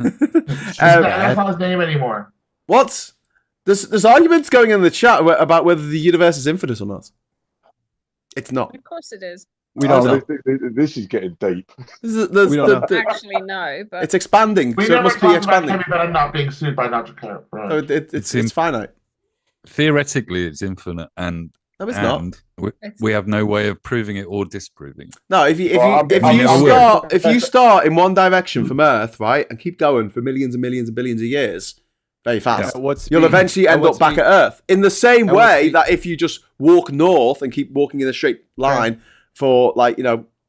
D: not his name anymore.
A: What? There's arguments going in the chat about whether the universe is infinite or not. It's not.
E: Of course it is.
F: We don't know. This is getting deep.
E: We don't actually know, but
A: it's expanding, so it must be expanding.
D: But I'm not being sued by Dr. Carrot.
A: So it's finite.
B: Theoretically, it's infinite, and
A: no, it's not.
B: We have no way of proving it or disproving it.
A: No, if you start in one direction from Earth, right, and keep going for millions and millions and billions of years, very fast, you'll eventually end up back at Earth. In the same way that if you just walk north and keep walking in a straight line for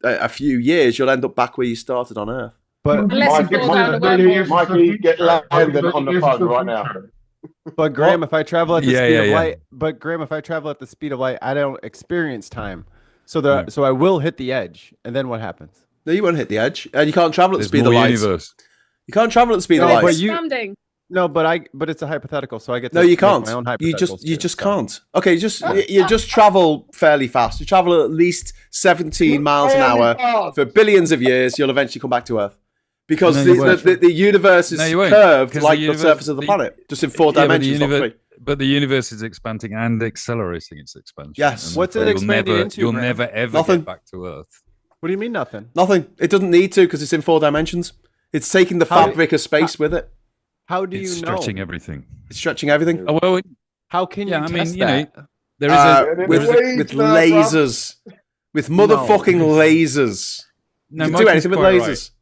A: a few years, you'll end up back where you started on Earth.
C: But
F: Mikey, get Landon on the phone right now.
C: But Graham, if I travel at the speed of light, if I travel at the speed of light, I don't experience time. So so I will hit the edge, and then what happens?
A: No, you won't hit the edge, and you can't travel at the speed of light. You can't travel at the speed of light.
C: No, but it's a hypothetical, so I get to
A: you can't.
C: My own
A: you just can't. Okay, you just travel fairly fast. You travel at least 17 miles an hour for billions of years. You'll eventually come back to Earth because the universe is curved like the surface of the planet, just in 4 dimensions, not 3.
B: But the universe is expanding and accelerating its expansion.
A: Yes.
C: What's it expanding into?
B: You'll never ever get back to Earth.
C: What do you mean nothing?
A: Nothing. It doesn't need to because it's in 4 dimensions. It's taking the fabric of space with it.
C: How do you know?
B: It's stretching everything.
A: It's stretching everything.
B: Oh, well,
C: how can you test that?
B: There is
A: with lasers, with motherfucking lasers.
B: No,
A: you can do anything with lasers.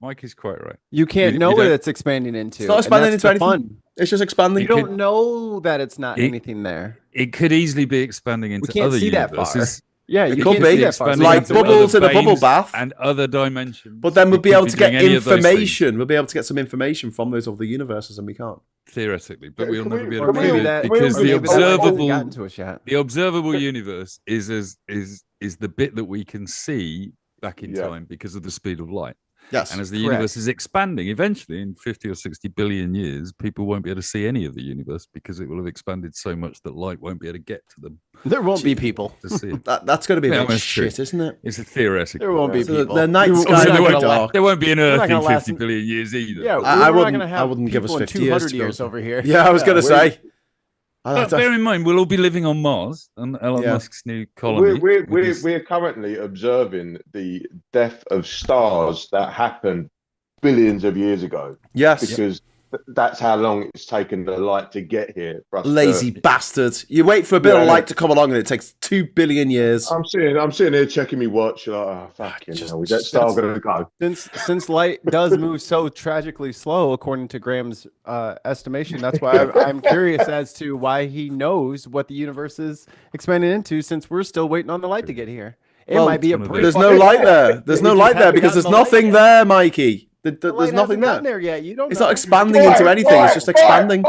B: Mike is quite right.
C: You can't know what it's expanding into.
A: It's not expanding into anything. Fun. It's just expanding.
C: You don't know that it's not anything there.
B: It could easily be expanding into other universes.
C: Yeah,
A: it could be like bubbles in a bubble bath
B: and other dimensions.
A: But then we'll be able to get information. We'll be able to get some information from those other universes, and we can't
B: theoretically. But we'll never be able to prove it because the observable universe is the bit that we can see back in time because of the speed of light.
A: Yes,
B: and as the universe is expanding, eventually in 50 or 60 billion years, people won't be able to see any of the universe because it will have expanded so much that light won't be able to get to them.
C: There won't be people
B: to see it.
A: That's going to be a bit shit, isn't it?
B: It's a theoretical.
C: There won't be people.
A: The night sky will be dark.
B: There won't be an Earth in 50 billion years either.
C: Yeah,
A: I wouldn't give us 50 years
C: over here.
A: Yeah, I was going to say.
B: But bear in mind, we'll all be living on Mars and Elon Musk's new colony.
F: We're currently observing the death of stars that happened billions of years ago.
A: Yes,
F: because that's how long it's taken the light to get here.
A: Lazy bastard! You wait for a bit of light to come along, and it takes 2 billion years.
F: I'm sitting here checking my watch. Like, oh fucking hell, is that star gonna go?
C: Since light does move so tragically slow, according to Graham's estimation, that's why I'm curious as to why he knows what the universe is expanding into. Since we're still waiting on the light to get here, it might be
A: there's no light there. There's no light there because there's nothing there, Mikey. There's nothing there.
C: Yet. You don't.
A: It's not expanding into anything. It's just expanding.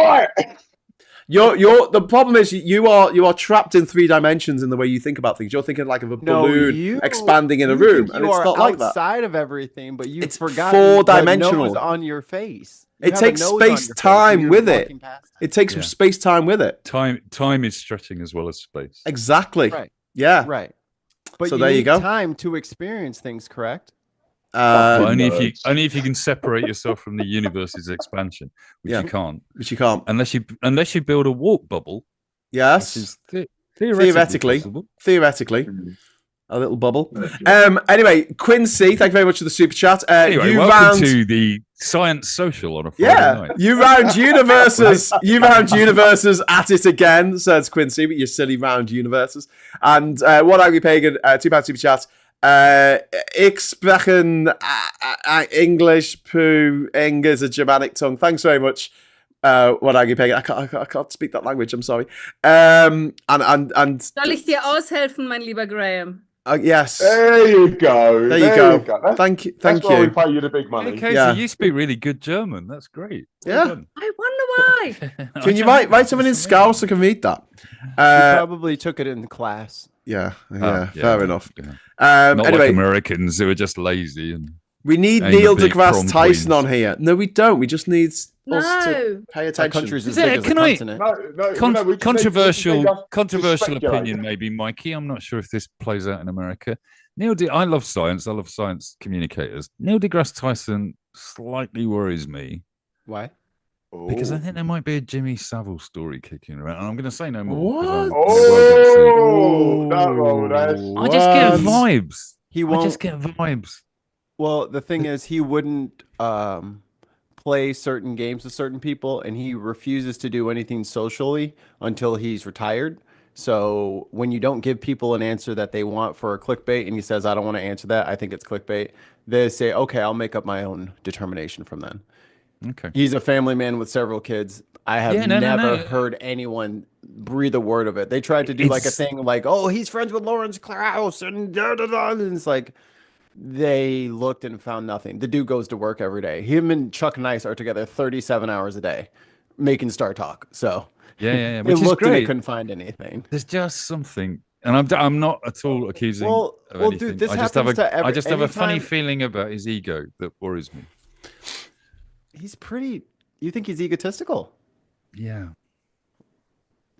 A: The problem is you are trapped in 3 dimensions in the way you think about things. You're thinking like of a balloon expanding in a room, and it's not like that.
C: Outside of everything, but you've forgotten
A: 4-dimensional
C: on your face.
A: It takes space-time with it. It takes space-time with it.
B: Time is stretching as well as space.
A: Exactly.
C: Right.
A: Yeah.
C: Right. But
A: so
C: you
A: there you
C: need
A: go.
C: time to experience things, correct?
B: Only if you can separate yourself from the universe's expansion, which you can't. Unless you build a warp bubble.
A: Yes.
B: Which is
A: theoretically. A little bubble. Anyway, Quincy, thank you very much for the super chat.
B: Anyway, welcome to the Science Social on a Friday night.
A: You round universes. You round universes at it again, says Quincy, but you silly round universes. And One Angry Pagan, £2 super chat. Ich sprechen English, pu Eng is a Germanic tongue. Thanks very much. what I can't speak that language. I'm sorry. And
E: Soll ich dir aushelfen, mein lieber Graham?
A: yes.
F: There you go.
A: There you go. Thank you.
F: That's why we pay you the big money.
B: Okay, so you speak really good German. That's great.
A: Yeah.
E: I wonder why.
A: Can you write something in Scouse so I can read that?
C: You probably took it in class.
A: Yeah, fair enough.
B: Yeah. Not
A: Anyway,
B: like Americans who are just lazy and.
A: We need Neil deGrasse Tyson on here. No, we don't. We just need us to pay attention.
C: Country's as big as a continent.
B: Controversial opinion, maybe, Mikey. I'm not sure if this plays out in America. I love science. I love science communicators. Neil deGrasse Tyson slightly worries me.
C: Why?
B: Because I think there might be a Jimmy Savile story kicking around. And I'm going to say no more. I just get vibes. I just get vibes.
C: Well, the thing is, he wouldn't play certain games with certain people, and he refuses to do anything socially until he's retired. So when you don't give people an answer that they want for a clickbait, and he says, I don't want to answer that, I think it's clickbait, they say, okay, I'll make up my own determination from then.
B: Okay.
C: He's a family man with several kids. I have never heard anyone breathe a word of it. They tried to do like a thing like, oh, he's friends with Lawrence Krauss and da-da-da. And it's like, they looked and found nothing. The dude goes to work every day. Him and Chuck Nice are together 37 hours a day making Star Talk. So
B: yeah.
C: They looked and they couldn't find anything.
B: There's just something, and I'm not at all accusing of anything.
C: Dude, this
B: I just have a funny feeling about his ego that worries me.
C: He's pretty. You think he's egotistical?
B: Yeah.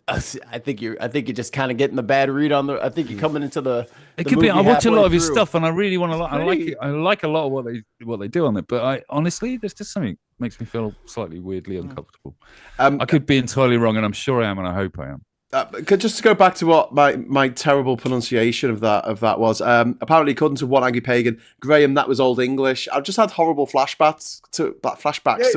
C: I think you're just kind of getting the bad read on the. I think you're coming into the.
B: It could be. I watch a lot of his stuff, and I really want to. I like it. I like a lot of what they do on it. But I honestly, there's just something makes me feel slightly weirdly uncomfortable. I could be entirely wrong, and I'm sure I am, and I hope I am.
A: Just to go back to what my terrible pronunciation of that was, apparently according to One Angry Pagan, Graham, that was Old English. I've just had horrible flashbacks to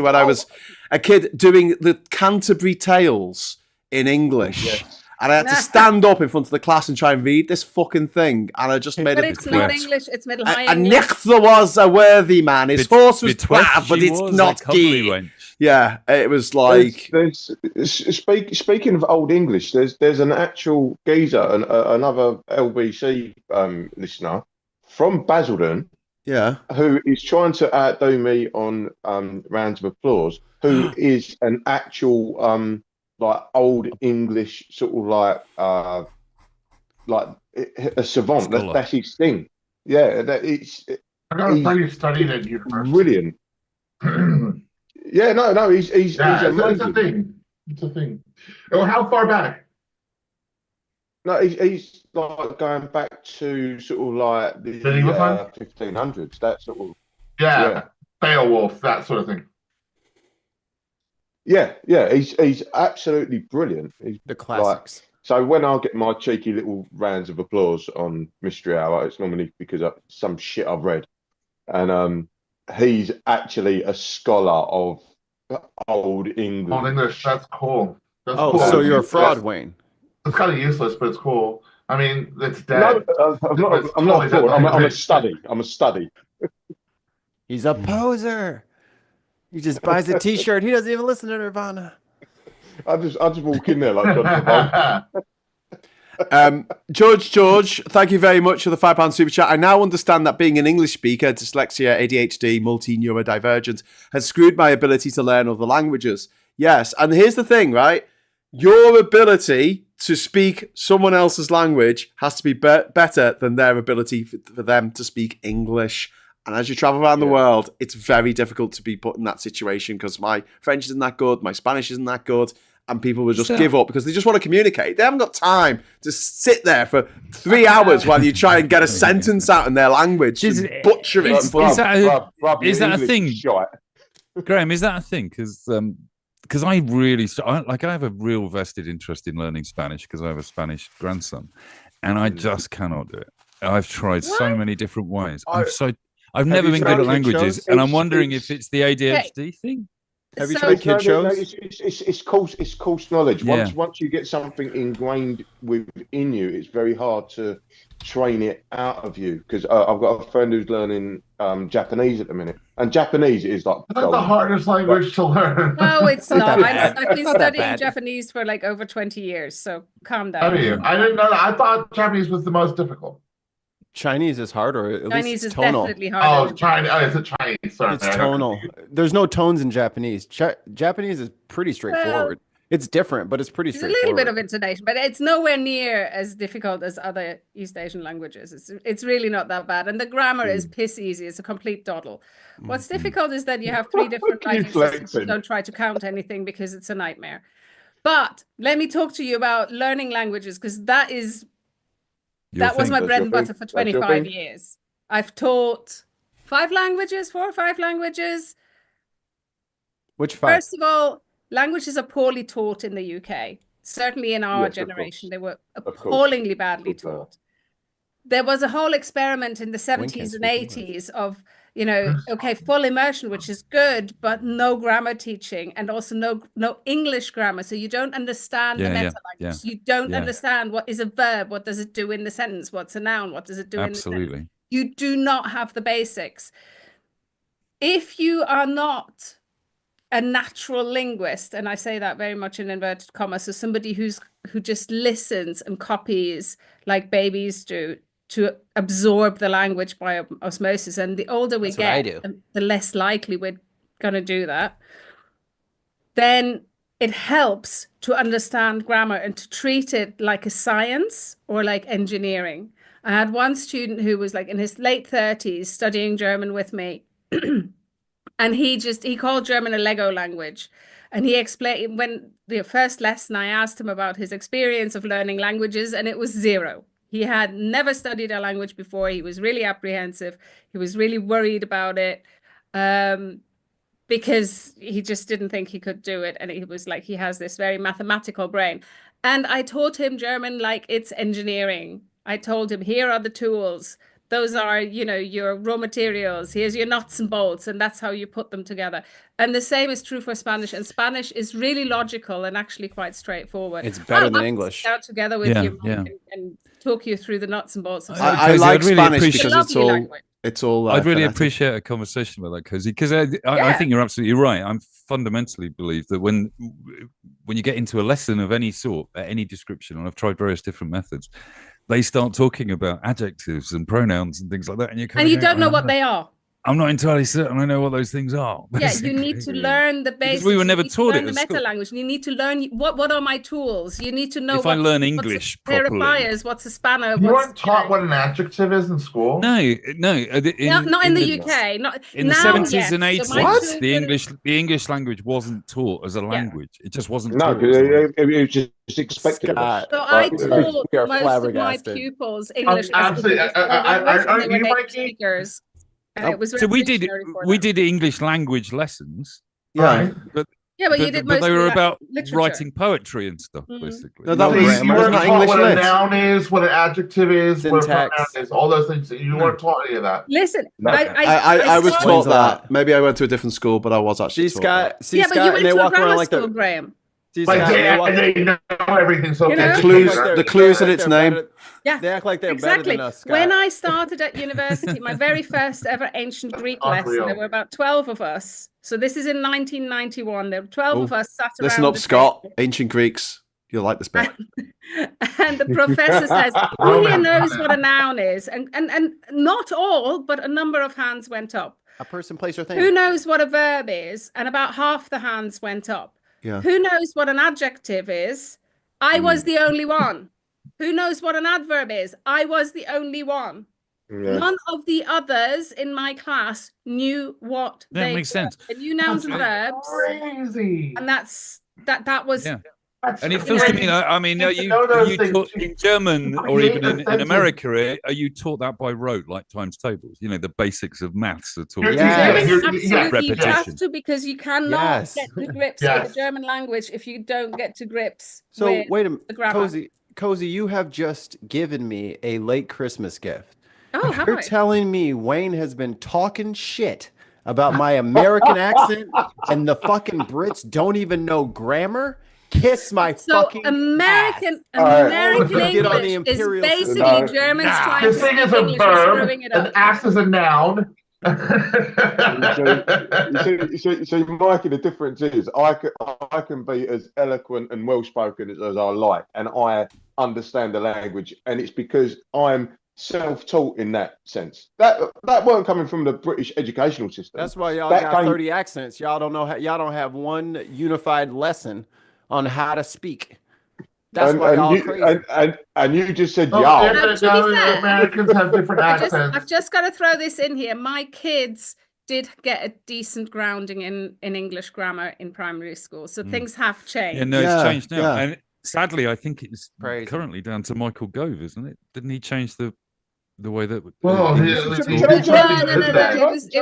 A: when I was a kid doing the Canterbury Tales in English, and I had to stand up in front of the class and try and read this fucking thing, and I just made it.
E: But it's not English; it's Middle High
A: English.
E: English.
A: Nichther was a worthy man. His horse was twat, but it's not gay. Yeah, it was like.
F: Speaking of Old English, there's an actual geezer, another LBC listener from Basildon.
A: Yeah,
F: who is trying to outdo me on rounds of applause? Who is an actual like Old English sort of like a savant. That's his thing. Yeah,
D: I got a friend who studied at university.
F: Brilliant. Yeah, no, he's
D: amazing. It's a thing. Oh, how far back?
F: No, he's like going back to sort of like the 1500s. That sort of.
D: Yeah, Beowulf, that sort of thing.
F: Yeah, he's absolutely brilliant. He's
C: the classics.
F: So when I get my cheeky little rounds of applause on Mystery Hour, it's normally because of some shit I've read, and he's actually a scholar of Old English.
D: Old English, that's cool. That's
C: cool. So you're a fraud, Wayne.
D: It's kind of useless, but it's cool. I mean, it's dead.
F: No, I'm not a fraud. I'm a study. I'm a study.
C: He's a poser. He just buys a T-shirt. He doesn't even listen to Nirvana.
F: I just walk in there like
A: George, thank you very much for the £5 super chat. I now understand that being an English speaker, dyslexia, ADHD, multi-neurodivergent, has screwed my ability to learn other languages. Yes, and here's the thing, right? Your ability to speak someone else's language has to be better than their ability for them to speak English. And as you travel around the world, it's very difficult to be put in that situation because my French isn't that good, my Spanish isn't that good, and people will just give up because they just want to communicate. They haven't got time to sit there for 3 hours while you try and get a sentence out in their language and butcher it.
B: Is that a thing? Graham, is that a thing? Because I have a real vested interest in learning Spanish because I have a Spanish grandson, and I just cannot do it. I've tried so many different ways. I've never been good at languages, and I'm wondering if it's the ADHD thing.
C: Have you tried kid shows?
F: It's course knowledge. Once you get something ingrained within you, it's very hard to train it out of you. Because I've got a friend who's learning Japanese at the minute, and Japanese is like
D: that's the hardest language to learn.
E: No, it's not. I've been studying Japanese for like over 20 years, so calm down.
D: I didn't know that. I thought Japanese was the most difficult.
C: Chinese is harder. At
E: Chinese
C: least
E: is
C: tonal.
E: definitely harder.
D: Oh, Chinese. Oh, it's a Chinese. Sorry,
C: It's tonal. There's no tones in Japanese. Japanese is pretty straightforward. It's different, but it's pretty straightforward.
E: There's a little bit of intonation, but it's nowhere near as difficult as other East Asian languages. It's really not that bad. And the grammar is piss easy. It's a complete doddle. What's difficult is that you have 3 different writing systems. Don't try to count anything because it's a nightmare. But let me talk to you about learning languages, because that was my bread and butter for 25 years. I've taught 4 or 5 languages.
C: Which 5?
E: First of all, languages are poorly taught in the UK. Certainly in our generation, they were appallingly badly taught. There was a whole experiment in the 70s and 80s of, full immersion, which is good, but no grammar teaching, and also no English grammar. So you don't understand the meta language. You don't understand what is a verb, what does it do in the sentence, what's a noun, what does it do in the sentence. You do not have the basics. If you are not a natural linguist, and I say that very much in inverted commas, so somebody who just listens and copies like babies do to absorb the language by osmosis, and the older we get, the less likely we're going to do that, then it helps to understand grammar and to treat it like a science or like engineering. I had one student who was like in his late 30s studying German with me. And he called German a Lego language. And he explained, when the first lesson, I asked him about his experience of learning languages, and it was 0. He had never studied a language before. He was really apprehensive. He was really worried about it because he just didn't think he could do it. And he was like, he has this very mathematical brain. And I taught him German like it's engineering. I told him, here are the tools. Those are, your raw materials. Here's your nuts and bolts, and that's how you put them together. And the same is true for Spanish. And Spanish is really logical and actually quite straightforward.
C: It's better than English.
E: Sit down together with you and talk you through the nuts and bolts.
A: I like Spanish because it's all.
B: I'd really appreciate a conversation about that, Cozy, because I think you're absolutely right. I fundamentally believe that when you get into a lesson of any sort, any description, and I've tried various different methods, they start talking about adjectives and pronouns and things like that, and you
E: don't know what they are.
B: I'm not entirely certain I know what those things are.
E: Basically. Yeah, you need to learn the basics.
B: Because we were never taught it.
E: The meta language. You need to learn what are my tools. You need to know.
B: If I learn English properly,
E: what's a spanner?
D: You weren't taught what an adjective is in school.
B: No.
E: Not in the UK. Not
B: in the 70s and 80s. So the English language wasn't taught as a language. It just wasn't.
F: No, it was just expected.
E: So I taught most of my pupils English as a native speakers.
B: So we did English language lessons.
A: Yeah.
B: But
E: you did most
B: they were about
E: literature.
B: writing poetry and stuff, basically.
A: No, that was
D: you weren't
A: not
D: taught
A: English
D: what a
A: lit.
D: noun is, what an adjective is,
C: Syntax.
D: what a pronoun is, all those things. You weren't taught any of that.
E: Listen,
A: I was taught that. Maybe I went to a different school, but I was actually
E: Scott, but you went to a grammar school, Graham.
D: They know everything. So
A: the clues in its name.
E: Yeah,
C: they act like they're better than us. Scott.
E: When I started at university, my very first ever ancient Greek lesson, there were about 12 of us. So this is in 1991. There were 12 of us sat around.
A: Listen up, Scott. Ancient Greeks. You'll like this bit.
E: And the professor says, who here knows what a noun is? And not all, but a number of hands went up.
C: A person, place, or thing.
E: Who knows what a verb is? And about half the hands went up.
A: Yeah.
E: Who knows what an adjective is? I was the only one. Who knows what an adverb is? I was the only one. Yeah. None of the others in my class knew what
B: that makes sense.
E: They knew nouns and verbs.
D: Crazy.
E: And that was.
B: Yeah. And it feels to me, I mean, are you taught in German or even in America, are you taught that by rote, like times tables? The basics of maths are taught.
E: Absolutely, you have to, because you cannot get to grips with the German language if you don't get to grips with the grammar.
C: Cozy, you have just given me a late Christmas gift.
E: Oh,
C: You're telling me Wayne has been talking shit about my American accent and the fucking Brits don't even know grammar, kiss my fucking
E: American
C: ass.
E: English is basically Germans trying to speak
D: Kissing is a
E: English and
D: verb,
E: screwing it up.
D: an ass is a noun.
F: So, Mikey, the difference is I can be as eloquent and well spoken as I like, and I understand the language, and it's because I'm self-taught in that sense. That weren't coming from the British educational system.
C: That's why y'all got 30 accents. Y'all don't know. Y'all don't have one unified lesson on how to speak. That's why y'all crazy.
F: And you just said
D: y'all.
E: Americans
D: have different accents.
E: I've just got to throw this in here. My kids did get a decent grounding in English grammar in primary school, so things have changed.
B: Yeah, no, it's changed now. And sadly, I think it's currently down to Michael Gove, isn't it? Didn't he change the way that?
E: Well, it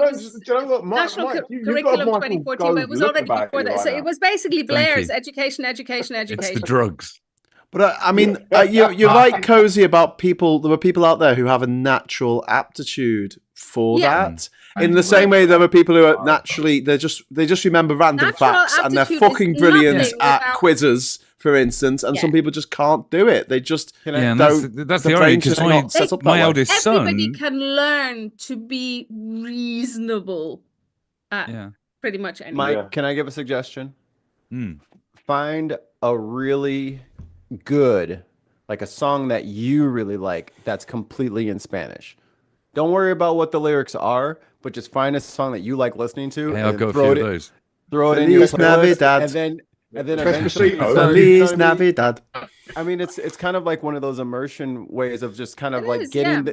E: was National Curriculum 2014, but it was already before that. So it was basically Blair's education.
B: It's the drugs.
A: But I mean, you're right, Cozy, about people. There were people out there who have a natural aptitude for that. In the same way, there are people who are naturally they just remember random facts and they're fucking brilliant at quizzes, for instance. And some people just can't do it. They just
B: don't. That's the irony, because my eldest son,
E: everybody can learn to be reasonable at pretty much anything.
C: Mike, can I give a suggestion? Find a really good, like a song that you really like that's completely in Spanish. Don't worry about what the lyrics are, but just find a song that you like listening to and throw it in your playlist, and then eventually
A: Feliz Navidad.
C: I mean, it's kind of like one of those immersion ways of just kind of getting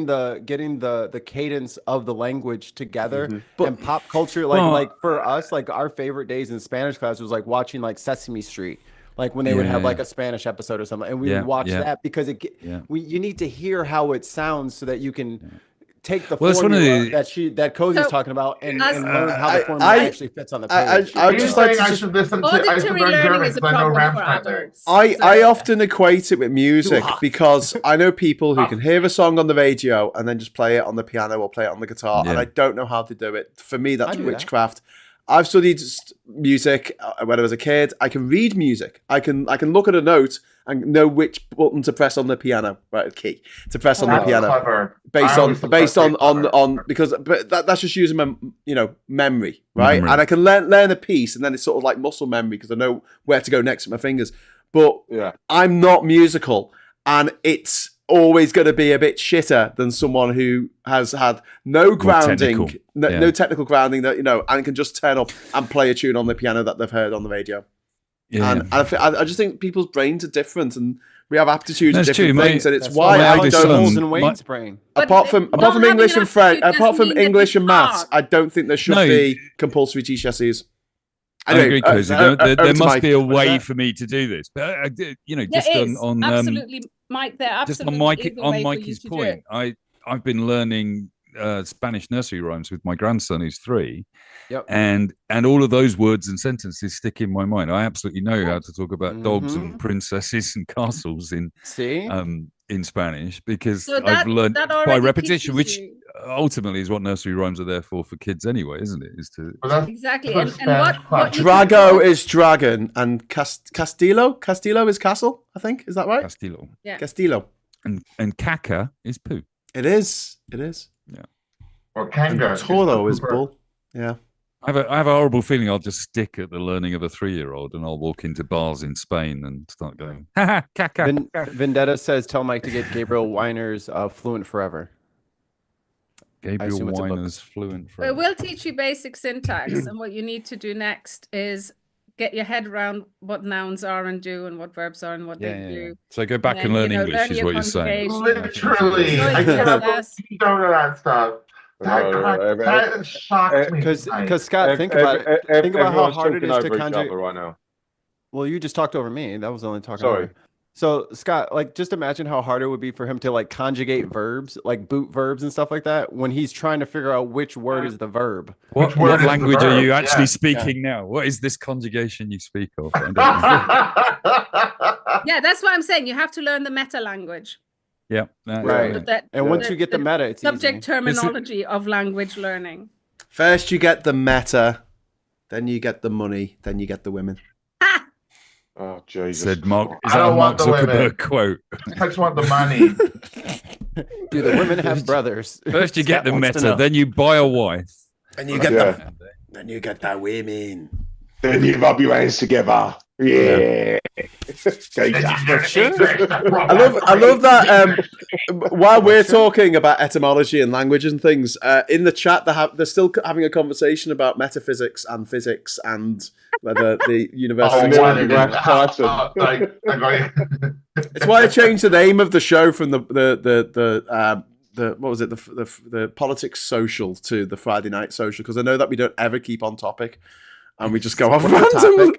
C: the cadence of the language together. And pop culture, like for us, like our favorite days in Spanish class was like watching like Sesame Street. Like when they would have like a Spanish episode or something, and we would watch that because you need to hear how it sounds so that you can take the formula that Cozy's talking about and learn how the formula actually fits on the page.
A: I just like
D: I should listen to German because I know Ramstein lyrics.
A: I often equate it with music because I know people who can hear a song on the radio and then just play it on the piano or play it on the guitar, and I don't know how to do it. For me, that's witchcraft. I've studied music when I was a kid. I can read music. I can look at a note and know which button to press on the piano, right? Key to press on the piano.
D: Clever.
A: Based on because that's just using my memory, right? And I can learn a piece, and then it's sort of like muscle memory because I know where to go next with my fingers. But I'm not musical, and it's always going to be a bit shitter than someone who has had no grounding, no technical grounding, that and can just turn up and play a tune on the piano that they've heard on the radio. And I just think people's brains are different, and we have aptitudes of different things, and it's why I don't.
C: Wayne's brain.
A: Apart from English and French, apart from English and maths, I don't think there should be compulsory GCSEs.
B: Anyway, I agree, Cozy. There must be a way for me to do this, but just on
E: absolutely, Mike. There absolutely
B: just on Mikey's point, I've been learning Spanish nursery rhymes with my grandson who's 3, and all of those words and sentences stick in my mind. I absolutely know how to talk about dogs and princesses and castles in Spanish because I've learned by repetition, which ultimately is what nursery rhymes are there for kids anyway, isn't it? Is to
E: exactly. And what
A: Drago is dragon, and Castillo is castle. I think, is that right?
B: Castillo.
E: Yeah.
A: Castillo.
B: And caca is poo.
A: It is.
B: Yeah.
D: Or kanga.
A: Toro is bull. Yeah.
B: I have a horrible feeling I'll just stick at the learning of a 3-year-old, and I'll walk into bars in Spain and start going, ha caca.
C: Vendetta says, tell Mike to get Gabriel Weiner's Fluent Forever.
B: Gabriel Weiner's Fluent Forever.
E: We'll teach you basic syntax, and what you need to do next is get your head around what nouns are and do, and what verbs are and what they do.
B: So go back and learn English, is what you're saying.
D: Literally, I don't know that stuff. That shocked me.
C: Because Scott, think about how hard it is to conjugate
F: right now.
C: Well, you just talked over me. That was the only talking. Sorry. So Scott, just imagine how hard it would be for him to conjugate verbs, like boot verbs and stuff like that, when he's trying to figure out which word is the verb.
B: What language are you actually speaking now? What is this conjugation you speak of?
E: Yeah, that's what I'm saying. You have to learn the meta language.
B: Yeah,
C: right. And once you get the meta, it's
E: subject terminology of language learning.
A: First you get the meta, then you get the money, then you get the women.
F: Oh, Jesus.
B: Said Mark. Is
D: I
B: that a
D: don't
B: Mark
D: want the women.
B: Zuckerberg quote?
D: I just want the money.
C: Do the women have brothers?
B: First you get the
C: Scott wants to
B: meta,
C: know.
B: then you buy a wife.
A: And you get
F: Yeah.
A: then you get the women.
F: Then you rub your hands together. Yeah.
A: I love that. While we're talking about etymology and language and things, in the chat they're still having a conversation about metaphysics and physics and whether the university. It's why I changed the name of the show from the what was it, the politics social to the Friday night social, because I know that we don't ever keep on topic and we just go off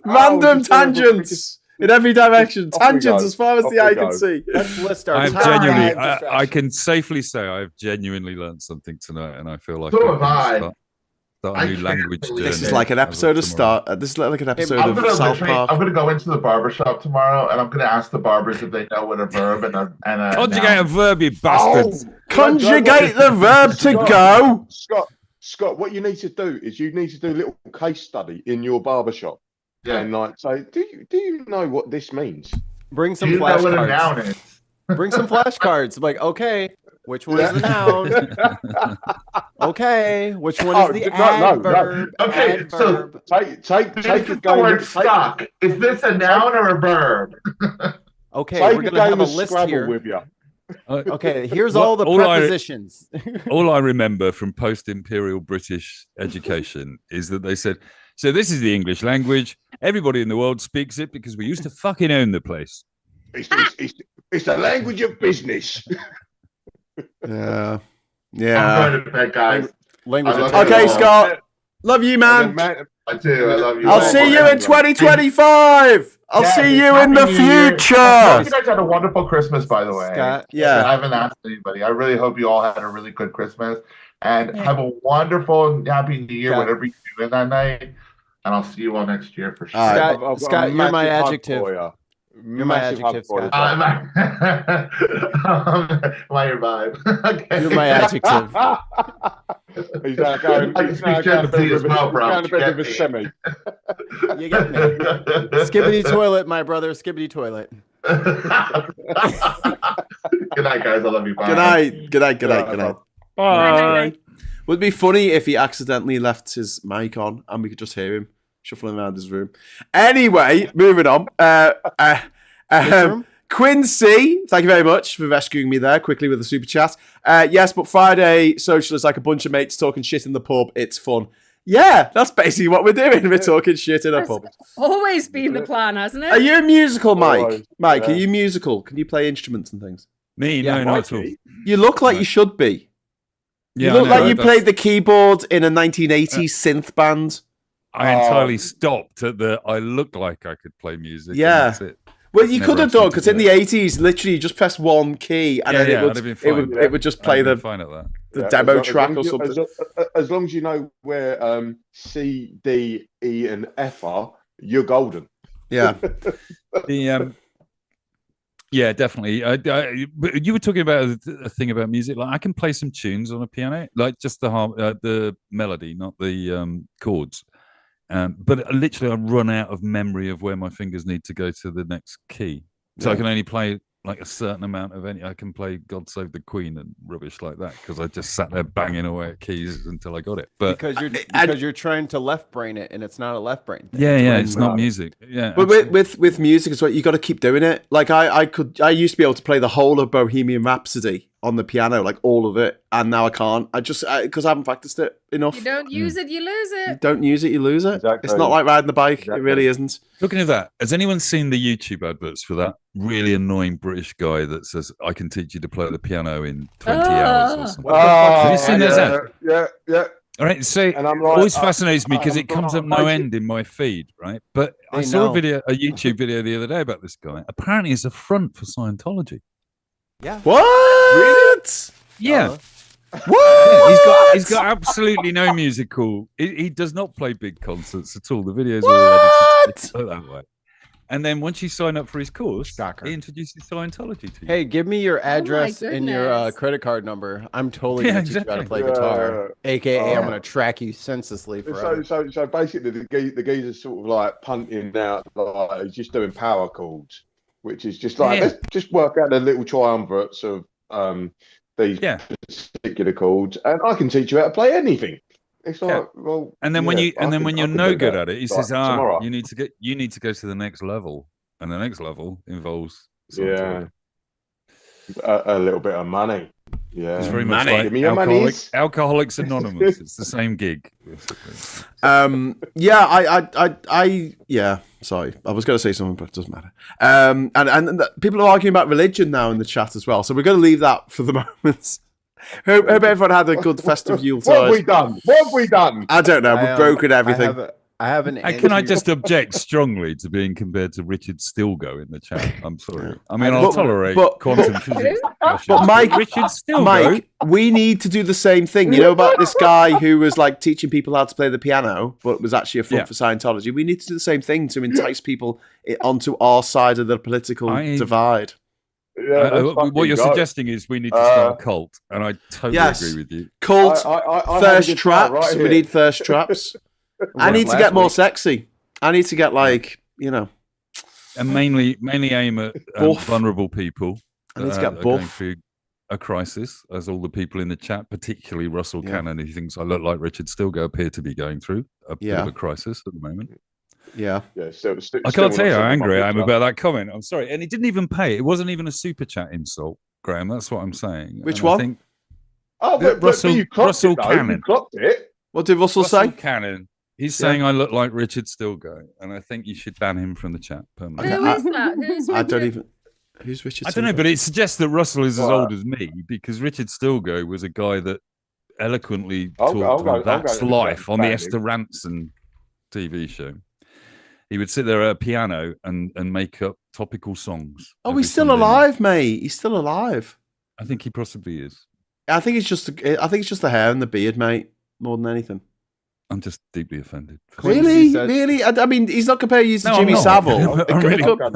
A: random tangents in every direction, tangents as far as the eye can see.
C: Let's list our
B: I can safely say I've genuinely learned something tonight, and I feel like
D: So have I.
B: start a new language journey.
A: This is like an episode of This is like an episode of South Park.
D: I'm gonna go into the barbershop tomorrow, and I'm gonna ask the barbers if they know what a verb and a
B: Conjugate a verb, you bastards.
A: Conjugate the verb to go.
F: Scott, what you need to do is you need to do a little case study in your barbershop.
D: Yeah.
F: And like say, do you know what this means?
C: Bring some
D: Do you know what a
C: flashcards.
D: noun is?
C: Bring some flashcards. Like, okay, which one is the noun? Okay, which one is the adverb?
D: Okay, so
F: Take
D: the word stock. Is this a noun or a verb?
C: Okay,
F: Take
C: we're
F: a
C: gonna have
F: game
C: a
F: of
C: list
F: Scrabble
C: here.
F: with you.
C: Okay, here's
B: What-
C: all the
B: all I-
C: prepositions.
B: All I remember from post-imperial British education is that they said, so this is the English language. Everybody in the world speaks it because we used to fucking own the place.
F: It's the language of business.
A: Yeah.
D: I'm going to bed, guys.
C: Language.
D: I love
C: of-
D: you
A: Okay,
D: all.
A: Scott. Love you, man.
D: I do. I love you.
A: I'll
D: all.
A: see you in 2025. I'll
D: Yeah,
A: see you
D: Happy
A: in the
D: New Year. I
A: future.
D: hope you guys had a wonderful Christmas, by the way.
C: Scott,
A: Yeah.
D: I haven't asked anybody. I really hope you all had a really good Christmas and have a wonderful and happy New Year,
C: Scott.
D: whatever you're doing that night. And I'll see you all next year for sure.
A: All right.
C: Scott,
F: I've got a
C: Scott, you're my
F: massive hug
C: adjective.
F: for you.
C: You're my
F: Massive hug
C: adjective,
F: for you.
C: Scott.
D: My your vibe. Okay.
C: You're my adjective.
F: He's now going,
D: I can
F: he's
D: speak
F: now
D: Gen
F: going to
D: Z
F: bed
D: as
F: with
D: well, bro.
F: going to bed
D: Get
F: with a
D: me.
F: semi.
C: You get me. Skibbity toilet, my brother. Skibbity toilet.
D: Good night, guys. I love you. Bye.
A: Good night. Good night. Good night. Good night.
E: Bye.
A: Would be funny if he accidentally left his mic on and we could just hear him shuffling around his room. Anyway, moving on. Quincy, thank you very much for rescuing me there quickly with the super chat. Yes, but Friday social is like a bunch of mates talking shit in the pub. It's fun. Yeah, that's basically what we're doing. We're talking shit in a
E: That's
A: pub.
E: always been the plan, hasn't it?
A: Are you a musical, Mike?
F: Always,
A: Mike,
F: yeah.
A: are you musical? Can you play instruments and things?
B: Me?
C: Yeah,
B: No, not at all.
A: You look like you should be.
B: Yeah,
A: You look
B: I know,
A: like you
B: that's-
A: played the keyboard in a 1980s synth band.
B: I entirely stopped at the. I looked like I could play music. and
A: Yeah.
B: that's it.
A: Well, you
B: Never
A: could have
B: actually
A: done, because
B: did
A: in the 80s, literally you just press one key and then
B: I'd have
A: it
B: been
A: would,
B: fine.
A: it would just play
B: I'd been
A: the
B: fine at that.
F: Yeah,
A: demo
F: as
A: track
F: long
A: or
F: as you-
A: something.
F: As long as you know where C, D, E, and F are, you're golden.
A: Yeah.
B: The yeah, definitely. But you were talking about a thing about music. Like I can play some tunes on a piano, like just the melody, not the chords. But literally, I run out of memory of where my fingers need to go to the next key, so I can only play like a certain amount of any. I can play "God Save the Queen" and rubbish like that because I just sat there banging away at keys until I got it. But
C: because you're trying to left brain it, and it's not a left brain thing.
B: yeah, it's not music. Yeah,
A: But with music as well, you got to keep doing it. Like I used to be able to play the whole of Bohemian Rhapsody on the piano, like all of it, and now I can't. Because I haven't practiced it enough.
E: You don't use it, you lose
A: You
E: it.
A: don't use it, you lose it.
F: Exactly.
A: It's not like riding the bike.
F: Exactly.
A: It really isn't.
B: Looking at that, has anyone seen the YouTube adverts for that really annoying British guy that says, "I can teach you to play the piano in 20 hours" or something? Have you seen those ads?
F: Yeah.
B: All right, so
F: And I'm like,
B: always fascinates me because it comes up no
F: basically-
B: end in my feed, right? But I
C: They
B: saw
C: know.
B: a YouTube video the other day about this guy. Apparently, it's a front for Scientology.
C: Yeah.
A: What?
B: Yeah,
A: What?
B: he's got absolutely no musical. He does not play big concerts at all. The videos are all edited
A: What?
B: to look that way. And then once you sign up for his course, he introduces Scientology to you.
C: Hey, give me your address and your credit card number. I'm totally going to teach you how to play guitar. AKA, I'm going to track you senselessly forever.
F: So basically, the geezer's sort of like punting out, like he's just doing power chords, which is just like, let's just work out the little triumvirates of these particular chords, and I can teach you how to play anything. It's like, well,
B: and then when you're no good at it, he says, you need to go to the next level, and the next level involves
F: a little bit of money. Yeah,
B: it's very much like Alcoholics Anonymous. It's the same gig.
A: Sorry, I was going to say something, but it doesn't matter. And people are arguing about religion now in the chat as well, so we're going to leave that for the moment. Hope everyone had a good festive Yuletide.
F: What have we done?
A: I don't know. We've broken everything.
C: I have an.
B: Can I just object strongly to being compared to Richard Stilgo in the chat? I'm sorry. I mean, I'll tolerate quantum physics.
A: But Mike,
B: Richard Stilgo,
A: we need to do the same thing. You know about this guy who was like teaching people how to play the piano, but was actually a front for Scientology. We need to do the same thing to entice people onto our side of the political divide.
F: Yeah,
B: what you're suggesting is we need to start a cult, and I totally agree with you.
A: Cult, thirst traps. Right, we need thirst traps. I need to get more sexy. I need to get
B: and mainly aim at vulnerable people.
A: I need to get
B: going through a crisis, as all the people in the chat, particularly Russell Cannon, who thinks I look like Richard Stilgo, appear to be going through a bit of a crisis at the moment.
A: Yeah.
B: I can't tell you how angry I am about that comment. I'm sorry. And he didn't even pay. It wasn't even a super chat insult, Graham. That's what I'm saying.
A: Which one?
B: I think
F: Russell
B: Cannon.
F: You clocked it.
A: What did Russell say?
B: Cannon. He's saying I look like Richard Stilgo, and I think you should ban him from the chat permanently.
E: Who is that?
A: I don't even. Who's Richard Stilgo?
B: I don't know, but it suggests that Russell is as old as me, because Richard Stilgo was a guy that eloquently talked about That's Life on the Esther Ranson TV show. He would sit there at a piano and make up topical songs.
A: Oh, he's still alive, mate. He's still alive.
B: I think he possibly is.
A: I think it's just the hair and the beard, mate, more than anything.
B: I'm just deeply offended.
A: Really? I mean, he's not comparing you to Jimmy Savile.
B: I'm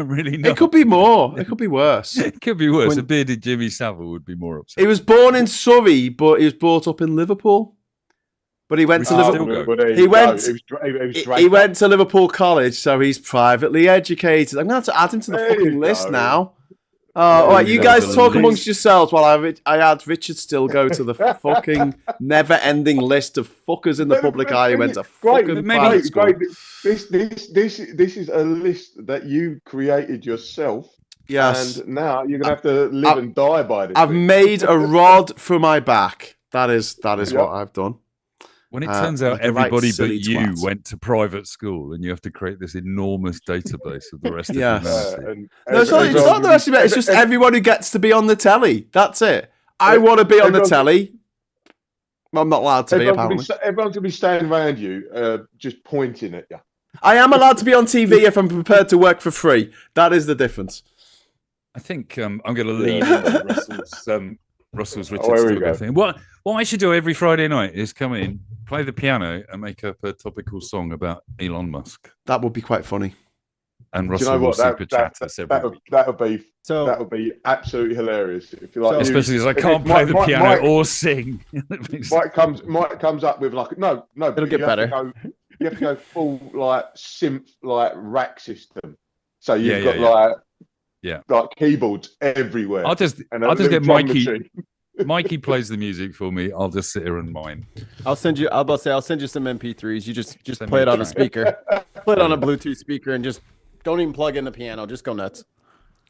B: really not.
A: It could be more. It could be worse.
B: It could be worse. A bearded Jimmy Savile would be more upset.
A: He was born in Surrey, but he was brought up in Liverpool. But he went to Liverpool. He went to Liverpool College, so he's privately educated. I'm going to have to add him to the fucking list now. All right, you guys talk amongst yourselves while I add Richard Stilgo to the fucking never-ending list of fuckers in the public eye who went to fucking private school.
F: This is a list that you created yourself.
A: Yes.
F: And now you're going to have to live and die by this.
A: I've made a rod for my back. That is what I've done.
B: When it turns out everybody but you went to private school, and you have to create this enormous database of the rest of humanity.
A: No, it's not the rest of it. It's just everyone who gets to be on the telly. That's it. I want to be on the telly. I'm not allowed to be, apparently.
F: Everyone's going to be standing around you, just pointing at you.
A: I am allowed to be on TV if I'm prepared to work for free. That is the difference.
B: I think I'm going to leave Russell's Richard Stilgo thing. What I should do every Friday night is come in, play the piano, and make up a topical song about Elon Musk.
A: That would be quite funny.
B: And Russell will super chat us every week.
F: That would be absolutely hilarious. If you like,
B: especially as I can't play the piano or sing.
F: Mike comes up with like no.
C: It'll get better.
F: You have to go full like synth like rack system. So you've got like keyboards everywhere.
B: I'll just get Mikey. Mikey plays the music for me. I'll just sit here and mine.
C: I'll send you some MP3s. You just play it on a speaker. Play it on a Bluetooth speaker and just don't even plug in the piano. Just go nuts.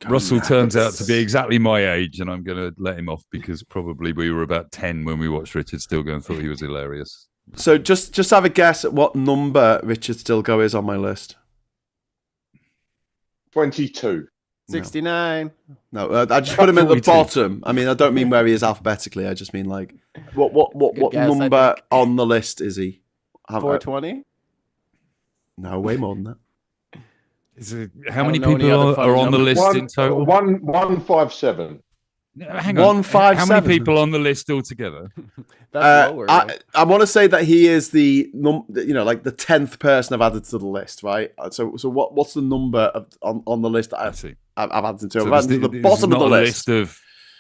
B: Russell turns out to be exactly my age, and I'm going to let him off because probably we were about 10 when we watched Richard Stilgo and thought he was hilarious.
A: So just have a guess at what number Richard Stilgo is on my list.
F: 22.
C: 69.
A: No, I just put him at the bottom. I mean, I don't mean where he is alphabetically. I just mean like what guess, number on the list is he?
C: 420?
A: No, way more than that.
B: How many people are on the list in total?
F: 157.
B: Hang on.
A: 157.
B: How many people on the list altogether?
C: That's lower. Right?
A: I want to say that he is the like the 10th person I've added to the list, right? So what's the number on the list that I've added to? I've added to the bottom of the list.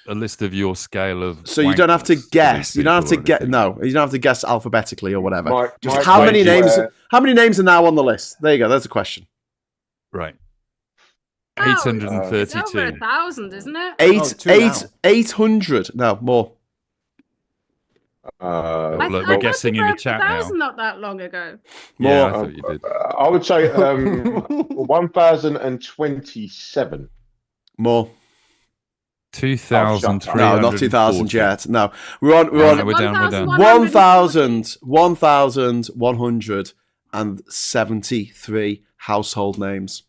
B: A list of your scale of.
A: So you don't have to guess. You don't have to get. No, you don't have to guess alphabetically or whatever. Just how many names? How many names are now on the list? There you go. That's a question.
B: Right.
E: Oh,
B: 832.
E: it's over 1,000, isn't it?
A: 800. No, more.
B: We're guessing in the chat now.
E: 1,000 not that long ago.
A: More.
B: Yeah, I thought you did.
F: I would say 1,027.
A: More.
B: 2,300.
A: No, not 2,000 yet. No, we're on. We're
B: down.
A: 1,173 household names.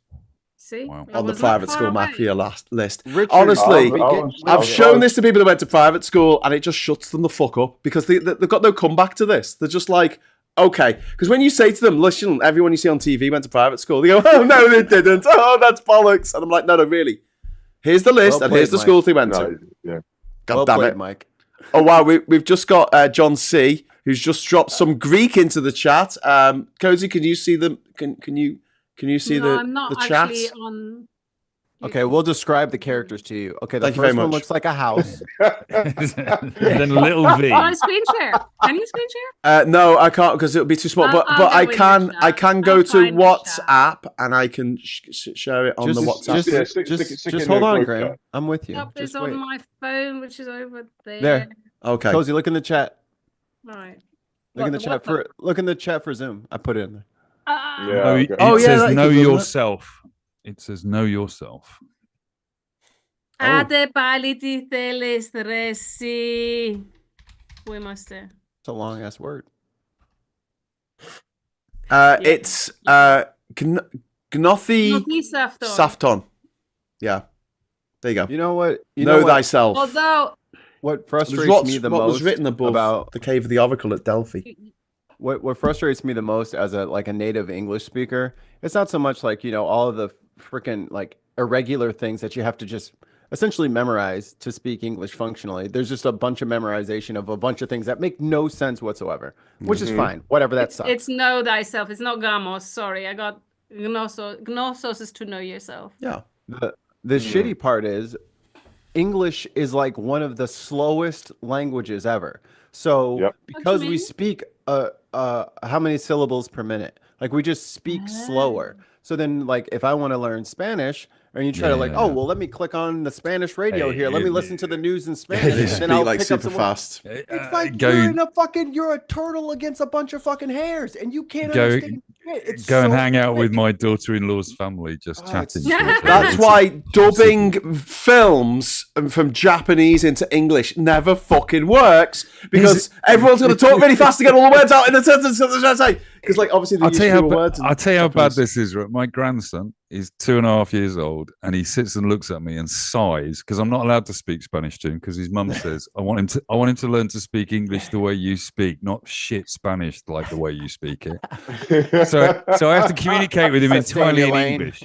E: See?
B: Wow.
A: On the private school mafia list.
C: Richard,
A: Honestly, I've shown this to people who went to private school, and it just shuts them the fuck up because they've got no comeback to this. They're just like, okay, because when you say to them, listen, everyone you see on TV went to private school, they go, oh no, they didn't. Oh, that's bollocks. And I'm like, no, really. Here's the list, and here's the schools they went to.
F: Yeah.
A: God damn it,
C: Mike.
A: Oh wow, we've just got John C, who's just dropped some Greek into the chat. Cozy, can you see them? Can you see
E: I'm not
A: the chat?
E: actually on.
C: Okay, we'll describe the characters to you. Okay, the
A: Thank you very
C: first one
A: much.
C: looks like a house.
B: Then a little V.
E: On a screen share. Can you screen share?
A: No, I can't because it'll be too small. But
E: I'll
A: I
E: go in
A: can
E: the chat.
A: I can go
E: I'll
A: to
E: find the
A: WhatsApp and I can share it on the WhatsApp.
C: Just hold on, Graham. I'm with you.
E: Stop this
C: Just
E: on
C: wait.
E: my phone, which is over there.
C: There.
A: Okay.
C: Cozy, look in the chat.
E: Right.
C: Look in the chat for Zoom. I put it in there.
B: It
A: Oh, yeah,
B: says
A: that
B: know
A: could be on
B: yourself. It says know yourself.
E: Άντε πάλι τι θέλεις ρε εσύ. Πού είμαστε?
C: It's a long ass word.
A: It's Gnothi Safton. Yeah. There you go.
C: You know what?
A: Know thyself.
E: Although
C: what frustrates me the most
A: was written above
C: about
A: the cave of the oracle at Delphi.
C: What frustrates me the most as a native English speaker, it's not so much like, all of the freaking like irregular things that you have to just essentially memorize to speak English functionally. There's just a bunch of memorization of a bunch of things that make no sense whatsoever, which is fine. Whatever, that sucks.
E: It's know thyself. It's not gamos. Sorry, I got gnosos. Gnosos is to know yourself.
A: Yeah.
C: The shitty part is English is like one of the slowest languages ever. So because we speak how many syllables per minute? Like we just speak slower. So then like if I want to learn Spanish and you try to let me click on the Spanish radio here. Let me listen to the news in Spanish.
A: Then I'll like pick super up fast.
C: It's like you're a turtle against a bunch of fucking hares and you can't understand.
B: Go and hang out with my daughter-in-law's family, just chatting.
A: That's why dubbing films from Japanese into English never fucking works because everyone's going to talk really fast to get all the words out in the sentence. Because like obviously
B: I'll tell you how bad this is. Right? My grandson is 2.5 years old, and he sits and looks at me and sighs because I'm not allowed to speak Spanish to him because his mum says I want him to learn to speak English the way you speak, not shit Spanish like the way you speak it. So I have to communicate with him entirely in English.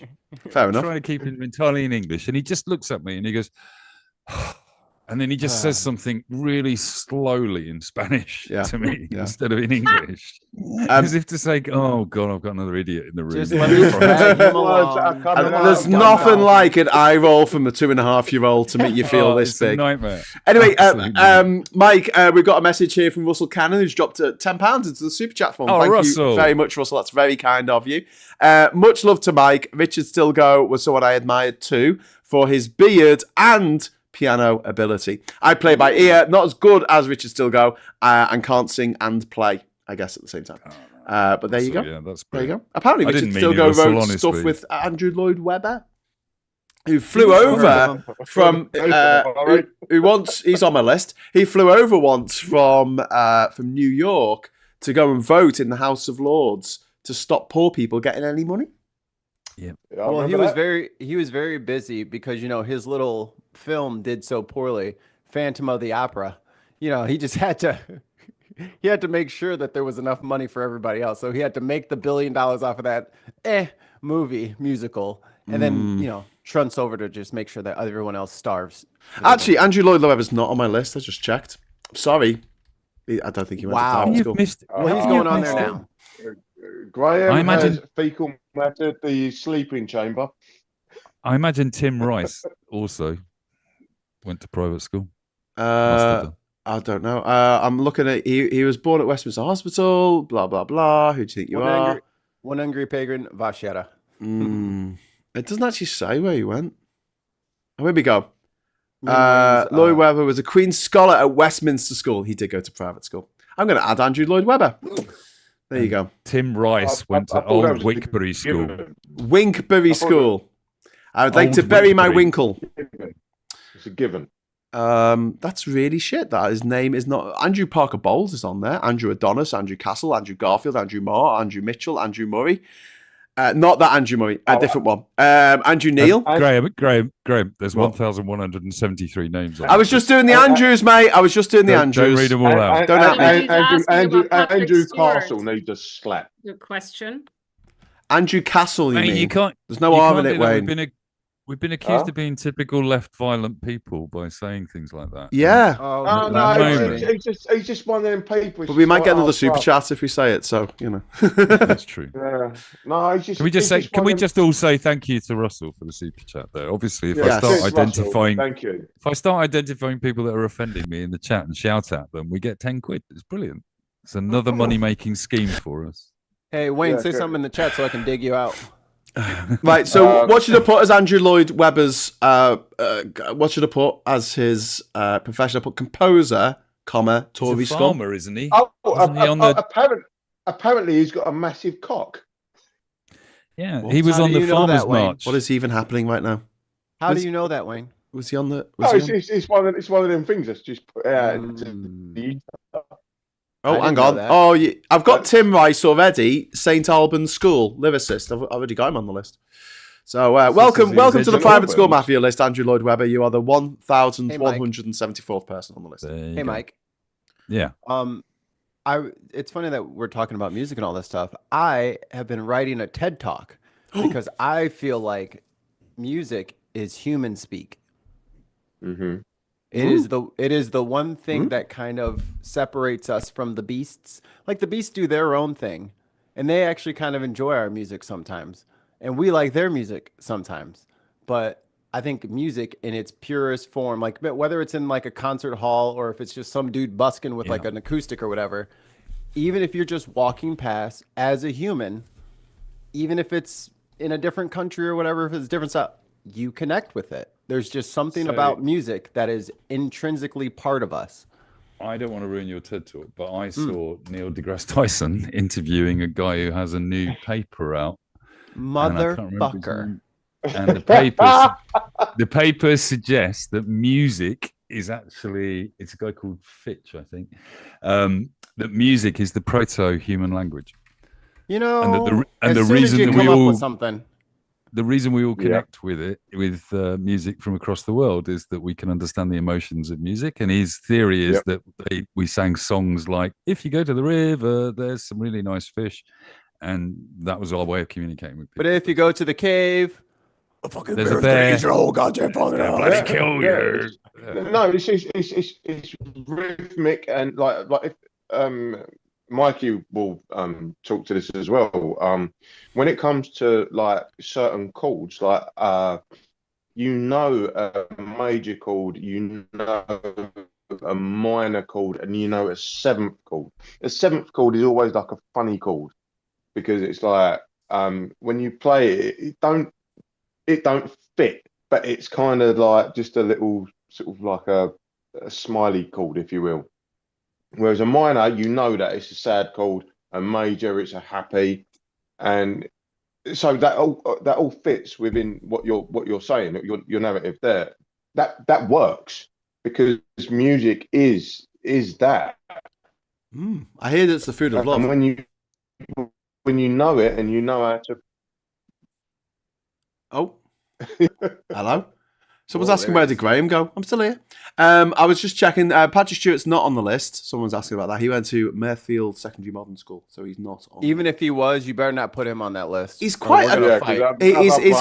A: Fair enough.
B: I'm trying to keep him entirely in English, and he just looks at me and he goes. And then he just says something really slowly in Spanish to me instead of in English. As if to say, oh, God, I've got another idiot in the room.
C: Just let me drag him along.
A: There's nothing like an eye roll from a 2.5-year-old to make you feel this big.
B: A nightmare.
A: Anyway, Mike, we've got a message here from Russell Cannon who's dropped £10 into the super chat form. Thank you very much, Russell. That's very kind of you. Much love to Mike. Richard Stilgo was someone I admired too for his beard and piano ability. I play by ear, not as good as Richard Stilgo, and can't sing and play, I guess, at the same time. But there you go.
B: Yeah, that's
A: there you go. Apparently, Richard Stilgo wrote stuff with Andrew Lloyd Webber, who flew over from who once he's on my list. He flew over once from New York to go and vote in the House of Lords to stop poor people getting any money.
B: Yeah.
C: Well, he was very busy because his little film did so poorly, Phantom of the Opera. He just had to make sure that there was enough money for everybody else. So he had to make the $1 billion off of that musical, and then trunts over to just make sure that everyone else starves.
A: Actually, Andrew Lloyd Webber's not on my list. I just checked. Sorry, I don't think he went to private school.
C: Well, he's going on there now.
F: Graham has fecal matter, the sleeping chamber.
B: I imagine Tim Rice also went to private school.
A: I don't know. I'm looking at he was born at Westminster Hospital. Blah blah blah. Who do you think you are?
C: One hungry pagan, Vashera.
A: It doesn't actually say where he went. Oh, here we go. Lloyd Webber was a Queen's Scholar at Westminster School. He did go to private school. I'm going to add Andrew Lloyd Webber. There you go.
B: Tim Rice went to Old Winkbury School.
A: Winkbury School. I would like to bury my winkle.
F: It's a given.
A: That's really shit. That his name is not Andrew Parker Bowles is on there. Andrew Adonis, Andrew Castle, Andrew Garfield, Andrew Marr, Andrew Mitchell, Andrew Murray. Not that Andrew Murray, a different one. Andrew Neil.
B: Graham. There's 1,173 names.
A: I was just doing the Andrews, mate. I was just doing the Andrews.
B: Don't read them all out.
F: Andrew Castle needs a slap.
E: Good question.
A: Andrew Castle, you mean?
B: You can't.
A: There's no R in it, Wayne.
B: We've been accused of being typical left violent people by saying things like that.
A: Yeah.
F: He's just one of them people.
A: But we might get another super chat if we say it, so
B: That's true.
F: Yeah. No, he's just.
B: Can we just all say thank you to Russell for the super chat though? Obviously, if I start identifying people that are offending me in the chat and shout at them, we get 10 quid. It's brilliant. It's another money making scheme for us.
C: Hey Wayne, say something in the chat so I can dig you out.
A: Right, so what should I put as Andrew Lloyd Webber's what should I put as his profession? I put composer, Tory
B: He's a farmer, isn't he?
F: Apparently he's got a massive cock.
B: Yeah, he was on the Farmers March.
A: What is even happening right now?
C: How do you know that, Wayne?
A: Was he on the
F: it's one of them things that's just
A: Oh, hang on. Oh, yeah. I've got Tim Rice already. St. Albans School, lyricist. I've already got him on the list. So welcome to the private school mafia list, Andrew Lloyd Webber. You are the 1,174th person on the list.
C: Hey, Mike.
B: Yeah.
C: It's funny that we're talking about music and all this stuff. I have been writing a TED Talk because I feel like music is human speak.
F: Mm-hmm.
C: It is the one thing that kind of separates us from the beasts. Like the beasts do their own thing, and they actually kind of enjoy our music sometimes, and we like their music sometimes. But I think music in its purest form, like whether it's in like a concert hall or if it's just some dude busking with like an acoustic or whatever, even if you're just walking past as a human, even if it's in a different country or whatever, if it's different stuff, you connect with it. There's just something about music that is intrinsically part of us.
B: I don't want to ruin your TED Talk, but I saw Neil deGrasse Tyson interviewing a guy who has a new paper out.
C: Motherfucker.
B: And the paper suggests that music is actually, it's a guy called Fitch, I think, that music is the proto-human language.
C: You know,
B: and the reason that we all
C: something.
B: The reason we all connect with it, with music from across the world, is that we can understand the emotions of music. And his theory is that we sang songs like, if you go to the river, there's some really nice fish. And that was our way of communicating with people.
C: But if you go to the cave,
B: there's a bear.
C: Eat your whole goddamn fucking
B: bloody kill you.
F: No, it's rhythmic and like if Mikey will talk to this as well. When it comes to like certain chords, like a major chord, a minor chord, and a seventh chord. A seventh chord is always like a funny chord because it's like when you play it, it don't fit, but it's kind of like just a little sort of like a smiley chord, if you will. Whereas a minor, that it's a sad chord. A major, it's a happy, and so that all fits within what you're saying. Your narrative there. That works because music is that.
A: I hear that's the food of love.
F: And when you know it and you know how to.
A: Oh, hello. Someone's asking where did Graham go? I'm still here. I was just checking. Patrick Stewart's not on the list. Someone's asking about that. He went to Merfield Secondary Modern School, so he's not on.
C: Even if he was, you better not put him on that list.
A: He's quite
F: He's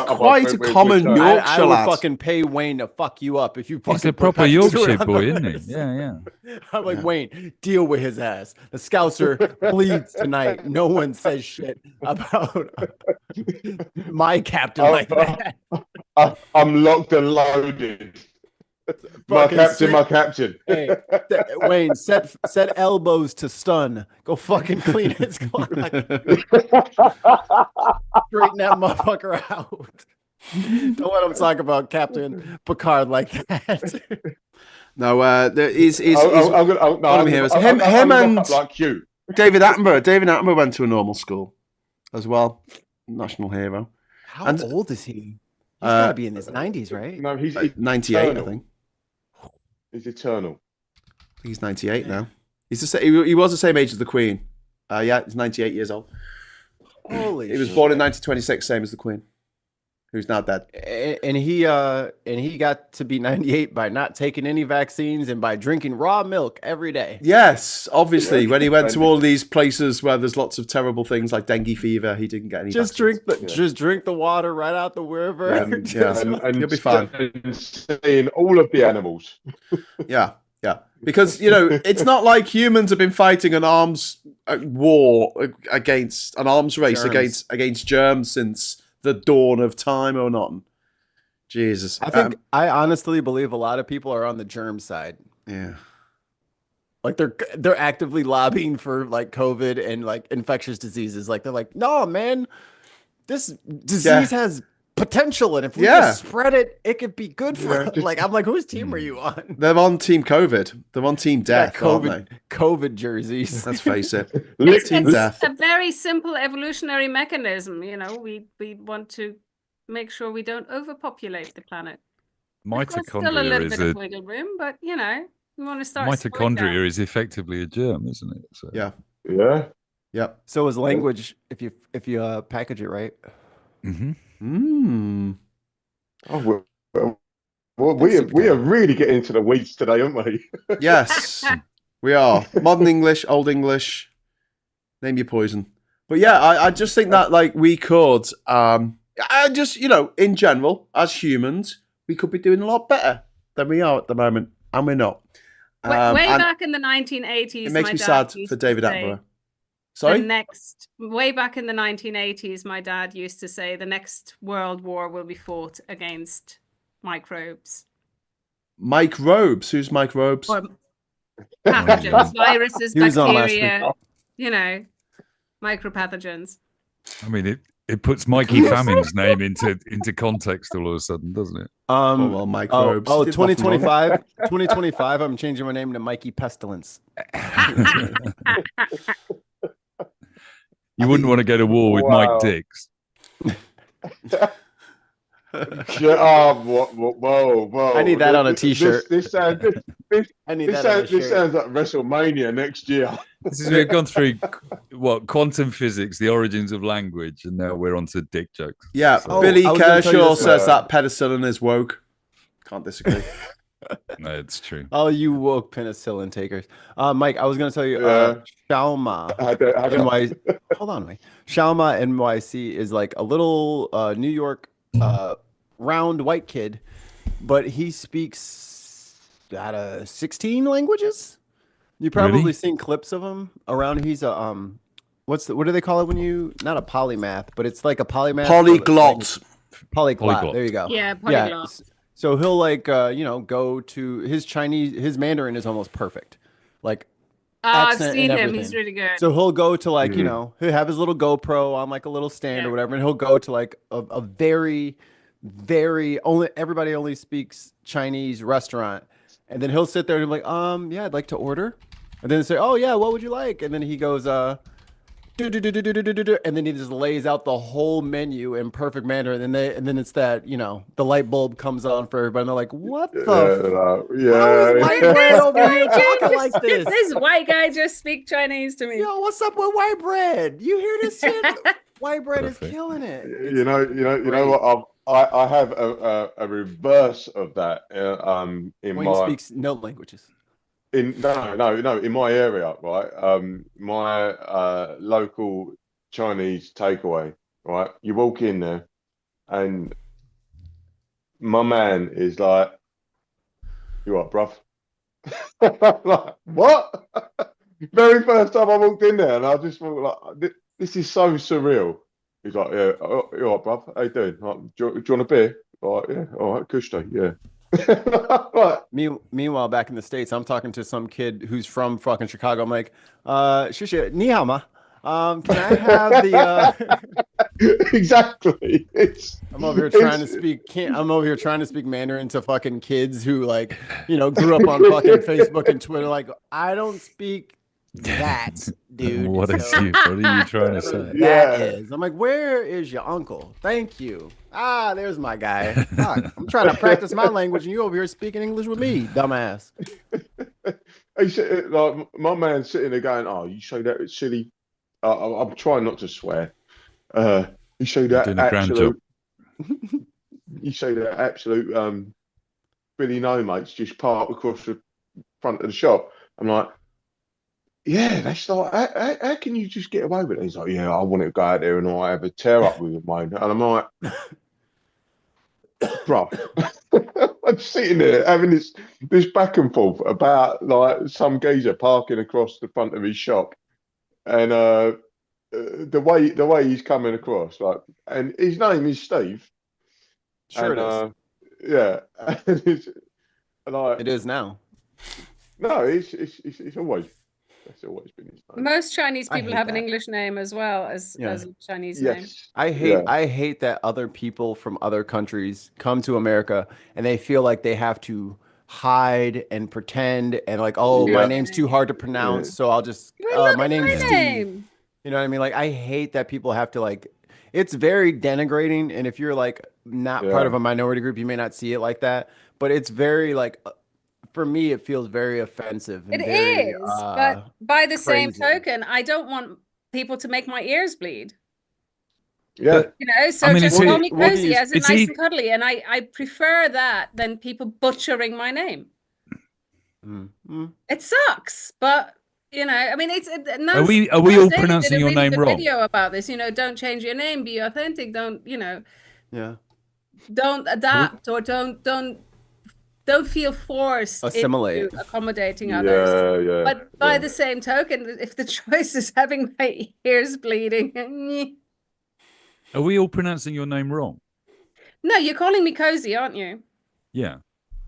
A: quite a common Yorkshire
C: I would
A: lad.
C: fucking pay Wayne to fuck you up if you fucking.
B: He's a
C: put
B: proper
C: Patrick
B: Yorkshire
C: Stewart on
B: boy,
C: the
B: isn't
C: list.
B: he? Yeah.
C: I'm like, Wayne, deal with his ass. The Scouser bleeds tonight. No one says shit about my captain like that.
F: I'm locked and loaded. My captain.
C: Hey, Wayne, set elbows to stun. Go fucking clean his clock. Straighten that motherfucker out. Don't let him talk about Captain Picard like that.
A: No, there is. Him and
F: like you.
A: David Attenborough. David Attenborough went to a normal school as well. National hero.
C: How old is he? He's got to be in his 90s, right?
F: No, he's
A: 98,
F: eternal.
A: I think.
F: He's eternal.
A: He's 98 now. He was the same age as the Queen. Yeah, he's 98 years old.
C: Holy
A: He was born in 1926, same as the Queen, who's now dead.
C: And he got to be 98 by not taking any vaccines and by drinking raw milk every day.
A: Yes, obviously, when he went to all these places where there's lots of terrible things like dengue fever, he didn't get any.
C: Just drink the water right out the river.
F: And
A: You'll be fine.
F: And seeing all of the animals.
A: Yeah. Because it's not like humans have been fighting an arms war against an arms race against germs since the dawn of time or not. Jesus.
C: I honestly believe a lot of people are on the germ side.
A: Yeah.
C: Like they're actively lobbying for like COVID and like infectious diseases. Like they're like, no, man, this disease has potential, and if we just spread it, it could be good for us. Like, I'm like, whose team are you on?
A: They're on Team COVID. They're on Team Death.
C: COVID jerseys.
A: Let's face it.
E: It's a very simple evolutionary mechanism. We want to make sure we don't overpopulate the planet.
B: Mitochondria
E: still a little bit of wiggle room, but we want to start.
B: Mitochondria is effectively a germ, isn't it? So.
F: Yeah.
C: So is language if you package it right.
B: Mm-hmm.
F: Oh, well, we are really getting into the weeds today, aren't we?
A: Yes, we are. Modern English, Old English. Name your poison. But yeah, I just think that like we could, in general, as humans, we could be doing a lot better than we are at the moment, and we're not.
E: Way back in the 1980s,
A: it makes me sad for David Attenborough. Sorry?
E: Way back in the 1980s, my dad used to say the next world war will be fought against microbes.
A: Microbes? Who's microbes?
E: Or pathogens, viruses, bacteria, micropathogens.
B: I mean, it puts Mikey Famine's name into context all of a sudden, doesn't it?
A: Microbes.
C: 2025, I'm changing my name to Mikey Pestilence.
B: You wouldn't want to go to war with Mike Dix.
F: Whoa!
C: I need that on a T-shirt.
F: This sounds like WrestleMania next year.
B: We've gone through quantum physics, the origins of language, and now we're on to dick jokes.
A: Yeah, so. Billy Kershaw says that penicillin is woke. Can't disagree.
B: No, it's true.
C: Oh, you woke penicillin takers. Mike, I was going to tell you, Shalma NYC. Hold on, wait. Shalma NYC is like a little New York round white kid, but he speaks out of 16 languages. You've probably seen clips of him around. He's a what do they call it when you not a polymath, but it's like a polymath.
A: Polyglot.
C: Polyglot. There you go.
E: Yeah, polyglot.
C: Yeah. So he'll like go to his Mandarin is almost perfect. Like
E: I've seen him. He's really good.
C: So he'll go to like, he'll have his little GoPro on like a little stand or whatever, and he'll go to like a very, very everybody only speaks Chinese restaurant. And then he'll sit there and be like, I'd like to order. And then say, oh yeah, what would you like? And then he goes, and then he just lays out the whole menu in perfect Mandarin, and then it's that the light bulb comes on for everybody, and they're like, "What the?
E: This white guy just speak Chinese to me.
C: Yo, what's up with white bread? You hear this shit? White bread is killing it.
F: You know what? I have a reverse of that in
C: Wayne
F: my
C: speaks no languages.
F: in my area, right? My local Chinese takeaway, right? You walk in there, and my man is like, "You what, bruv?" I'm like, what? Very first time I walked in there, and I just thought, like, this is so surreal. He's like, "Yeah, you all right, bruv? How you doing? Like, do you want a beer?" Like, "Yeah, all right, Kushte, yeah." Like,
C: Meanwhile, back in the States, I'm talking to some kid who's from fucking Chicago. I'm like, "Shusha, ni hao ma? Can I have the
F: exactly.
C: I'm over here trying to speak I'm over here trying to speak Mandarin to fucking kids who, like, grew up on fucking Facebook and Twitter. Like, I don't speak that, dude.
B: What are you trying to say?
C: That is. I'm like, where is your uncle? Thank you. There's my guy. Fuck, I'm trying to practice my language, and you over here speaking English with me, dumbass.
F: Like, my man's sitting there going, "Oh, you say that silly." I'm trying not to swear. You say that absolute. You say that absolute. Billy No Mates just park across the front of the shop. I'm like, yeah, that's like, how can you just get away with it? He's like, yeah, I want to go out there and I have a tear up with mine. And I'm like, bro, I'm sitting there having this back and forth about, like, some geezer parking across the front of his shop, and the way he's coming across, like, and his name is Steve.
C: Sure,
F: and,
C: it is.
F: Yeah, and like,
C: it is now.
F: No, it's always. That's always been his name.
E: Most Chinese people have an English name as well as a Chinese name.
C: I hate that other people from other countries come to America and they feel like they have to hide and pretend and, like, my name's too hard to pronounce, so I'll just my name's Steve. You know what I mean? Like, I hate that people have to, like, it's very denigrating, and if you're, like, not part of a minority group, you may not see it like that, but it's very, like, for me, it feels very offensive. And
E: it
C: very,
E: is, but by the
C: crazy.
E: same token, I don't want people to make my ears bleed.
F: Yeah.
E: So just call me Cozy, as in nice and cuddly, and I prefer that than people butchering my name. It sucks, but I mean, it's no.
B: Are we all pronouncing your name wrong?
E: Video about this, don't change your name, be authentic, don't don't adapt or don't feel forced into accommodating others.
F: Yeah.
E: But by the same token, if the choice is having my ears bleeding,
B: are we all pronouncing your name wrong?
E: No, you're calling me Cozy, aren't you?
B: Yeah.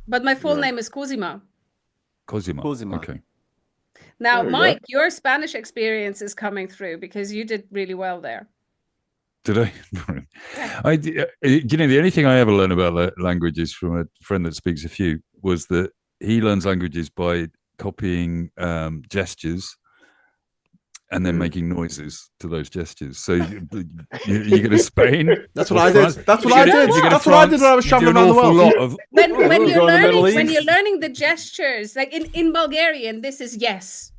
E: But my full name is Cosima.
B: Cosima.
C: Okay.
E: Now, Mike, your Spanish experience is coming through because you did really well there.
B: Did I? The only thing I ever learned about languages from a friend that speaks a few was that he learns languages by copying gestures and then making noises to those gestures. So you go to Spain.
A: That's what I did. That's what I did. That's what I did when I was traveling around the world.
E: When you're learning the gestures, like in Bulgarian, this is yes.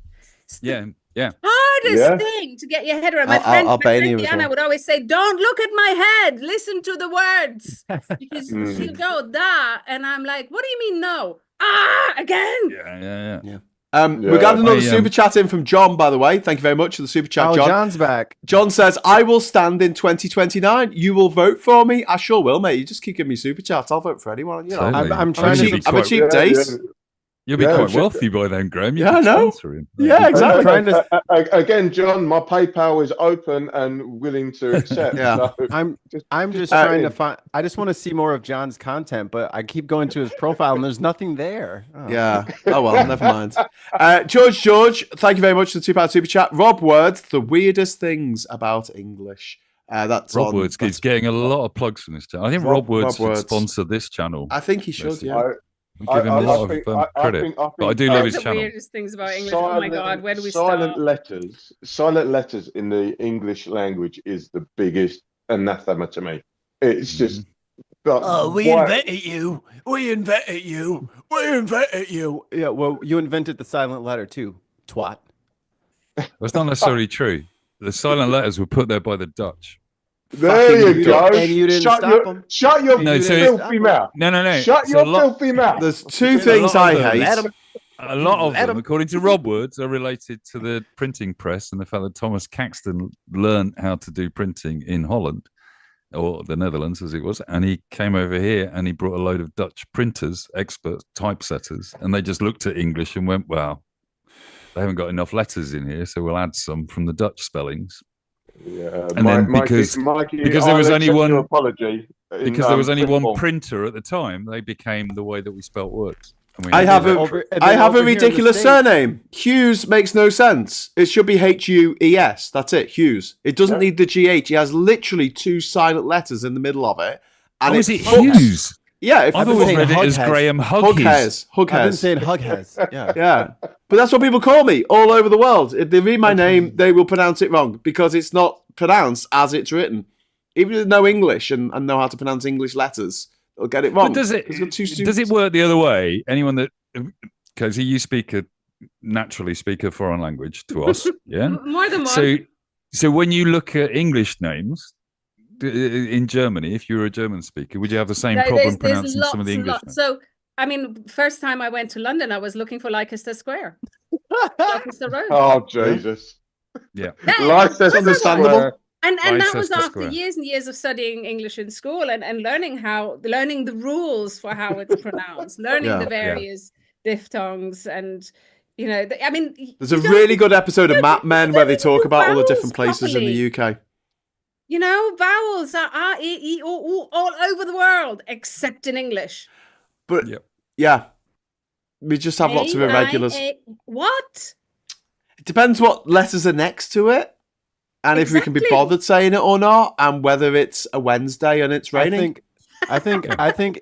B: Yeah.
E: Hardest thing to get your head around. My friend Diana would always say, "Don't look at my head. Listen to the words." Because she'll go that, and I'm like, "What do you mean no? Again?"
B: Yeah.
A: We got another super chat in from John, by the way. Thank you very much for the super chat, John.
C: John's back.
A: John says, "I will stand in 2029. You will vote for me." I sure will, mate. You just keep giving me super chats. I'll vote for anyone.
B: Totally.
C: I'm trying to.
A: I'm a cheap date.
B: You'll be quite wealthy by then, Graham.
A: I know. Yeah, exactly.
F: Again, John, my PayPal is open and willing to accept.
A: So
C: I'm just trying to find. I just want to see more of John's content, but I keep going to his profile and there's nothing there.
A: Yeah. Oh well, never mind. George, thank you very much for the £2 super chat. Rob Words, the weirdest things about English. That's
B: Rob Words keeps getting a lot of plugs from this channel. I think Rob Words should sponsor this channel.
A: I think he should. Yeah.
B: We give him a lot of credit, but I do love his channel.
E: The weirdest things about English. Oh my God, where do we
F: start? Silent letters in the English language is the biggest anathema to me. It's just.
C: We invented you. We invented you. We invented you. Yeah, well, you invented the silent letter too, twat.
B: That's not necessarily true. The silent letters were put there by the Dutch.
F: There you go.
C: And you didn't stop them.
F: Shut your filthy mouth.
B: No.
F: Shut your filthy mouth.
A: There's two things I hate.
B: A lot of them, according to Rob Woods, are related to the printing press and the fact that Thomas Caxton learned how to do printing in Holland, or the Netherlands as it was, and he came over here and he brought a load of Dutch printers, expert typesetters, and they just looked at English and went, well, they haven't got enough letters in here, so we'll add some from the Dutch spellings.
F: Yeah,
B: and then because there was only one
F: apology
B: there was only one printer at the time, they became the way that we spelt words.
A: I have a ridiculous surname. Hughes makes no sense. It should be Hues. That's it, Hughes. It doesn't need the GH. He has literally 2 silent letters in the middle of it. And
B: is it Hughes?
A: Yeah, if
B: I've always read it as Graham Hughes.
C: I've been saying Hughes. Yeah.
A: Yeah. But that's what people call me all over the world. If they read my name, they will pronounce it wrong because it's not pronounced as it's written. Even if they know English and know how to pronounce English letters, they'll get it wrong.
B: But does it work the other way? Anyone that, because you naturally speak a foreign language to us, yeah?
E: More than one.
B: So when you look at English names in Germany, if you were a German speaker, would you have the same problem pronouncing some of the English names?
E: So, I mean, first time I went to London, I was looking for Leicester Square. Leicester Road.
F: Oh, Jesus.
B: Yeah.
F: Leicester
A: understandable.
E: And that was after years and years of studying English in school and learning the rules for how it's pronounced, learning the various diphthongs and, you know, I mean...
A: There's a really good episode of Mad Men where they talk about all the different places in the UK.
E: You know, vowels are R, E, E, O, U all over the world, except in English.
A: But, yeah, we just have lots of irregulars.
E: What?
A: It depends what letters are next to it. And if we can be bothered saying it or not, and whether it's a Wednesday and it's raining.
C: I think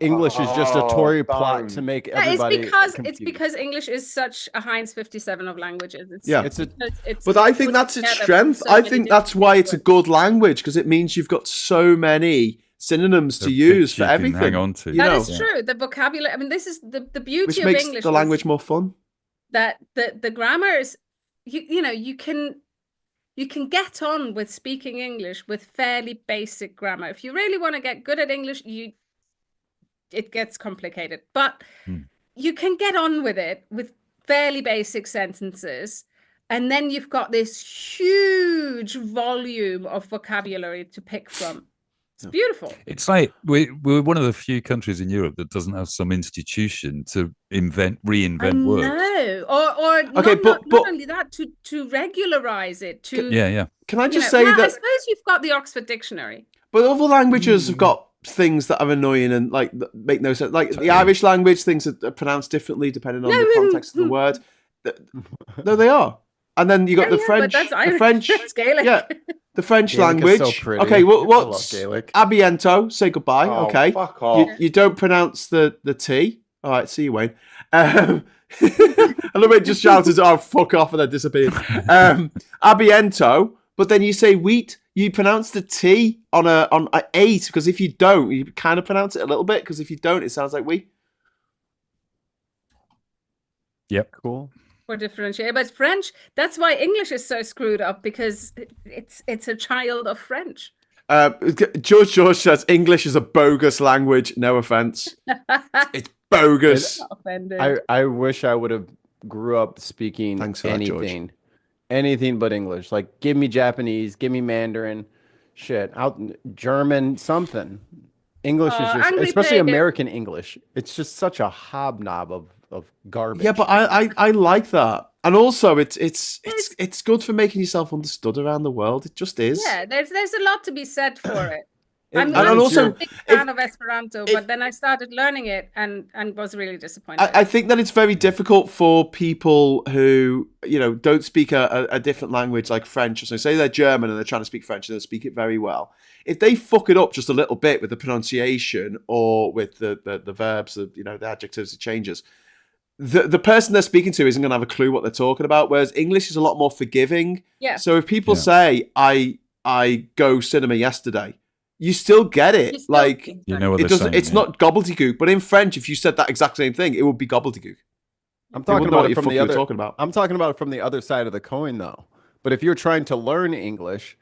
C: English is just a Tory plot to make everybody confused.
E: It's because English is such a Heinz 57 of languages.
A: But I think that's its strength. I think that's why it's a good language, because it means you've got so many synonyms to use for everything.
B: Hang on to.
E: That is true. The vocabulary. I mean, this is the beauty
A: which
E: of
A: makes
E: English.
A: The language more fun.
E: That the grammar is, you can get on with speaking English with fairly basic grammar. If you really want to get good at English, it gets complicated. But you can get on with it with fairly basic sentences. And then you've got this huge volume of vocabulary to pick from. It's beautiful.
B: It's like we're one of the few countries in Europe that doesn't have some institution to reinvent words.
E: No, or not only that, to regularize it.
A: Can I just say that?
E: I suppose you've got the Oxford Dictionary,
A: but other languages have got things that are annoying and like make no sense. Like the Irish language, things are pronounced differently depending on the context of the word. No, they are. And then you got the French. The French.
E: Gaelic.
A: Yeah. The French
C: Gaelic
A: language.
C: is so pretty.
A: Okay, what's
C: Gaelic?
A: Abiento? Say goodbye.
F: Oh,
A: okay.
F: Fuck off.
A: You don't pronounce the T. All right, see you, Wayne. I love it. Just shouted, "Oh, fuck off," and then disappeared. Abiento, but then you say wheat. You pronounce the T on a 8 because if you don't, you kind of pronounce it a little bit because if you don't, it sounds like we.
B: Yep.
C: Cool.
E: Or differentiate, but French. That's why English is so screwed up because it's a child of French.
A: George says English is a bogus language. No offense, it's bogus.
C: I wish I would have grew up speaking anything but English. Like, give me Japanese, give me Mandarin, German, something. English is just, especially American English. It's just such a hobnob of garbage.
A: Yeah, but I like that, and also it's good for making yourself understood around the world. It just is.
E: Yeah, there's a lot to be said for it.
A: I'm also
E: a big fan of Esperanto, but then I started learning it and was really disappointed.
A: I think that it's very difficult for people who don't speak a different language like French or so. Say they're German and they're trying to speak French and they speak it very well. If they fuck it up just a little bit with the pronunciation or with the verbs, the adjectives, the changes, the person they're speaking to isn't going to have a clue what they're talking about. Whereas English is a lot more forgiving.
E: Yeah.
A: So if people say I go cinema yesterday, you still get it. Like
B: what
A: it doesn't. It's not gobbledygook. But in French, if you said that exact same thing, it would be gobbledygook.
C: I'm talking about it from the other. I'm talking about it from the other side of the coin, though. But if you're trying to learn English,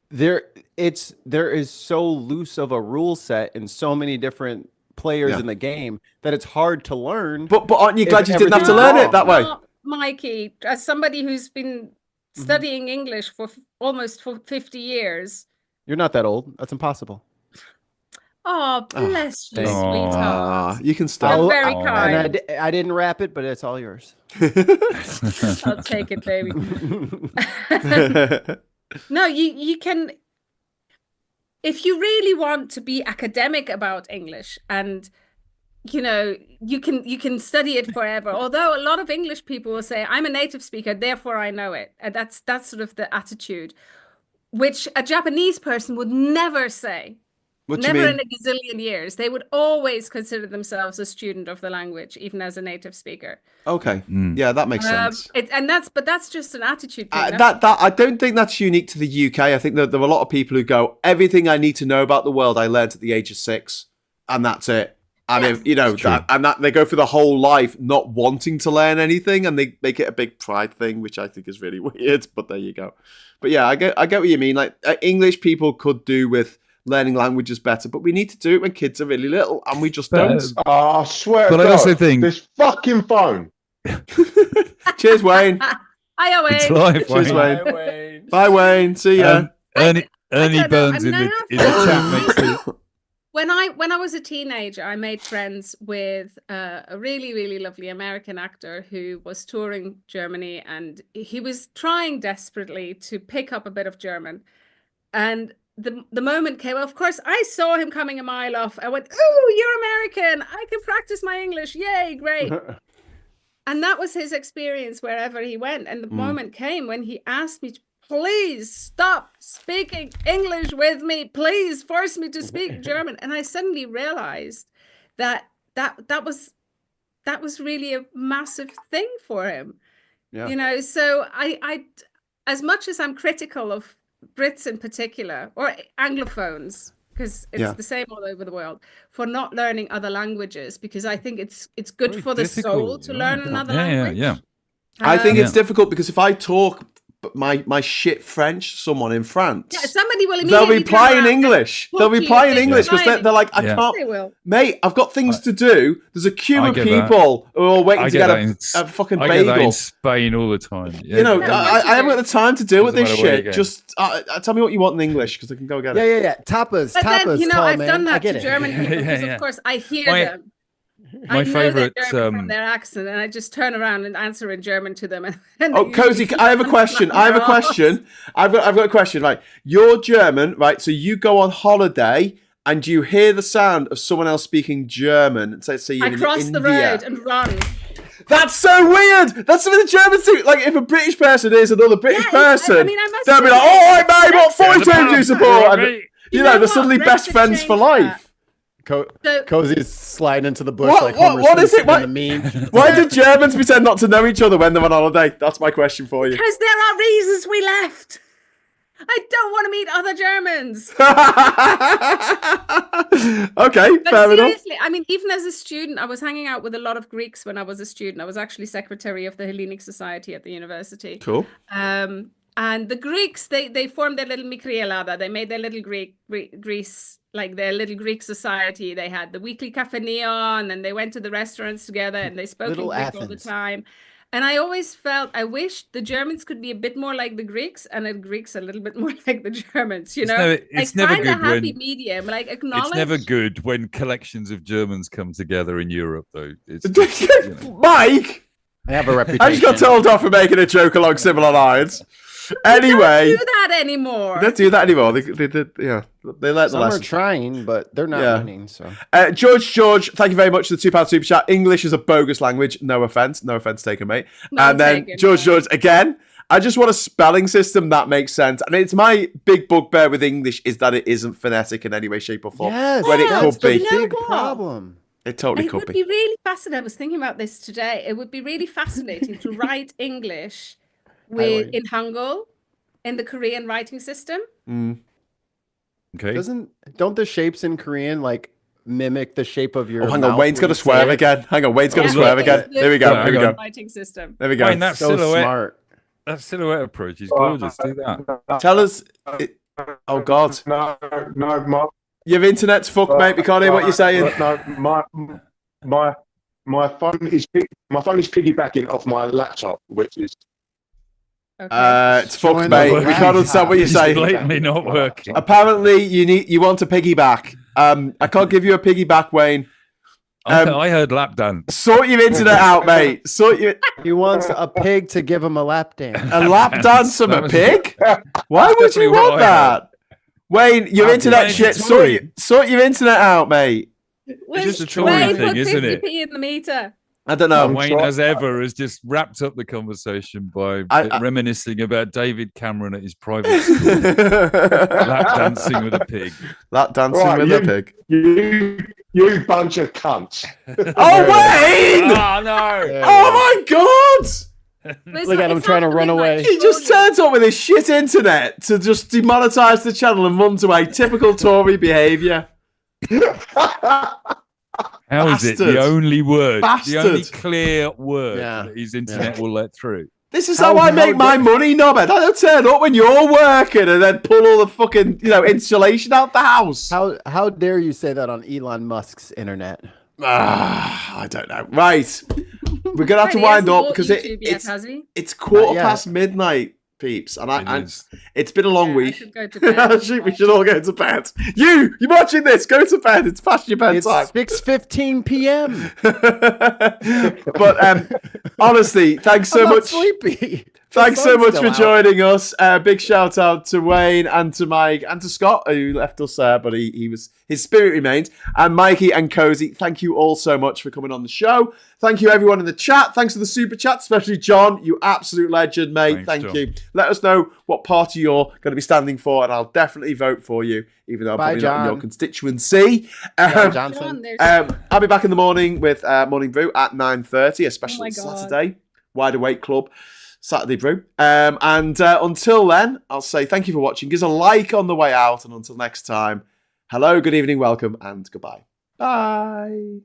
C: there is so loose of a rule set and so many different players in the game that it's hard to learn.
A: But aren't you glad you didn't have to learn it that way?
E: Mikey, as somebody who's been studying English for almost 50 years.
C: You're not that old. That's impossible.
E: Oh, bless you, sweetheart.
A: You can start.
E: You're very kind.
C: And I didn't wrap it, but it's all yours.
E: I'll take it, baby. No, you can. If you really want to be academic about English, and you can study it forever. Although a lot of English people will say, "I'm a native speaker, therefore I know it," and that's sort of the attitude, which a Japanese person would never say. Never in a gazillion years. They would always consider themselves a student of the language, even as a native speaker.
A: Okay, yeah, that makes sense.
E: But that's just an attitude thing.
A: That I don't think that's unique to the UK. I think that there are a lot of people who go, everything I need to know about the world I learned at the age of 6, and that's it. And if, they go through the whole life not wanting to learn anything, and they make it a big pride thing, which I think is really weird. But there you go. But yeah, I get what you mean. Like English people could do with learning languages better, but we need to do it when kids are really little, and we just don't.
F: I swear.
B: But I also think
F: this fucking phone.
A: Cheers, Wayne.
E: Hi, Wayne.
B: It's live,
A: Cheers,
B: Wayne.
A: Wayne. Bye, Wayne. See ya.
B: Ernie Burns in the chat makes it.
E: When I was a teenager, I made friends with a really, really lovely American actor who was touring Germany, and he was trying desperately to pick up a bit of German. And the moment came, of course, I saw him coming a mile off. I went, "Oh, you're American. I can practice my English. Yay, great." And that was his experience wherever he went. And the moment came when he asked me, "Please stop speaking English with me. Please force me to speak German." And I suddenly realized that was really a massive thing for him. Yeah. So I as much as I'm critical of Brits in particular, or Anglophones, because it's the same all over the world, for not learning other languages, because I think it's good
B: very
E: for the soul to learn another language.
B: Yeah.
A: I think it's difficult because if I talk my shit French to someone in France,
E: somebody will
A: they'll reply in English. They'll reply in English because they're like, I can't, mate, I've got things to do. There's a queue of people who are waiting to get a fucking bagel.
B: I get that in Spain all the time.
A: I haven't got the time to deal with this shit. Just tell me what you want in English because I can go get it.
C: Yeah. Tapas.
E: But
C: tapas.
E: then, I've done that to German people because, of course, I hear them.
B: My favorite
E: from their accent, and I just turn around and answer in German to them. And
A: Cozy, I have a question. I've got a question. Right, you're German, right? So you go on holiday and you hear the sound of someone else speaking German, and say you're in
E: cross the road and run.
A: That's so weird. That's something the Germans do. Like, if a British person is another British person, they'll be like, "Oh, hey, mate, what 40 teams do you support?" And, they're suddenly best friends for life.
C: Cozy's sliding into the bush like Homer
A: what is it?
C: Simpson in the meme.
A: Why did Germans pretend not to know each other when they're on holiday? That's my question for you.
E: Because there are reasons we left. I don't want to meet other Germans.
A: Okay,
E: but
A: fair
E: seriously,
A: enough.
E: I mean, even as a student, I was hanging out with a lot of Greeks when I was a student. I was actually secretary of the Hellenic Society at the university.
A: Cool.
E: And the Greeks, they formed their little Mikrielada. They made their little Greece, like their little Greek society. They had the weekly Cafe Neon, and they went to the restaurants together, and they spoke in Greek all the time. And I always felt, I wish the Germans could be a bit more like the Greeks, and the Greeks a little bit more like the Germans,
B: It's never good
E: happy medium, like acknowledge.
B: It's never good when collections of Germans come together in Europe, though.
A: Mike!
C: I have a reputation.
A: I just got told off for making a joke along similar lines. Anyway,
E: don't do that anymore.
A: They don't do that anymore. They let the lesson.
C: Some are trying, but they're not winning. So,
A: George, thank you very much for the £2 super chat. English is a bogus language. No offense taken, mate. And then George, again. I just want a spelling system that makes sense. And it's my big bugbear with English is that it isn't phonetic in any way, shape, or form.
C: Yes,
A: when it could be.
C: Big problem.
A: It totally could be.
E: It would be really fascinating. I was thinking about this today. It would be really fascinating to write English in Hangul, in the Korean writing system.
B: Okay.
C: Don't the shapes in Korean like mimic the shape of your?
A: Oh, hang on, Wayne's got to swear again. There we go.
E: Writing system.
A: There we go.
B: Wayne, that's
C: so smart.
B: That silhouette approach is gorgeous. Do that.
A: Tell us. Oh God.
F: No,
A: Your internet's fucked, mate. We can't hear what you're saying.
F: No, my phone is piggybacking off my laptop, which is.
A: It's fucked, mate. We can't understand what you're saying.
B: It's blatantly not working.
A: Apparently, you want a piggyback. I can't give you a piggyback, Wayne.
B: I heard lap dance.
A: Sort your internet out, mate.
C: He wants a pig to give him a lap dance.
A: A lap dance from a pig? Why would you want that? Wayne, your internet shit. Sort your internet out, mate.
B: It's just a Tory thing, isn't it?
E: 50p in the meter.
A: I don't know.
B: Wayne, as ever, has just wrapped up the conversation by reminiscing about David Cameron at his private school. Lap dancing with a pig.
A: Lap dancing with a pig.
F: You bunch of cunts.
A: Oh, Wayne!
B: Oh, no.
A: Oh, my God!
C: Look at him trying to run away.
A: He just turns up with his shit internet to just demonetize the channel and runs away. Typical Tory behaviour.
B: How is it the only word,
A: Bastard.
B: the only clear word that his internet will let through?
A: This is how I make my money, Nobbed. I don't turn up when you're working and then pull all the fucking, insulation out the house.
C: How dare you say that on Elon Musk's internet?
A: I don't know. Right. We're going to have to wind up because it's quarter past midnight, peeps. And it's been a long week.
E: I should go to bed.
A: We should all go to bed. You're watching this. Go to bed. It's past your bedtime.
C: It's 6:15 p.m.
A: But honestly, thanks so much.
C: Sleepy.
A: Thanks so much for joining us. Big shout out to Wayne and to Mike and to Scott, who left us there, but his spirit remains. And Mikey and Cozy, thank you all so much for coming on the show. Thank you, everyone in the chat. Thanks for the super chat, especially John, you absolute legend, mate. Thank you. Let us know what party you're going to be standing for, and I'll definitely vote for you, even though I'm probably not in your constituency.
C: Johnson.
A: I'll be back in the morning with Morning Brew at 9:30, especially Saturday. Wide Awake Club. Saturday Brew. And until then, I'll say thank you for watching. Give us a like on the way out. And until next time, hello, good evening, welcome, and goodbye. Bye.